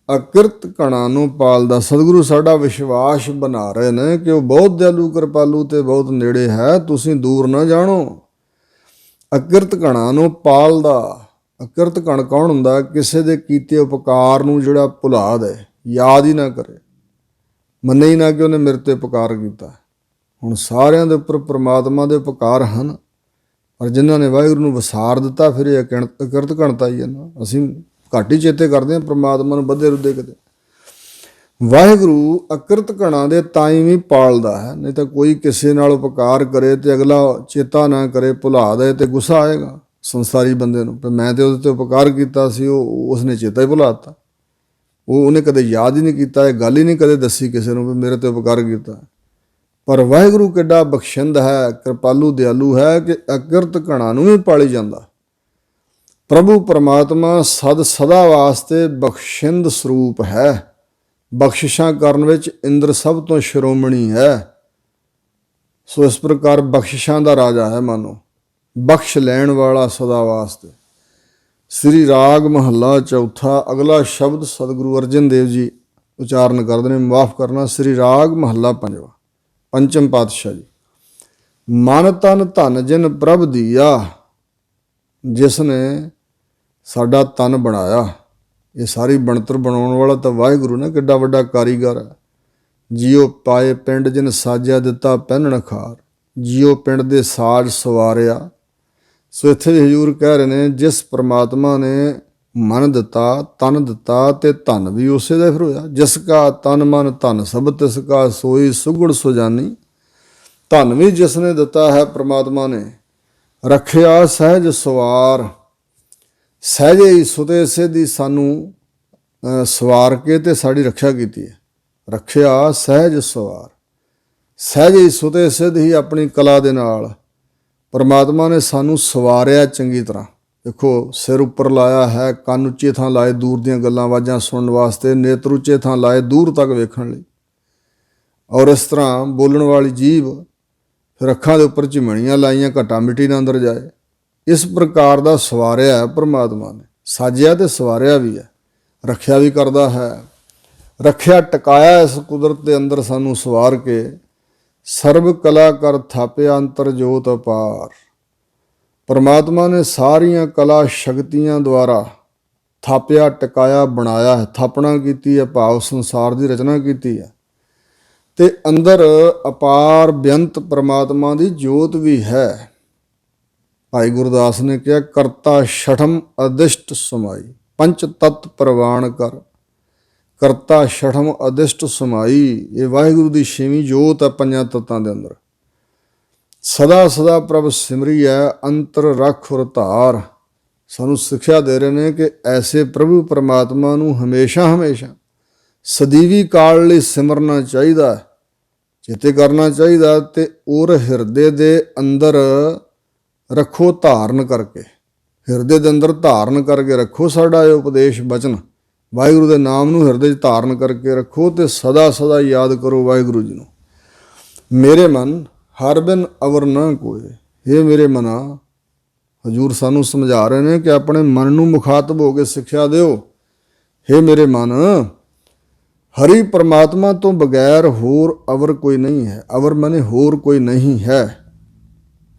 ਅਕਿਰਤ ਕਣਾਂ ਨੂੰ ਪਾਲਦਾ। ਸਤਿਗੁਰੂ ਸਾਡਾ ਵਿਸ਼ਵਾਸ ਬਣਾ ਰਹੇ ਨੇ ਕਿ ਉਹ ਬਹੁਤ ਦਿਆਲੂ ਕਿਰਪਾਲੂ ਤੇ ਬਹੁਤ ਨੇੜੇ ਹੈ, ਤੁਸੀਂ ਦੂਰ ਨਾ ਜਾਣੋ। ਅਕਿਰਤ ਕਣਾਂ ਨੂੰ ਪਾਲਦਾ। ਅਕਿਰਤ ਕਣ ਕੌਣ ਹੁੰਦਾ? ਕਿਸੇ ਦੇ ਕੀਤੇ ਉਪਕਾਰ ਨੂੰ ਜਿਹੜਾ ਭੁਲਾ ਦੇ, ਯਾਦ ਹੀ ਨਾ ਕਰੇ, ਮੰਨੇ ਹੀ ਨਾ ਕਿ ਉਹਨੇ ਮੇਰੇ ਤੇ ਉਪਕਾਰ ਕੀਤਾ। ਹੁਣ ਸਾਰਿਆਂ ਦੇ ਉੱਪਰ ਪ੍ਰਮਾਤਮਾ ਦੇ ਉਪਕਾਰ ਹਨ, ਪਰ ਜਿਨ੍ਹਾਂ ਨੇ ਵਾਹਿਗੁਰੂ ਨੂੰ ਵਿਸਾਰ ਦਿੱਤਾ, ਫਿਰ ਇਹ ਅਕਿਰਤ ਕਣਤਾ ਹੀ ਹੈ ਨਾ। ਅਸੀਂ ਘੱਟ ਹੀ ਚੇਤੇ ਕਰਦੇ ਹਾਂ ਪ੍ਰਮਾਤਮਾ ਨੂੰ, ਵੱਧੇ ਰੁੱਧੇ ਕਿਤੇ। ਵਾਹਿਗੁਰੂ ਅਕਿਰਤ ਕਣਾਂ ਦੇ ਤਾਈਂ ਵੀ ਪਾਲਦਾ ਹੈ, ਨਹੀਂ ਤਾਂ ਕੋਈ ਕਿਸੇ ਨਾਲ ਉਪਕਾਰ ਕਰੇ ਤੇ ਅਗਲਾ ਚੇਤਾ ਨਾ ਕਰੇ, ਭੁਲਾ ਦੇ, ਤੇ ਗੁੱਸਾ ਆਏਗਾ ਸੰਸਾਰੀ ਬੰਦੇ ਨੂੰ, ਮੈਂ ਤੇ ਉਹਦੇ ਤੇ ਉਪਕਾਰ ਕੀਤਾ ਸੀ, ਉਸਨੇ ਚੇਤਾ ਹੀ ਭੁਲਾ ਦਿੱਤਾ। ਉਹਨੇ ਕਦੇ ਯਾਦ ਹੀ ਨਹੀਂ ਕੀਤਾ, ਇਹ ਗੱਲ ਹੀ ਨਹੀਂ ਕਦੇ ਦੱਸੀ ਕਿਸੇ ਨੂੰ ਵੀ ਮੇਰੇ ਤੇ ਉਪਕਾਰ ਕੀਤਾ। ਪਰ ਵਾਹਿਗੁਰੂ ਕਿੱਡਾ ਬਖਸ਼ਿੰਦ ਹੈ, ਕਿਰਪਾਲੂ ਦਿਆਲੂ ਹੈ ਕਿ ਅਕਿਰਤ ਕਣਾਂ ਨੂੰ ਵੀ ਪਾਲੀ ਜਾਂਦਾ। ਪ੍ਰਭੂ ਪਰਮਾਤਮਾ ਸਦ ਸਦਾ ਵਾਸਤੇ ਬਖਸ਼ਿੰਦ ਸਰੂਪ ਹੈ। ਬਖਸ਼ਿਸ਼ਾਂ ਕਰਨ ਵਿੱਚ ਇੰਦਰ ਸਭ ਤੋਂ ਸ਼੍ਰੋਮਣੀ ਹੈ। ਸੋ ਇਸ ਪ੍ਰਕਾਰ ਬਖਸ਼ਿਸ਼ਾਂ ਦਾ ਰਾਜਾ ਹੈ, ਮਾਨੋ ਬਖਸ਼ ਲੈਣ ਵਾਲਾ ਸਦਾ ਵਾਸਤੇ। ਸ੍ਰੀ ਰਾਗ ਮਹੱਲਾ ਚੌਥਾ, ਅਗਲਾ ਸ਼ਬਦ ਸਤਿਗੁਰੂ ਅਰਜਨ ਦੇਵ ਜੀ ਉਚਾਰਨ ਕਰਦੇ ਨੇ, ਮਾਫ ਕਰਨਾ। ਸ੍ਰੀ ਰਾਗ ਮਹੱਲਾ ਪੰਜਵਾ, ਪੰਚਮ ਪਾਤਸ਼ਾਹ ਜੀ। ਮਨ ਤਨ ਧਨ ਜਿਨ ਪ੍ਰਭ ਦੀਆ। ਜਿਸ ਨੇ ਸਾਡਾ ਤਨ ਬਣਾਇਆ, ਇਹ ਸਾਰੀ ਬਣਤਰ ਬਣਾਉਣ ਵਾਲਾ ਤਾਂ ਵਾਹਿਗੁਰੂ ਨੇ, ਕਿੱਡਾ ਵੱਡਾ ਕਾਰੀਗਰ ਹੈ। ਜਿਉ ਪਾਏ ਪਿੰਡ ਜਿਨ ਸਾਜਿਆ ਦਿੱਤਾ ਪਹਿਨਣ ਖਾਰ। ਜਿਉ ਪਿੰਡ ਦੇ ਸਾਜ ਸਵਾਰਿਆ। ਸੋ ਇੱਥੇ ਵੀ ਹਜ਼ੂਰ ਕਹਿ ਰਹੇ ਨੇ, ਜਿਸ ਪਰਮਾਤਮਾ ਨੇ ਮਨ ਦਿੱਤਾ, ਤਨ ਦਿੱਤਾ, ਤੇ ਧਨ ਵੀ ਉਸੇ ਦਾ ਫਿਰ ਹੋਇਆ। ਜਿਸ ਕਾ ਤਨ ਮਨ ਧਨ ਸਭ ਤਿਸ ਕਾ ਸੋਈ ਸੁਗੜ ਸੁਜਾਨੀ। ਧਨ ਵੀ ਜਿਸ ਨੇ ਦਿੱਤਾ ਹੈ ਪਰਮਾਤਮਾ ਨੇ, ਰੱਖਿਆ ਸਹਿਜ ਸਵਾਰ। ਸਹਿਜੇ ਹੀ ਸੁਤੇ ਸਿੱਧੀ ਸਾਨੂੰ ਸਵਾਰ ਕੇ ਤੇ ਸਾਡੀ ਰੱਖਿਆ ਕੀਤੀ ਹੈ। ਰੱਖਿਆ ਸਹਿਜ ਸਵਾਰ। ਸਹਿਜੇ ਹੀ ਸੁਤੇ ਸਿੱਧ ਹੀ ਆਪਣੀ ਕਲਾ ਦੇ ਨਾਲ ਪਰਮਾਤਮਾ ਨੇ ਸਾਨੂੰ ਸਵਾਰਿਆ ਚੰਗੀ ਤਰ੍ਹਾਂ। ਦੇਖੋ, ਸਿਰ ਉੱਪਰ ਲਾਇਆ ਹੈ, ਕੰਨ ਉੱਚੇ ਥਾਂ ਲਾਏ ਦੂਰ ਦੀਆਂ ਗੱਲਾਂ ਆਵਾਜ਼ਾਂ ਸੁਣਨ ਵਾਸਤੇ, ਨੇਤਰ ਉੱਚੇ ਥਾਂ ਲਾਏ ਦੂਰ ਤੱਕ ਵੇਖਣ ਲਈ, ਔਰ ਇਸ ਤਰ੍ਹਾਂ ਬੋਲਣ ਵਾਲੀ ਜੀਭ, ਫਿਰ ਅੱਖਾਂ ਦੇ ਉੱਪਰ ਝਿਮਣੀਆਂ ਲਾਈਆਂ, ਘਟਾ ਮਿੱਟੀ ਨਾ ਅੰਦਰ ਜਾਏ। ਇਸ ਪ੍ਰਕਾਰ ਦਾ ਸਵਾਰਿਆ ਹੈ ਪਰਮਾਤਮਾ ਨੇ, ਸਾਜਿਆ ਤੇ ਸਵਾਰਿਆ ਵੀ ਹੈ, ਰੱਖਿਆ ਵੀ ਕਰਦਾ ਹੈ। ਰੱਖਿਆ ਟਿਕਾਇਆ ਇਸ ਕੁਦਰਤ ਦੇ ਅੰਦਰ ਸਾਨੂੰ ਸਵਾਰ ਕੇ, ਸਰਬ ਕਲਾ ਕਰ ਥਾਪਿਆ ਅੰਤਰ ਜੋਤ ਅਪਾਰ। ਪਰਮਾਤਮਾ ਨੇ ਸਾਰੀਆਂ ਕਲਾ ਸ਼ਕਤੀਆਂ ਦੁਆਰਾ ਥਾਪਿਆ, ਟਿਕਾਇਆ, ਬਣਾਇਆ ਹੈ। ਥਾਪਣਾ ਕੀਤੀ ਹੈ ਭਾਵ ਸੰਸਾਰ ਦੀ ਰਚਨਾ ਕੀਤੀ ਹੈ, ਤੇ ਅੰਦਰ ਅਪਾਰ ਬੇਅੰਤ ਪਰਮਾਤਮਾ ਦੀ ਜੋਤ ਵੀ ਹੈ। ਭਾਈ ਗੁਰਦਾਸ ਨੇ ਕਿਹਾ ਕਰਤਾ ਛਠਮ ਅਦਿਸ਼ਟ ਸਮਾਈ, ਪੰਚ ਤਤ ਪ੍ਰਵਾਨ ਕਰ। ਕਰਤਾ ਛਠਮ ਅਦਿਸ਼ਟ ਸਮਾਈ, ਇਹ ਵਾਹਿਗੁਰੂ ਦੀ ਛੇਵੀਂ ਜੋਤ ਹੈ ਪੰਜਾਂ ਤੱਤਾਂ ਦੇ ਅੰਦਰ। ਸਦਾ ਸਦਾ ਪ੍ਰਭ ਸਿਮਰੀ ਹੈ, ਅੰਤਰ ਰੱਖ ਔਰ ਧਾਰ। ਸਾਨੂੰ ਸਿੱਖਿਆ ਦੇ ਰਹੇ ਨੇ ਕਿ ਐਸੇ ਪ੍ਰਭੂ ਪਰਮਾਤਮਾ ਨੂੰ ਹਮੇਸ਼ਾ ਹਮੇਸ਼ਾ ਸਦੀਵੀ ਕਾਲ ਲਈ ਸਿਮਰਨਾ ਚਾਹੀਦਾ, ਚੇਤੇ ਕਰਨਾ ਚਾਹੀਦਾ, ਤੇ ਔਰ ਹਿਰਦੇ ਦੇ ਅੰਦਰ ਰੱਖੋ ਧਾਰਨ ਕਰਕੇ। ਹਿਰਦੇ ਦੇ ਅੰਦਰ ਧਾਰਨ ਕਰਕੇ ਰੱਖੋ ਸਾਡਾ ਇਹ ਉਪਦੇਸ਼ ਬਚਨ। ਵਾਹਿਗੁਰੂ ਦੇ ਨਾਮ ਨੂੰ ਹਿਰਦੇ 'ਚ ਧਾਰਨ ਕਰਕੇ ਰੱਖੋ ਤੇ ਸਦਾ ਸਦਾ ਯਾਦ ਕਰੋ ਵਾਹਿਗੁਰੂ ਜੀ ਨੂੰ। ਮੇਰੇ ਮਨ ਹਰ ਬਿਨ ਅਵਰ ਨਾ ਕੋਏ। ਇਹ ਮੇਰੇ ਮਨਾ, ਹਜ਼ੂਰ ਸਾਨੂੰ ਸਮਝਾ ਰਹੇ ਨੇ ਕਿ ਆਪਣੇ ਮਨ ਨੂੰ ਮੁਖਾਤਬ ਹੋ ਕੇ ਸਿੱਖਿਆ ਦਿਓ। ਹੇ ਮੇਰੇ ਮਨ, ਹਰੀ ਪਰਮਾਤਮਾ ਤੋਂ ਬਗੈਰ ਹੋਰ ਅਵਰ ਕੋਈ ਨਹੀਂ ਹੈ। ਅਵਰ ਮਨੇ ਹੋਰ ਕੋਈ ਨਹੀਂ ਹੈ।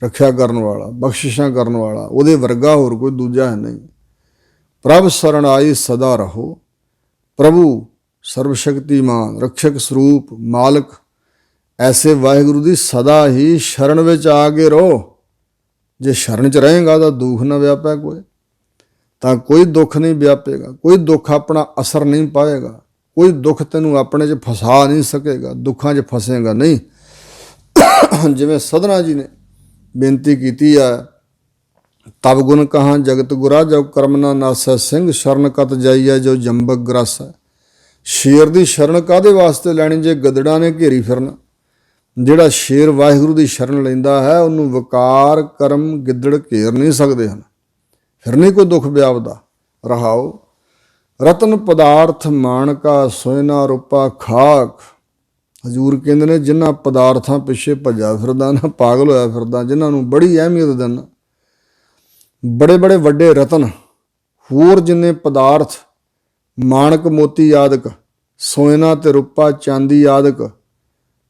ਰੱਖਿਆ ਕਰਨ ਵਾਲਾ, ਬਖਸ਼ਿਸ਼ਾਂ ਕਰਨ ਵਾਲਾ, ਉਹਦੇ ਵਰਗਾ ਹੋਰ ਕੋਈ ਦੂਜਾ ਹੈ ਨਹੀਂ। ਪ੍ਰਭ ਸਰਣ ਆਈ ਸਦਾ ਰਹੋ। ਪ੍ਰਭੂ ਸਰਬ ਸ਼ਕਤੀਮਾਨ, ਰੱਖਿਅਕ ਸਰੂਪ, ਮਾਲਕ, ਐਸੇ ਵਾਹਿਗੁਰੂ ਦੀ ਸਦਾ ਹੀ ਸ਼ਰਨ ਵਿੱਚ ਆ ਕੇ ਰਹੋ। ਜੇ ਸ਼ਰਨ 'ਚ ਰਹੇਗਾ ਤਾਂ ਦੁੱਖ ਨਾ ਵਿਆਪੇ ਕੋਈ, ਤਾਂ ਕੋਈ ਦੁੱਖ ਨਹੀਂ ਵਿਆਪੇਗਾ, ਕੋਈ ਦੁੱਖ ਆਪਣਾ ਅਸਰ ਨਹੀਂ ਪਾਏਗਾ, ਕੋਈ ਦੁੱਖ ਤੈਨੂੰ ਆਪਣੇ 'ਚ ਫਸਾ ਨਹੀਂ ਸਕੇਗਾ, ਦੁੱਖਾਂ 'ਚ ਫਸੇਗਾ ਨਹੀਂ। ਜਿਵੇਂ ਸਧਨਾ ਜੀ ਨੇ ਬੇਨਤੀ ਕੀਤੀ ਹੈ, ਤਬ ਗੁਣ ਕਹਾਂ ਜਗਤ ਗੁਰਾ ਜਬ ਕਰਮ ਨਾ ਨਾਸੈ, ਸਿੰਘ ਸ਼ਰਨ ਕਤ ਜਾਈਐ ਜੋ ਜੰਬਕ ਗਰਾਸੈ। ਸ਼ੇਰ ਦੀ ਸ਼ਰਨ ਕਾਹਦੇ ਵਾਸਤੇ ਲੈਣੀ ਜੇ ਗਦੜਾਂ ਨੇ ਘੇਰੀ ਫਿਰਨਾ। ਜਿਹੜਾ ਸ਼ੇਰ ਵਾਹਿਗੁਰੂ ਦੀ ਸ਼ਰਨ ਲੈਂਦਾ ਹੈ ਉਹਨੂੰ ਵਕਾਰ ਕਰਮ ਗਿੱਦੜ ਘੇਰ ਨਹੀਂ ਸਕਦੇ ਹਨ, ਫਿਰ ਨਹੀਂ ਕੋਈ ਦੁੱਖ ਵਿਆਪਦਾ। ਰਹਾਓ ਰਤਨ ਪਦਾਰਥ ਮਾਣਕਾ ਸੋਇਨਾ ਰੂਪਾ ਖਾਕ। ਹਜ਼ੂਰ ਕਹਿੰਦੇ ਨੇ ਜਿਨ੍ਹਾਂ ਪਦਾਰਥਾਂ ਪਿੱਛੇ ਭੱਜਾ ਫਿਰਦਾ ਨਾ, ਪਾਗਲ ਹੋਇਆ ਫਿਰਦਾ, ਜਿਨ੍ਹਾਂ ਨੂੰ ਬੜੀ ਅਹਿਮੀਅਤ ਦਿੰਦਾ, ਬੜੇ ਬੜੇ ਵੱਡੇ ਰਤਨ, ਹੋਰ ਜਿੰਨੇ ਪਦਾਰਥ, ਮਾਣਕ ਮੋਤੀ ਆਦਿਕ, ਸੋਇਨਾ ਤੇ ਰੂਪਾ ਚਾਂਦੀ ਆਦਿਕ,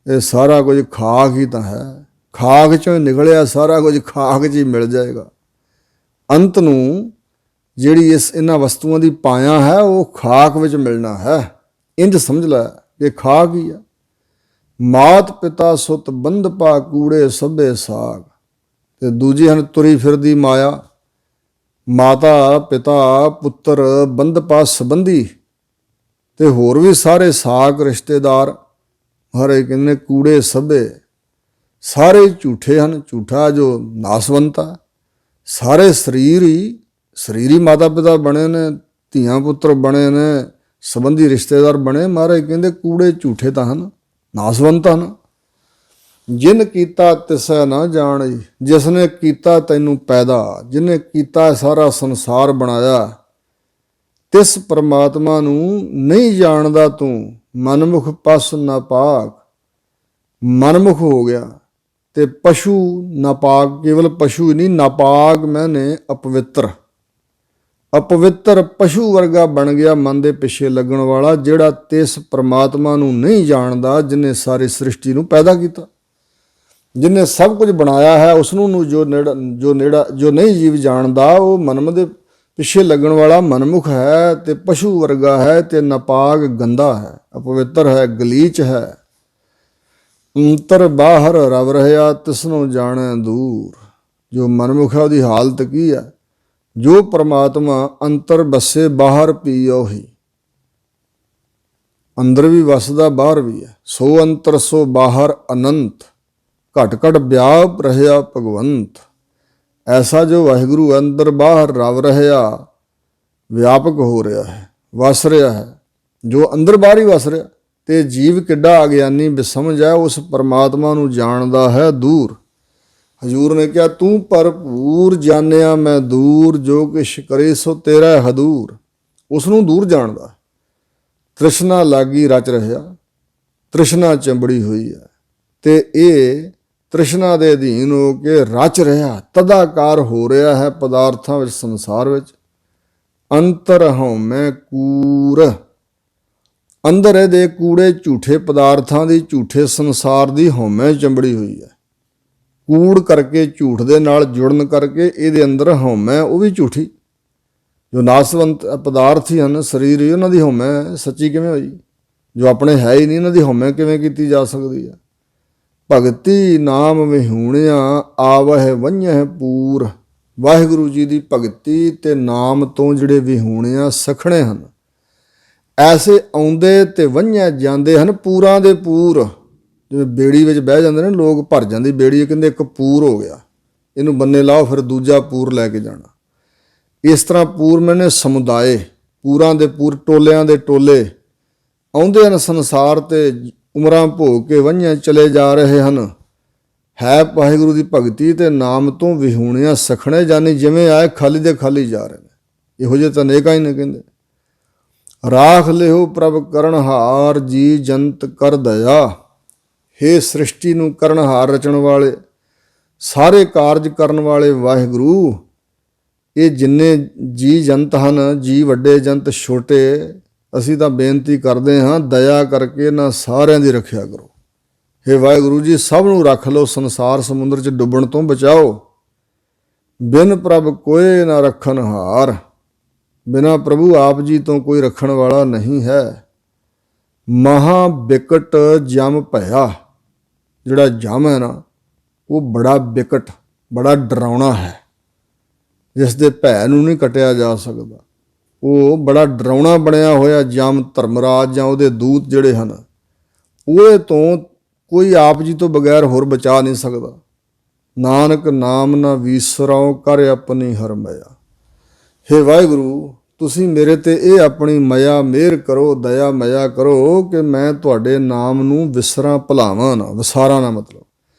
ਇਹ ਸਾਰਾ ਕੁਝ ਖਾਕ ਹੀ ਤਾਂ ਹੈ। ਖਾਕ 'ਚੋਂ ਨਿਕਲਿਆ ਸਾਰਾ ਕੁਝ, ਖਾਕ 'ਚ ਹੀ ਮਿਲ ਜਾਏਗਾ। ਅੰਤ ਨੂੰ ਜਿਹੜੀ ਇਹਨਾਂ ਵਸਤੂਆਂ ਦੀ ਪਾਇਆ ਹੈ ਉਹ ਖਾਕ ਵਿੱਚ ਮਿਲਣਾ ਹੈ। ਇੰਝ ਸਮਝ ਲੈ ਕਿ ਖਾਕ ਹੀ ਆ। ਮਾਤ ਪਿਤਾ ਸੁਤ ਬੰਧ ਪਾ ਕੂੜੇ ਸਭੇ ਸਾਗ। ਤੇ ਦੂਜੀ ਹਨ ਤੁਰੀ ਫਿਰਦੀ ਮਾਇਆ। ਮਾਤਾ ਪਿਤਾ ਪੁੱਤਰ ਬੰਧ ਪਾ ਸੰਬੰਧੀ ਤੇ ਹੋਰ ਵੀ ਸਾਰੇ ਸਾਕ ਰਿਸ਼ਤੇਦਾਰ, ਹਰੇ ਕਹਿੰਦੇ ਕੂੜੇ ਸਭੇ, ਸਾਰੇ ਝੂਠੇ ਹਨ। ਝੂਠਾ ਜੋ ਨਾਸਵੰਤ ਆ। ਸਾਰੇ ਸਰੀਰ ਹੀ ਮਾਤਾ ਪਿਤਾ ਬਣੇ ਨੇ, ਧੀਆਂ ਪੁੱਤਰ ਬਣੇ ਨੇ, ਸੰਬੰਧੀ ਰਿਸ਼ਤੇਦਾਰ ਬਣੇ। ਮਹਾਰਾਜ ਕਹਿੰਦੇ ਕੂੜੇ ਝੂਠੇ ਤਾਂ ਹਨ, ਨਾਸਵੰਤ ਹਨ। ਜਿਨ ਕੀਤਾ ਤਿਸੈ ਨਾ ਜਾਣੀ। ਜਿਸ ਨੇ ਕੀਤਾ ਤੈਨੂੰ ਪੈਦਾ, ਜਿਹਨੇ ਕੀਤਾ ਸਾਰਾ ਸੰਸਾਰ ਬਣਾਇਆ, ਤਿਸ ਪਰਮਾਤਮਾ ਨੂੰ ਨਹੀਂ ਜਾਣਦਾ ਤੂੰ। ਮਨਮੁਖ ਪਸ ਨਾਪਾਕ। ਮਨਮੁਖ ਹੋ ਗਿਆ ਤੇ ਪਸ਼ੂ ਨਾਪਾਕ, ਕੇਵਲ ਪਸ਼ੂ ਹੀ ਨਹੀਂ, ਨਾਪਾਕ ਮੈਨੇ ਅਪਵਿੱਤਰ। ਅਪਵਿੱਤਰ ਪਸ਼ੂ ਵਰਗਾ ਬਣ ਗਿਆ ਮਨ ਦੇ ਪਿੱਛੇ ਲੱਗਣ ਵਾਲਾ, ਜਿਹੜਾ ਤਿਸ ਪਰਮਾਤਮਾ ਨੂੰ ਨਹੀਂ ਜਾਣਦਾ ਜਿਹਨੇ ਸਾਰੀ ਸ੍ਰਿਸ਼ਟੀ ਨੂੰ ਪੈਦਾ ਕੀਤਾ, ਜਿਹਨੇ ਸਭ ਕੁਝ ਬਣਾਇਆ ਹੈ। ਉਸ ਨੂੰ ਜੋ ਨਹੀਂ ਜੀਵ ਜਾਣਦਾ, ਉਹ ਮਨਮ ਦੇ ਪਿੱਛੇ ਲੱਗਣ ਵਾਲਾ ਮਨਮੁਖ ਹੈ ਤੇ ਪਸ਼ੂ ਵਰਗਾ ਹੈ ਤੇ ਨਾਪਾਕ, ਗੰਦਾ ਹੈ, ਅਪਵਿੱਤਰ ਹੈ, ਗਲੀਚ ਹੈ। ਅੰਤਰ ਬਾਹਰ ਰਵ ਰਹਿਆ ਤਿਸਨੂੰ ਜਾਣੈ ਦੂਰ। ਜੋ ਮਨਮੁਖ ਹੈ ਉਹਦੀ ਹਾਲਤ ਕੀ ਹੈ? ਜੋ ਪਰਮਾਤਮਾ ਅੰਤਰ ਬੱਸੇ ਬਾਹਰ ਪੀ ਉਹੀ। ਅੰਦਰ ਵੀ ਵਸਦਾ ਬਾਹਰ ਵੀ ਹੈ। ਸੋ ਅੰਤਰ ਸੋ ਬਾਹਰ ਅਨੰਤ, ਘਟ ਘਟ ਵਿਆਪ ਰਹਿਆ ਭਗਵੰਤ। ਐਸਾ ਜੋ ਵਾਹਿਗੁਰੂ ਅੰਦਰ ਬਾਹਰ ਰਵ ਰਹਿਆ, ਵਿਆਪਕ ਹੋ ਰਿਹਾ ਹੈ, ਵਸ ਰਿਹਾ ਹੈ, ਜੋ ਅੰਦਰ ਬਾਹਰ ਹੀ ਵਸ ਰਿਹਾ। ਤੇ ਜੀਵ ਕਿੱਡਾ ਅਗਿਆਨੀ ਬੇਸਮਝ ਹੈ, ਉਸ ਪਰਮਾਤਮਾ ਨੂੰ ਜਾਣਦਾ ਹੈ ਦੂਰ। ਹਜ਼ੂਰ ਨੇ ਕਿਹਾ ਤੂੰ ਭਰਪੂਰ ਜਾਣਿਆ ਮੈਂ ਦੂਰ, ਜੋ ਕਿਛ ਕਰੇ ਸੋ ਤੇਰਾ ਹਦੂਰ। ਉਸ ਨੂੰ ਦੂਰ ਜਾਣਦਾ। ਤ੍ਰਿਸ਼ਨਾ ਲਾਗੀ ਰਚ ਰਿਹਾ, ਤ੍ਰਿਸ਼ਨਾ ਚੰਬੜੀ ਹੋਈ ਹੈ ਤੇ ਇਹ ਤ੍ਰਿਸ਼ਨਾ ਦੇ ਅਧੀਨ ਹੋ ਕੇ ਰਚ ਰਿਹਾ, ਤਦਾਕਾਰ ਹੋ ਰਿਹਾ ਹੈ ਪਦਾਰਥਾਂ ਵਿੱਚ, ਸੰਸਾਰ ਵਿੱਚ। ਅੰਤਰ ਹਉਮੈ ਕੂਰ। ਅੰਦਰ ਇਹਦੇ ਕੂੜੇ ਝੂਠੇ ਪਦਾਰਥਾਂ ਦੀ, ਝੂਠੇ ਸੰਸਾਰ ਦੀ ਹਉਮੈ ਚੰਬੜੀ ਹੋਈ ਹੈ। ਕੂੜ ਕਰਕੇ, ਝੂਠ ਦੇ ਨਾਲ ਜੁੜਨ ਕਰਕੇ ਇਹਦੇ ਅੰਦਰ ਹਉਮੈ, ਉਹ ਵੀ ਝੂਠੀ। ਜੋ ਨਾਸਵੰਤ ਪਦਾਰਥ ਹੀ ਹਨ, ਸਰੀਰ ਹੀ, ਉਹਨਾਂ ਦੀ ਹਉਮੈ ਸੱਚੀ ਕਿਵੇਂ ਹੋਈ? ਜੋ ਆਪਣੇ ਹੈ ਹੀ ਨਹੀਂ, ਇਹਨਾਂ ਦੀ ਹਉਮੈ ਕਿਵੇਂ ਕੀਤੀ ਜਾ ਸਕਦੀ ਹੈ? ਭਗਤੀ ਨਾਮ ਵਿਹੂਣਿਆ ਆਵਹਿ ਵੰਝਹਿ ਪੂਰ। ਵਾਹਿਗੁਰੂ ਜੀ ਦੀ ਭਗਤੀ ਤੇ ਨਾਮ ਤੋਂ ਜਿਹੜੇ ਵਿਹੂਣਿਆ ਸਖਣੇ ਹਨ, ਐਸੇ ਆਉਂਦੇ ਤੇ ਵੰਝੇ ਜਾਂਦੇ ਹਨ ਪੂਰਾਂ ਦੇ ਪੂਰ। ਜਿਵੇਂ ਬੇੜੀ ਵਿੱਚ ਬਹਿ ਜਾਂਦੇ ਨੇ ਲੋਕ, ਭਰ ਜਾਂਦੀ ਬੇੜੀ, ਕਹਿੰਦੇ ਇੱਕ ਪੂਰ ਹੋ ਗਿਆ, ਇਹਨੂੰ ਬੰਨੇ ਲਾਓ, ਫਿਰ ਦੂਜਾ ਪੂਰ ਲੈ ਕੇ ਜਾਣਾ। ਇਸ ਤਰ੍ਹਾਂ ਪੂਰ ਮੈਨੇ ਸਮੁਦਾਏ, ਪੂਰਾਂ ਦੇ ਪੂਰ, ਟੋਲਿਆਂ ਦੇ ਟੋਲੇ ਆਉਂਦੇ ਹਨ ਸੰਸਾਰ ਤੇ, ਉਮਰਾਂ ਭੋਗ ਕੇ ਵੰਝੇ ਚਲੇ ਜਾ ਰਹੇ ਹਨ। ਹੈ ਵਾਹਿਗੁਰੂ ਦੀ ਭਗਤੀ ਤੇ ਨਾਮ ਤੋਂ ਵਿਹੂਣਿਆ ਸਖਣੇ, ਜਾਨੀ ਜਿਵੇਂ ਆਏ ਖਾਲੀ ਦੇ ਖਾਲੀ ਜਾ ਰਹੇ ਨੇ। ਇਹੋ ਜਿਹੇ ਤਾਂ ਅਨੇਕਾਂ ਹੀ ਨੇ। ਕਹਿੰਦੇ ਰਾਖ ਲਿਓ ਪ੍ਰਭ ਕਰਨਹਾਰ, ਜੀ ਜੰਤ ਕਰ ਦਇਆ। ਹੇ ਸ੍ਰਿਸ਼ਟੀ ਨੂੰ ਕਰਨਹਾਰ, ਰਚਣ ਵਾਲੇ, ਸਾਰੇ ਕਾਰਜ ਕਰਨ ਵਾਲੇ ਵਾਹਿਗੁਰੂ, ਇਹ ਜਿੰਨੇ ਜੀ ਜੰਤ ਹਨ, ਜੀ ਵੱਡੇ ਜੰਤ ਛੋਟੇ, ਅਸੀਂ ਤਾਂ ਬੇਨਤੀ ਕਰਦੇ ਹਾਂ ਦਇਆ ਕਰਕੇ ਨਾ ਸਾਰਿਆਂ ਦੀ ਰੱਖਿਆ ਕਰੋ। ਹੇ ਵਾਹਿਗੁਰੂ ਜੀ, ਸਭ ਨੂੰ ਰੱਖ ਲਓ, ਸੰਸਾਰ ਸਮੁੰਦਰ 'ਚ ਡੁੱਬਣ ਤੋਂ ਬਚਾਓ। ਬਿਨ ਪ੍ਰਭ ਕੋਏ ਨਾ ਰੱਖਣ ਹਾਰ। ਬਿਨਾਂ ਪ੍ਰਭੂ ਆਪ ਜੀ ਤੋਂ ਕੋਈ ਰੱਖਣ ਵਾਲਾ ਨਹੀਂ ਹੈ। ਮਹਾ ਬਿਕਟ ਜਮ ਭਇਆ। ਜਿਹੜਾ ਜਮ ਹੈ ਨਾ, ਉਹ ਬੜਾ ਬਿਕਟ, ਬੜਾ ਡਰਾਉਣਾ ਹੈ, ਜਿਸ ਦੇ ਭੈ ਨੂੰ ਨਹੀਂ ਕੱਟਿਆ ਜਾ ਸਕਦਾ। ਉਹ ਬੜਾ ਡਰਾਉਣਾ ਬਣਿਆ ਹੋਇਆ ਜਮ, ਧਰਮਰਾਜ ਜਾਂ ਉਹਦੇ ਦੂਤ ਜਿਹੜੇ ਹਨ, ਉਹਦੇ ਤੋਂ ਕੋਈ ਆਪ ਜੀ ਤੋਂ ਬਗੈਰ ਹੋਰ ਬਚਾ ਨਹੀਂ ਸਕਦਾ। ਨਾਨਕ ਨਾਮ ਨਾ ਵੀਸਰਾਓ, ਕਰ ਆਪਣੀ ਹਰਮਇਆ। ਹੇ ਵਾਹਿਗੁਰੂ, ਤੁਸੀਂ ਮੇਰੇ ਤੇ ਇਹ ਆਪਣੀ ਮਇਆ ਮਿਹਰ ਕਰੋ, ਦਇਆ ਮਇਆ ਕਰੋ ਕਿ ਮੈਂ ਤੁਹਾਡੇ ਨਾਮ ਨੂੰ ਵਿਸਰਾਂ, ਭੁਲਾਵਾਂ ਨਾ, ਵਿਸਾਰਾਂ ਨਾ, ਮਤਲਬ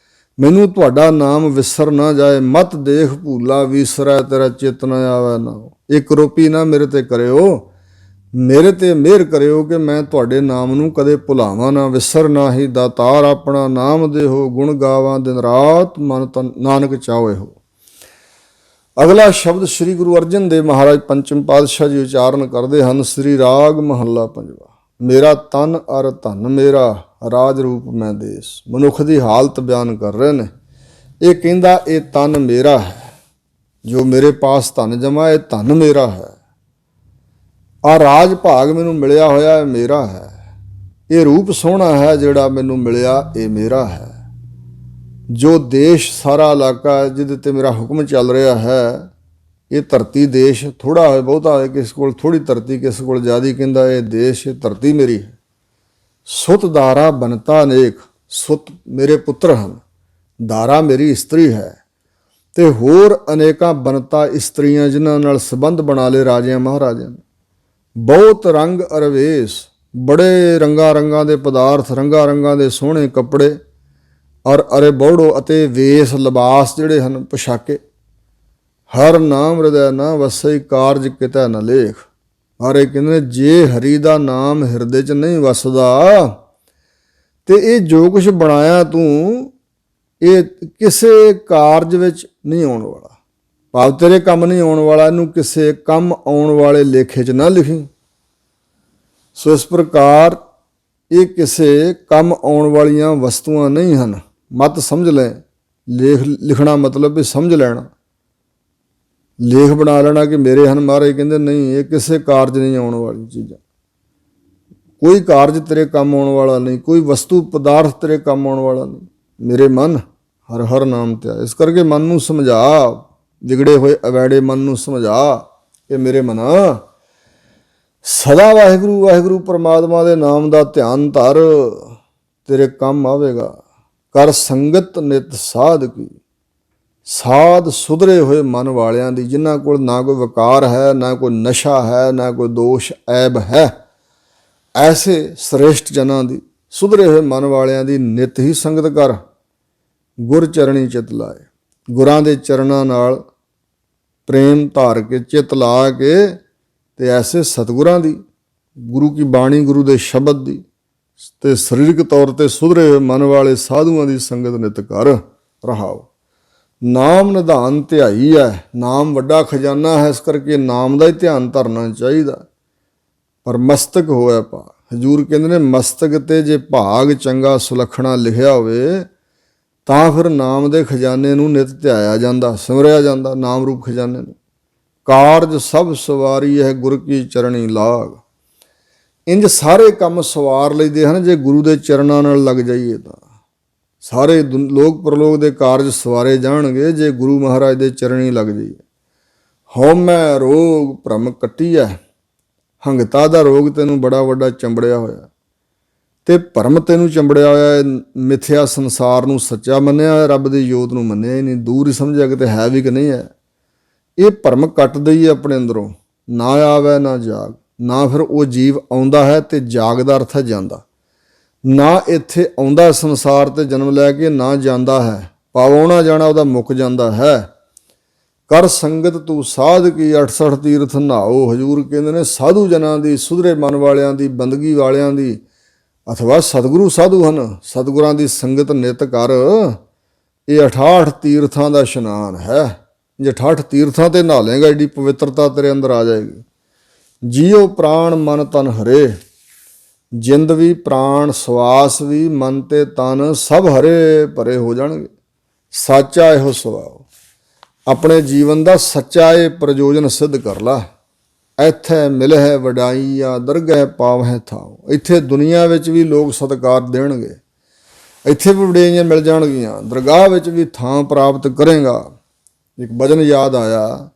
ਮੈਨੂੰ ਤੁਹਾਡਾ ਨਾਮ ਵਿਸਰ ਨਾ ਜਾਏ। ਮਤ ਦੇਖ ਭੂਲਾ ਵੀਸਰੈ, ਤੇਰਾ ਚਿਤ ਨਾ ਆਵੇ ਨਾ। ਇੱਕ ਰੋਪੀ ਨਾ ਮੇਰੇ ਤੇ ਕਰਿਓ, ਮੇਰੇ ਤੇ ਮਿਹਰ ਕਰਿਓ ਕਿ ਮੈਂ ਤੁਹਾਡੇ ਨਾਮ ਨੂੰ ਕਦੇ ਭੁਲਾਵਾਂ ਨਾ, ਵਿਸਰ ਨਾ ਹੀ। ਦਾਤਾਰ ਆਪਣਾ ਨਾਮ ਦੇਹੋ, ਗੁਣ ਗਾਵਾਂ ਦਿਨ ਰਾਤ, ਮਨ ਤਨ ਨਾਨਕ ਚਾਹੋ ਹੋ। ਅਗਲਾ ਸ਼ਬਦ ਸ੍ਰੀ ਗੁਰੂ ਅਰਜਨ ਦੇਵ ਮਹਾਰਾਜ ਪੰਚਮ ਪਾਤਸ਼ਾਹ ਜੀ ਉਚਾਰਨ ਕਰਦੇ ਹਨ। ਸ੍ਰੀ ਰਾਗ ਮਹੱਲਾ ਪੰਜਵਾ। ਮੇਰਾ ਤਨ ਅਰ ਧਨ ਮੇਰਾ, ਰਾਜ ਰੂਪ ਮੈਂ ਦੇਸ। ਮਨੁੱਖ ਦੀ ਹਾਲਤ ਬਿਆਨ ਕਰ ਰਹੇ ਨੇ। ਇਹ ਕਹਿੰਦਾ ਇਹ ਤਨ ਮੇਰਾ ਹੈ, ਜੋ ਮੇਰੇ ਪਾਸ ਧਨ ਜਮਾ, ਇਹ ਧਨ ਮੇਰਾ ਹੈ। ਆ ਰਾਜ ਭਾਗ ਮੈਨੂੰ ਮਿਲਿਆ ਹੋਇਆ, ਇਹ ਮੇਰਾ ਹੈ। ਇਹ ਰੂਪ ਸੋਹਣਾ ਹੈ ਜਿਹੜਾ ਮੈਨੂੰ ਮਿਲਿਆ, ਇਹ ਮੇਰਾ ਹੈ। ਜੋ ਦੇਸ਼, ਸਾਰਾ ਇਲਾਕਾ ਜਿਹਦੇ ਤੇ ਮੇਰਾ ਹੁਕਮ ਚੱਲ ਰਿਹਾ ਹੈ, ਇਹ ਧਰਤੀ ਦੇਸ਼, ਥੋੜ੍ਹਾ ਹੋਏ ਬਹੁਤਾ ਹੋਏ, ਕਿਸੇ ਕੋਲ ਥੋੜ੍ਹੀ ਧਰਤੀ, ਕਿਸੇ ਕੋਲ ਜ਼ਿਆਦਾ, ਕਹਿੰਦਾ ਇਹ ਦੇਸ਼, ਇਹ ਧਰਤੀ ਮੇਰੀ ਹੈ। ਸੁਤ ਦਾਰਾ ਬਨਤਾ ਅਨੇਕ। ਸੁਤ ਮੇਰੇ ਪੁੱਤਰ ਹਨ, ਦਾਰਾ ਮੇਰੀ ਇਸਤਰੀ ਹੈ, ਤੇ ਹੋਰ ਅਨੇਕਾਂ ਬਨਤਾ ਇਸਤਰੀਆਂ ਜਿਨ੍ਹਾਂ ਨਾਲ ਸੰਬੰਧ ਬਣਾ ਲਏ ਰਾਜਿਆਂ ਮਹਾਰਾਜਿਆਂ ਨੇ। ਬਹੁਤ ਰੰਗ ਅਰਵੇਸ਼, ਬੜੇ ਰੰਗਾਂ ਰੰਗਾਂ ਦੇ ਪਦਾਰਥ, ਰੰਗਾਂ ਰੰਗਾਂ ਦੇ ਸੋਹਣੇ ਕੱਪੜੇ, ਔਰ ਅਰੇ ਬੋੜੋ ਅਤੇ ਵੇਸ, ਲਿਬਾਸ ਜਿਹੜੇ ਹਨ, ਪੁਸ਼ਾਕੇ। ਹਰ ਨਾਮ ਹਿਰਦੈ ਨਾ ਵਸੈ, ਕਾਰਜ ਕਿਤੈ ਨ ਲੇਖ। ਹਾਰੇ ਕਹਿੰਦੇ ਜੇ ਹਰੀ ਦਾ ਨਾਮ ਹਿਰਦੇ 'ਚ ਨਹੀਂ ਵਸਦਾ ਤੇ ਇਹ ਜੋ ਕੁਛ ਬਣਾਇਆ ਤੂੰ, ਇਹ ਕਿਸੇ ਕਾਰਜ ਵਿੱਚ ਨਹੀਂ ਆਉਣ ਵਾਲਾ। ਭਾਵ ਤੇਰੇ ਕੰਮ ਨਹੀਂ ਆਉਣ ਵਾਲਾ, ਇਹਨੂੰ ਕਿਸੇ ਕੰਮ ਆਉਣ ਵਾਲੇ ਲੇਖੇ 'ਚ ਨਾ ਲਿਖੀ। ਸੋ ਇਸ ਪ੍ਰਕਾਰ ਇਹ ਕਿਸੇ ਕੰਮ ਆਉਣ ਵਾਲੀਆਂ ਵਸਤੂਆਂ ਨਹੀਂ ਹਨ। ਮਤ ਸਮਝ ਲੈ। ਲਿਖਣਾ ਮਤਲਬ ਵੀ ਸਮਝ ਲੈਣਾ, ਲੇਖ ਬਣਾ ਲੈਣਾ ਕਿ ਮੇਰੇ ਹਨ। ਮਹਾਰਾਜ ਕਹਿੰਦੇ ਨਹੀਂ, ਇਹ ਕਿਸੇ ਕਾਰਜ ਨਹੀਂ ਆਉਣ ਵਾਲੀ ਚੀਜ਼ਾਂ। ਕੋਈ ਕਾਰਜ ਤੇਰੇ ਕੰਮ ਆਉਣ ਵਾਲਾ ਨਹੀਂ, ਕੋਈ ਵਸਤੂ ਪਦਾਰਥ ਤੇਰੇ ਕੰਮ ਆਉਣ ਵਾਲਾ ਨਹੀਂ। ਮੇਰੇ ਮਨ ਹਰ ਹਰ ਨਾਮ ਧਿਆ। ਇਸ ਕਰਕੇ ਮਨ ਨੂੰ ਸਮਝਾ, ਵਿਗੜੇ ਹੋਏ ਅਵੈੜੇ ਮਨ ਨੂੰ ਸਮਝਾ ਕਿ ਮੇਰੇ ਮਨਾ ਸਦਾ ਵਾਹਿਗੁਰੂ ਵਾਹਿਗੁਰੂ ਪਰਮਾਤਮਾ ਦੇ ਨਾਮ ਦਾ ਧਿਆਨ ਧਰ, ਤੇਰੇ ਕੰਮ ਆਵੇਗਾ। ਕਰ ਸੰਗਤ ਨਿਤ ਸਾਧ ਕੀ। ਸਾਧ ਸੁਧਰੇ ਹੋਏ ਮਨ ਵਾਲਿਆਂ ਦੀ, ਜਿਨ੍ਹਾਂ ਕੋਲ ਨਾ ਕੋਈ ਵਕਾਰ ਹੈ, ਨਾ ਕੋਈ ਨਸ਼ਾ ਹੈ, ਨਾ ਕੋਈ ਦੋਸ਼ ਐਬ ਹੈ, ਐਸੇ ਸ੍ਰੇਸ਼ਟ ਜਨਾਂ ਦੀ, ਸੁਧਰੇ ਹੋਏ ਮਨ ਵਾਲਿਆਂ ਦੀ ਨਿਤ ਹੀ ਸੰਗਤ ਕਰ। ਗੁਰ ਚਰਣੀ ਚਿਤ ਲਾਏ। ਗੁਰਾਂ ਦੇ ਚਰਨਾਂ ਨਾਲ ਪ੍ਰੇਮ ਧਾਰ ਕੇ, ਚਿੱਤ ਲਾ ਕੇ, ਤੇ ਐਸੇ ਸਤਿਗੁਰਾਂ ਦੀ, ਗੁਰੂ ਕੀ ਬਾਣੀ, ਗੁਰੂ ਦੇ ਸ਼ਬਦ ਦੀ, ਤੇ ਸਰੀਰਕ ਤੌਰ ਤੇ ਸੁਧਰੇ ਹੋਏ ਮਨ ਵਾਲੇ ਸਾਧੂਆਂ ਦੀ ਸੰਗਤ ਨਿਤ ਕਰ। ਰਹਾਓ। ਨਾਮ ਨਿਧਾਨ ਧਿਆਈ ਹੈ। ਨਾਮ ਵੱਡਾ ਖਜ਼ਾਨਾ ਹੈ, ਇਸ ਕਰਕੇ ਨਾਮ ਦਾ ਹੀ ਧਿਆਨ ਧਰਨਾ ਚਾਹੀਦਾ। ਪਰ ਮਸਤਕ ਹੋਇਆ ਪਾ ਹਜੂਰ ਕਹਿੰਦੇ ਨੇ ਮਸਤਕ ਤੇ ਜੇ ਭਾਗ ਚੰਗਾ ਸੁਲੱਖਣਾ ਲਿਖਿਆ ਹੋਵੇ ਤਾਂ ਫਿਰ ਨਾਮ ਦੇ ਖਜ਼ਾਨੇ ਨੂੰ ਨਿਤ ਧਿਆਇਆ ਜਾਂਦਾ, ਸਿਮਰਿਆ ਜਾਂਦਾ ਨਾਮ ਰੂਪ ਖਜ਼ਾਨੇ ਨੂੰ। ਕਾਰਜ ਸਭ ਸਵਾਰੀ ਹੈ ਗੁਰ ਕੀ ਚਰਣੀ ਲਾਗ। ਇੰਜ ਸਾਰੇ ਕੰਮ ਸਵਾਰ ਲਈਦੇ ਹਨ ਜੇ ਗੁਰੂ ਦੇ ਚਰਨਾਂ ਨਾਲ ਲੱਗ ਜਾਈਏ ਤਾਂ। ਸਾਰੇ ਲੋਕ ਪ੍ਰਲੋਕ ਦੇ ਕਾਰਜ ਸਵਾਰੇ ਜਾਣਗੇ ਜੇ ਗੁਰੂ ਮਹਾਰਾਜ ਦੇ ਚਰਣੀ ਲੱਗ ਜਾਈਏ। ਹਉਮੈ ਰੋਗ ਭਰਮ ਕੱਟੀਐ, ਹੰਗਤਾ ਦਾ ਰੋਗ ਤੈਨੂੰ ਬੜਾ ਵੱਡਾ ਚੰਬੜਿਆ ਹੋਇਆ ਤੇ ਭਰਮ ਤੈਨੂੰ ਚੰਬੜਿਆ ਹੋਇਆ। ਮਿਥਿਆ ਸੰਸਾਰ ਨੂੰ ਸੱਚਾ ਮੰਨਿਆ, ਰੱਬ ਦੀ ਜੋਤ ਨੂੰ ਮੰਨਿਆ ਹੀ ਨਹੀਂ, ਦੂਰ ਹੀ ਸਮਝਿਆ ਕਿਤੇ ਹੈ ਵੀ ਕਿ ਨਹੀਂ ਹੈ। ਇਹ ਭਰਮ ਕੱਟ ਦਈਏ ਆਪਣੇ ਅੰਦਰੋਂ, ਨਾ ਆਵੇ ਨਾ ਜਾਗ। ਨਾ ਫਿਰ ਉਹ ਜੀਵ ਆਉਂਦਾ ਹੈ ਤੇ ਜਾਗਦਾ ਅਰਥ ਹੈ ਜਾਂਦਾ, ਨਾ ਇੱਥੇ ਆਉਂਦਾ ਸੰਸਾਰ ਤੇ ਜਨਮ ਲੈ ਕੇ, ਨਾ ਜਾਂਦਾ ਹੈ। ਪਾਵੋਣਾ ਜਾਣਾ ਉਹਦਾ ਮੁੱਕ ਜਾਂਦਾ ਹੈ। ਕਰ ਸੰਗਤ ਤੂੰ ਸਾਧ ਕੀ 68 ਤੀਰਥ ਨਹਾਓ। ਹਜੂਰ ਕਹਿੰਦੇ ਨੇ ਸਾਧੂ ਜਨਾਂ ਦੀ, ਸੁਧਰੇ ਮਨ ਵਾਲਿਆਂ ਦੀ, ਬੰਦਗੀ ਵਾਲਿਆਂ ਦੀ, ਅਥਵਾ ਸਤਿਗੁਰੂ ਸਾਧੂ ਹਨ, ਸਤਿਗੁਰਾਂ ਦੀ ਸੰਗਤ ਨਿਤ ਕਰ। ਇਹ 68 ਤੀਰਥਾਂ ਦਾ ਇਸ਼ਨਾਨ ਹੈ। ਜੇ 68 ਤੀਰਥਾਂ ਤੇ ਨਹਾ ਲੇਗਾ ਏਡੀ ਪਵਿੱਤਰਤਾ ਤੇਰੇ ਅੰਦਰ ਆ ਜਾਏਗੀ। ਜੀਉ ਪ੍ਰਾਣ ਮਨ ਤਨ ਹਰੇ, ਜਿੰਦ ਵੀ ਪ੍ਰਾਣ ਸਵਾਸ ਵੀ ਮਨ ਤੇ ਤਨ ਸਭ ਹਰੇ ਭਰੇ ਹੋ ਜਾਣਗੇ। ਸੱਚਾ ਇਹੋ ਸੁਭਾਅ, ਆਪਣੇ ਜੀਵਨ ਦਾ ਸੱਚਾ ਇਹ ਪ੍ਰਯੋਜਨ ਸਿੱਧ ਕਰ ਲਾ। ਇੱਥੇ ਮਿਲਹਿ ਵਡਾਈਆ ਦਰਗਹਿ ਪਾਵਹਿ ਥਾਉ। ਇੱਥੇ ਦੁਨੀਆ ਵਿੱਚ ਵੀ ਲੋਕ ਸਤਿਕਾਰ ਦੇਣਗੇ, ਇੱਥੇ ਵੀ ਵਡਿਆਈਆਂ ਮਿਲ ਜਾਣਗੀਆਂ, ਦਰਗਾਹ ਵਿੱਚ ਵੀ ਥਾਂ ਪ੍ਰਾਪਤ ਕਰੇਗਾ। ਇੱਕ ਭਜਨ ਯਾਦ ਆਇਆ,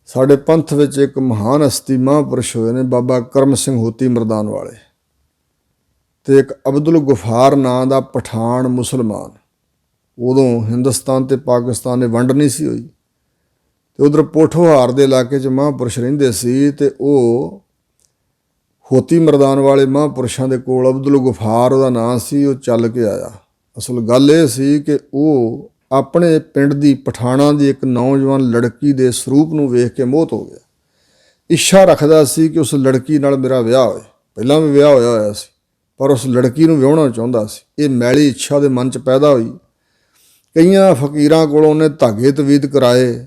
ਸਾਡੇ ਪੰਥ ਵਿੱਚ ਇੱਕ ਮਹਾਨ ਹਸਤੀ ਮਹਾਂਪੁਰਸ਼ ਹੋਏ ਨੇ, ਬਾਬਾ ਕਰਮ ਸਿੰਘ ਹੋਤੀ ਮਰਦਾਨ ਵਾਲੇ, ਤੇ ਇੱਕ ਅਬਦੁਲ ਗਫਾਰ ਨਾਂ ਦਾ ਪਠਾਨ ਮੁਸਲਮਾਨ। ਉਦੋਂ ਹਿੰਦੁਸਤਾਨ ਤੇ ਪਾਕਿਸਤਾਨ ਦੀ ਵੰਡ ਨਹੀਂ ਸੀ ਹੋਈ, ਤੇ ਉਧਰ ਪੋਠੋਹਾਰ ਦੇ ਇਲਾਕੇ 'ਚ ਮਹਾਂਪੁਰਸ਼ ਰਹਿੰਦੇ ਸੀ। ਤੇ ਉਹ ਹੋਤੀ ਮਰਦਾਨ ਵਾਲੇ ਮਹਾਂਪੁਰਸ਼ਾਂ ਦੇ ਕੋਲ ਅਬਦੁਲ ਗਫਾਰ ਉਹਦਾ ਨਾਂ ਸੀ, ਉਹ ਚੱਲ ਕੇ ਆਇਆ। ਅਸਲ ਗੱਲ ਇਹ ਸੀ ਕਿ ਉਹ ਆਪਣੇ ਪਿੰਡ ਦੀ ਪਠਾਣਾ ਦੀ ਇੱਕ ਨੌਜਵਾਨ ਲੜਕੀ ਦੇ ਸਰੂਪ ਨੂੰ ਵੇਖ ਕੇ ਮੋਹਿਤ ਹੋ ਗਿਆ। ਇੱਛਾ ਰੱਖਦਾ ਸੀ ਕਿ ਉਸ ਲੜਕੀ ਨਾਲ ਮੇਰਾ ਵਿਆਹ ਹੋਏ। ਪਹਿਲਾਂ ਵੀ ਵਿਆਹ ਹੋਇਆ ਸੀ, ਪਰ ਉਸ ਲੜਕੀ ਨੂੰ ਵਿਆਹਣਾ ਚਾਹੁੰਦਾ ਸੀ। ਇਹ ਮੈਲੀ ਇੱਛਾ ਉਹਦੇ ਮਨ 'ਚ ਪੈਦਾ ਹੋਈ। ਕਈਆਂ ਫਕੀਰਾਂ ਕੋਲੋਂ ਉਹਨੇ ਧਾਗੇ ਤਵੀਤ ਕਰਾਏ,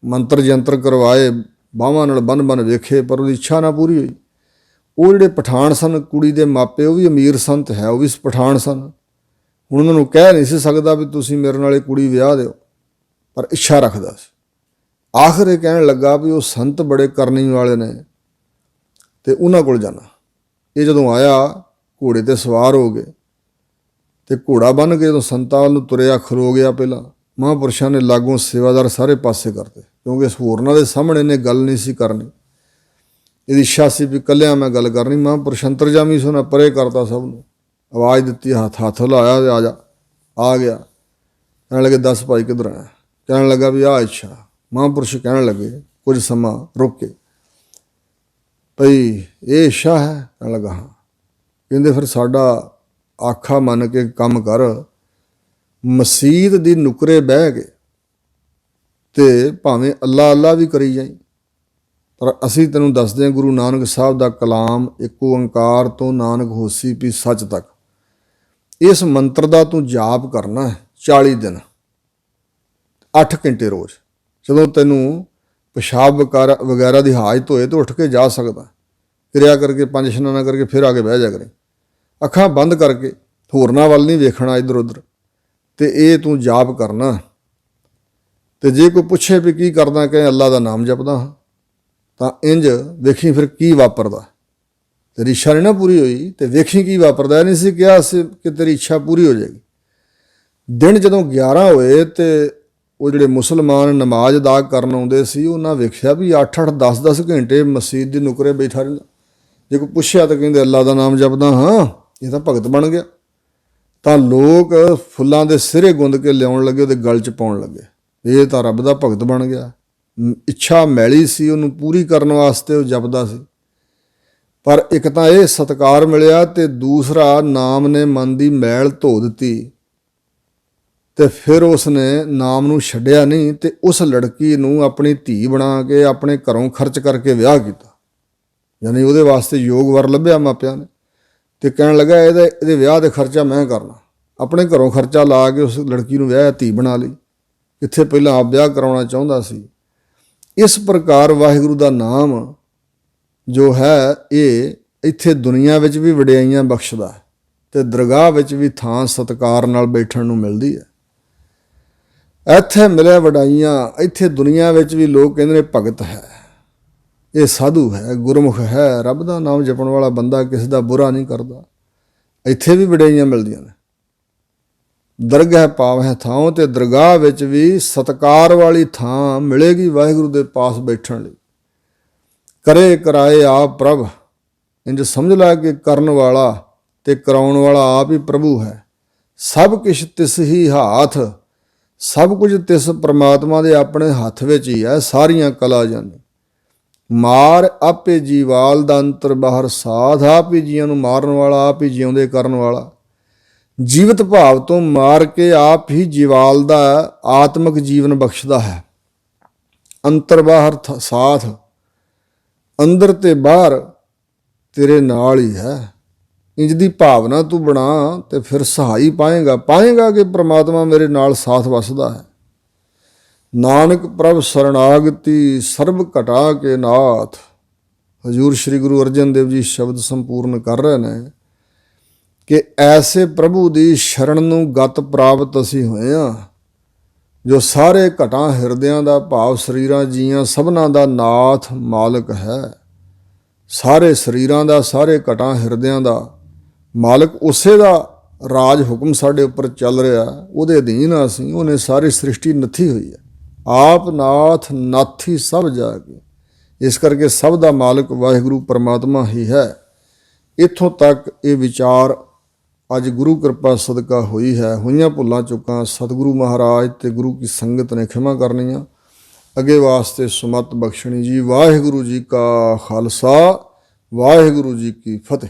ਮੰਤਰ ਜੰਤਰ ਕਰਵਾਏ, ਬਾਹਾਂ ਨਾਲ ਬੰਨ ਵੇਖੇ, ਪਰ ਉਹਦੀ ਇੱਛਾ ਨਾ ਪੂਰੀ ਹੋਈ। ਉਹ ਜਿਹੜੇ ਪਠਾਨ ਸਨ, ਕੁੜੀ ਦੇ ਮਾਪੇ, ਉਹ ਵੀ ਅਮੀਰ ਸਨ ਤੇ ਹੈ ਉਹ ਵੀ ਪਠਾਨ ਸਨ। ਹੁਣ ਉਹਨਾਂ ਨੂੰ ਕਹਿ ਨਹੀਂ ਸੀ ਸਕਦਾ ਵੀ ਤੁਸੀਂ ਮੇਰੇ ਨਾਲ ਇਹ ਕੁੜੀ ਵਿਆਹ ਦਿਓ, ਪਰ ਇੱਛਾ ਰੱਖਦਾ ਸੀ। ਆਖਰ ਇਹ ਕਹਿਣ ਲੱਗਾ ਵੀ ਉਹ ਸੰਤ ਬੜੇ ਕਰਨੀ ਵਾਲੇ ਨੇ ਤੇ ਉਹਨਾਂ ਕੋਲ ਜਾਣਾ। ਇਹ ਜਦੋਂ ਆਇਆ, ਘੋੜੇ ਤੇ ਸਵਾਰ ਹੋ ਗਏ ਤੇ ਘੋੜਾ ਬੰਨ੍ਹ ਕੇ ਜਦੋਂ ਸੰਤਾਂ ਵੱਲ ਨੂੰ ਤੁਰਿਆ, ਖਲੋ ਗਿਆ। ਪਹਿਲਾਂ ਮਹਾਂਪੁਰਸ਼ਾਂ ਨੇ ਲਾਗੋਂ ਸੇਵਾਦਾਰ ਸਾਰੇ ਪਾਸੇ ਕਰਤੇ, ਕਿਉਂਕਿ ਹੋਰਨਾਂ ਦੇ ਸਾਹਮਣੇ ਇਹਨੇ ਗੱਲ ਨਹੀਂ ਸੀ ਕਰਨੀ। ਇਹਦੀ ਇੱਛਾ ਸੀ ਵੀ ਇਕੱਲਿਆਂ ਮੈਂ ਗੱਲ ਕਰਨੀ। ਮਹਾਂਪੁਰਸ਼ ਅੰਤਰਜਾਮੀ ਸੀ, ਉਹਨਾਂ ਪਰੇ ਕਰਤਾ ਸਭ ਨੂੰ, ਆਵਾਜ਼ ਦਿੱਤੀ, ਹੱਥ ਹਿਲਾਇਆ, ਆ ਜਾ। ਆ ਗਿਆ। ਕਹਿਣ ਲੱਗੇ ਦੱਸ ਭਾਈ ਕਿੱਧਰ ਆਇਆ? ਕਹਿਣ ਲੱਗਾ ਵੀ ਆਹ ਇੱਛਾ। ਮਹਾਂਪੁਰਸ਼ ਕਹਿਣ ਲੱਗੇ ਕੁਝ ਸਮਾਂ ਰੁਕ ਕੇ, ਭਈ ਇਹ ਇੱਛਾ ਹੈ? ਕਹਿਣ ਲੱਗਾ ਹਾਂ। ਕਹਿੰਦੇ ਫਿਰ ਸਾਡਾ ਆਖਾ ਮੰਨ ਕੇ ਕੰਮ ਕਰ, ਮਸੀਤ ਦੀ ਨੁਕਰੇ ਬਹਿ ਕੇ ਤੇ ਭਾਵੇਂ ਅੱਲਾ ਅੱਲਾ ਵੀ ਕਰੀ ਜਾਈ, ਪਰ ਅਸੀਂ ਤੈਨੂੰ ਦੱਸਦੇ ਹਾਂ ਗੁਰੂ ਨਾਨਕ ਸਾਹਿਬ ਦਾ ਕਲਾਮ ਇੱਕ ਓੰਕਾਰ ਤੋਂ ਨਾਨਕ ਹੋਸੀ ਵੀ ਸੱਚ ਤੱਕ। ਇਸ ਮੰਤਰ ਦਾ ਤੂੰ ਜਾਪ ਕਰਨਾ 40 ਦਿਨ 8 ਘੰਟੇ ਰੋਜ਼। ਜਦੋਂ ਤੈਨੂੰ ਪਿਸ਼ਾਬ ਵਗੈਰਾ ਦੀ ਹਾਜਤ ਹੋਏ ਤਾਂ ਉੱਠ ਕੇ ਜਾ ਸਕਦਾ, ਕਿਰਿਆ ਕਰਕੇ 5 ਇਸ਼ਨਾਨਾਂ ਕਰਕੇ ਫਿਰ ਆ ਕੇ ਬਹਿ ਜਾ ਕਰੇ, ਅੱਖਾਂ ਬੰਦ ਕਰਕੇ, ਹੋਰਨਾਂ ਵੱਲ ਨਹੀਂ ਵੇਖਣਾ ਇੱਧਰ ਉੱਧਰ। ਤੇ ਇਹ ਤੂੰ ਜਾਪ ਕਰਨਾ। ਤੇ ਜੇ ਕੋਈ ਪੁੱਛੇ ਵੀ ਕੀ ਕਰਦਾ, ਕਹੇ ਅੱਲਾ ਦਾ ਨਾਮ ਜਪਦਾ ਹਾਂ, ਤਾਂ ਇੰਜ ਵੇਖੀ ਫਿਰ ਕੀ ਵਾਪਰਦਾ। ਤੇਰੀ ਇੱਛਾ ਨਹੀਂ ਨਾ ਪੂਰੀ ਹੋਈ ਤੇ ਵੇਖੀ ਕੀ ਵਾਪਰਦਾ। ਇਹ ਨਹੀਂ ਸੀ ਕਿਹਾ ਸੀ ਕਿ ਤੇਰੀ ਇੱਛਾ ਪੂਰੀ ਹੋ ਜਾਏਗੀ। ਦਿਨ ਜਦੋਂ 11 ਹੋਏ ਤੇ ਉਹ ਜਿਹੜੇ ਮੁਸਲਮਾਨ ਨਮਾਜ਼ ਅਦਾ ਕਰਨ ਆਉਂਦੇ ਸੀ, ਉਹਨਾਂ ਵੇਖਿਆ ਵੀ 8-8 10-10 ਘੰਟੇ ਮਸਜਿਦ ਦੀ ਨੁਕਰੇ ਬੈਠਾ ਰਹਿੰਦਾ। ਜੇ ਕੋਈ ਪੁੱਛਿਆ ਤਾਂ ਕਹਿੰਦੇ ਅੱਲਾ ਦਾ ਨਾਮ ਜਪਦਾ ਹਾਂ, ਇਹ ਤਾਂ ਭਗਤ ਬਣ ਗਿਆ। ਤਾਂ ਲੋਕ ਫੁੱਲਾਂ ਦੇ ਸਿਰੇ ਗੁੰਦ ਕੇ ਲਿਆਉਣ ਲੱਗੇ, ਉਹਦੇ ਗਲ 'ਚ ਪਾਉਣ ਲੱਗੇ, ਇਹ ਤਾਂ ਰੱਬ ਦਾ ਭਗਤ ਬਣ ਗਿਆ। ਇੱਛਾ ਮੈਲੀ ਸੀ, ਉਹਨੂੰ ਪੂਰੀ ਕਰਨ ਵਾਸਤੇ ਉਹ ਜਪਦਾ ਸੀ। ਪਰ ਇੱਕ ਤਾਂ ਇਹ ਸਤਿਕਾਰ ਮਿਲਿਆ ਤੇ ਦੂਸਰਾ ਨਾਮ ਨੇ ਮਨ ਦੀ ਮੈਲ ਧੋ ਦਿੱਤੀ। ਤੇ ਫਿਰ ਉਸਨੇ ਨਾਮ ਨੂੰ ਛੱਡਿਆ ਨਹੀਂ ਤੇ ਉਸ ਲੜਕੀ ਨੂੰ ਆਪਣੀ ਧੀ ਬਣਾ ਕੇ ਆਪਣੇ ਘਰੋਂ ਖਰਚ ਕਰਕੇ ਵਿਆਹ ਕੀਤਾ। ਯਾਨੀ ਉਹਦੇ ਵਾਸਤੇ ਯੋਗ ਵਰ ਲੱਭਿਆ ਮਾਪਿਆਂ ਨੇ। ਤੇ ਕਹਿਣ ਲੱਗਾ ਇਹਦੇ ਵਿਆਹ ਦੇ ਖਰਚਾ ਮੈਂ ਕਰਨਾ। ਆਪਣੇ ਘਰੋਂ ਖਰਚਾ ਲਾ ਕੇ ਉਸ ਲੜਕੀ ਨੂੰ ਵਿਆਹ, ਧੀ ਬਣਾ ਲਈ। ਇੱਥੇ ਪਹਿਲਾਂ ਆਪ ਵਿਆਹ ਕਰਾਉਣਾ ਚਾਹੁੰਦਾ ਸੀ। ਇਸ ਪ੍ਰਕਾਰ ਵਾਹਿਗੁਰੂ ਦਾ ਨਾਮ ਜੋ ਹੈ ਇਹ ਇੱਥੇ ਦੁਨੀਆ ਵਿੱਚ ਵੀ ਵਡਿਆਈਆਂ ਬਖਸ਼ਦਾ ਹੈ ਤੇ ਦਰਗਾਹ ਵਿੱਚ ਵੀ ਥਾਂ ਸਤਿਕਾਰ ਨਾਲ ਬੈਠਣ ਨੂੰ ਮਿਲਦੀ ਹੈ। ਇੱਥੇ ਮਿਲੇ ਵਡਾਈਆਂ, ਇੱਥੇ ਦੁਨੀਆ ਵਿੱਚ ਵੀ ਲੋਕ ਕਹਿੰਦੇ ਨੇ ਭਗਤ ਹੈ, ਇਹ ਸਾਧੂ ਹੈ, ਗੁਰਮੁਖ ਹੈ, ਰੱਬ ਦਾ ਨਾਮ ਜਪਣ ਵਾਲਾ ਬੰਦਾ, ਕਿਸੇ ਦਾ ਬੁਰਾ ਨਹੀਂ ਕਰਦਾ। ਇੱਥੇ ਵੀ ਵਡਿਆਈਆਂ ਮਿਲਦੀਆਂ ਨੇ। ਦਰਗਾਹ ਭਾਵ ਹੈ ਥਾਂ, ਤੇ ਦਰਗਾਹ ਵਿੱਚ ਵੀ ਸਤਿਕਾਰ ਵਾਲੀ ਥਾਂ ਮਿਲੇਗੀ ਵਾਹਿਗੁਰੂ ਦੇ ਪਾਸ ਬੈਠਣ ਲਈ। ਕਰੇ ਕਰਾਏ ਆਪ ਪ੍ਰਭ, ਇੰਜ ਸਮਝ ਲੈ ਕਿ ਕਰਨ ਵਾਲਾ ਤੇ ਕਰਾਉਣ ਵਾਲਾ ਆਪ ਹੀ ਪ੍ਰਭੂ ਹੈ। ਸਭ ਕੁਛ ਤਿਸ ਹੀ ਹਾਥ, ਸਭ ਕੁਝ ਤਿਸ ਪ੍ਰਮਾਤਮਾ ਦੇ ਆਪਣੇ ਹੱਥ ਵਿੱਚ ਹੀ ਹੈ। ਸਾਰੀਆਂ ਕਲਾ ਜਾਨੀ ਮਾਰ ਆਪੇ ਜੀਵਾਲ ਦਾ ਅੰਤਰ ਬਾਹਰ ਸਾਧ, ਆਪ ਹੀ ਜੀਆਂ ਨੂੰ ਮਾਰਨ ਵਾਲਾ, ਆਪ ਹੀ ਜਿਉਂਦੇ ਕਰਨ ਵਾਲਾ। ਜੀਵਤ ਭਾਵ ਤੋਂ ਮਾਰ ਕੇ ਆਪ ਹੀ ਜੀਵਾਲ ਦਾ ਆਤਮਿਕ ਜੀਵਨ ਬਖਸ਼ਦਾ ਹੈ। ਅੰਤਰ ਬਾਹਰ ਸਾਥ, ਅੰਦਰ ਤੇ ਬਾਹਰ ਤੇਰੇ ਨਾਲ ਹੀ ਹੈ। ਇੰਜ ਦੀ ਭਾਵਨਾ ਤੂੰ ਬਣਾ ਤੇ ਫਿਰ ਸਹਾਈ ਪਾਏਗਾ ਕਿ ਪ੍ਰਮਾਤਮਾ ਮੇਰੇ ਨਾਲ ਸਾਥ ਵਸਦਾ ਹੈ। ਨਾਨਕ ਪ੍ਰਭ ਸਰਣਾਗਤੀ ਸਰਬ ਘਟਾ ਕੇ ਨਾਥ। ਹਜ਼ੂਰ ਸ਼੍ਰੀ ਗੁਰੂ ਅਰਜਨ ਦੇਵ ਜੀ ਸ਼ਬਦ ਸੰਪੂਰਨ ਕਰ ਰਹੇ ਨੇ ਕਿ ਐਸੇ ਪ੍ਰਭੂ ਦੀ ਸ਼ਰਨ ਨੂੰ ਗਤ ਪ੍ਰਾਪਤ ਅਸੀਂ ਹੋਏ ਹਾਂ, ਜੋ ਸਾਰੇ ਘਟਾਂ ਹਿਰਦਿਆਂ ਦਾ ਭਾਵ ਸਰੀਰਾਂ ਜੀਆਂ ਸਭਨਾਂ ਦਾ ਨਾਥ ਮਾਲਕ ਹੈ। ਸਾਰੇ ਸਰੀਰਾਂ ਦਾ, ਸਾਰੇ ਘਟਾਂ ਹਿਰਦਿਆਂ ਦਾ ਮਾਲਕ ਉਸੇ ਦਾ ਰਾਜ ਹੁਕਮ ਸਾਡੇ ਉੱਪਰ ਚੱਲ ਰਿਹਾ, ਉਹਦੇ ਅਧੀਨ ਅਸੀਂ। ਉਹਨੇ ਸਾਰੀ ਸ੍ਰਿਸ਼ਟੀ ਨੱਥੀ ਹੋਈ ਹੈ। ਆਪ ਨਾਥ ਨਾਥੀ ਸਭ ਜਾ ਕੇ, ਇਸ ਕਰਕੇ ਸਭ ਦਾ ਮਾਲਕ ਵਾਹਿਗੁਰੂ ਪਰਮਾਤਮਾ ਹੀ ਹੈ। ਇੱਥੋਂ ਤੱਕ ਇਹ ਵਿਚਾਰ ਅੱਜ ਗੁਰੂ ਕਿਰਪਾ ਸਦਕਾ ਹੋਈ ਹੈ। ਹੋਈਆਂ ਭੁੱਲਾਂ ਚੁੱਕਾਂ ਸਤਿਗੁਰੂ ਮਹਾਰਾਜ ਤੇ ਗੁਰੂ ਕੀ ਸੰਗਤ ਨੇ ਖਿਮਾ ਕਰਨੀਆਂ, ਅੱਗੇ ਵਾਸਤੇ ਸੁਮਤ ਬਖਸ਼ਣੀ ਜੀ। ਵਾਹਿਗੁਰੂ ਜੀ ਕਾ ਖਾਲਸਾ, ਵਾਹਿਗੁਰੂ ਜੀ ਕੀ ਫਤਿਹ।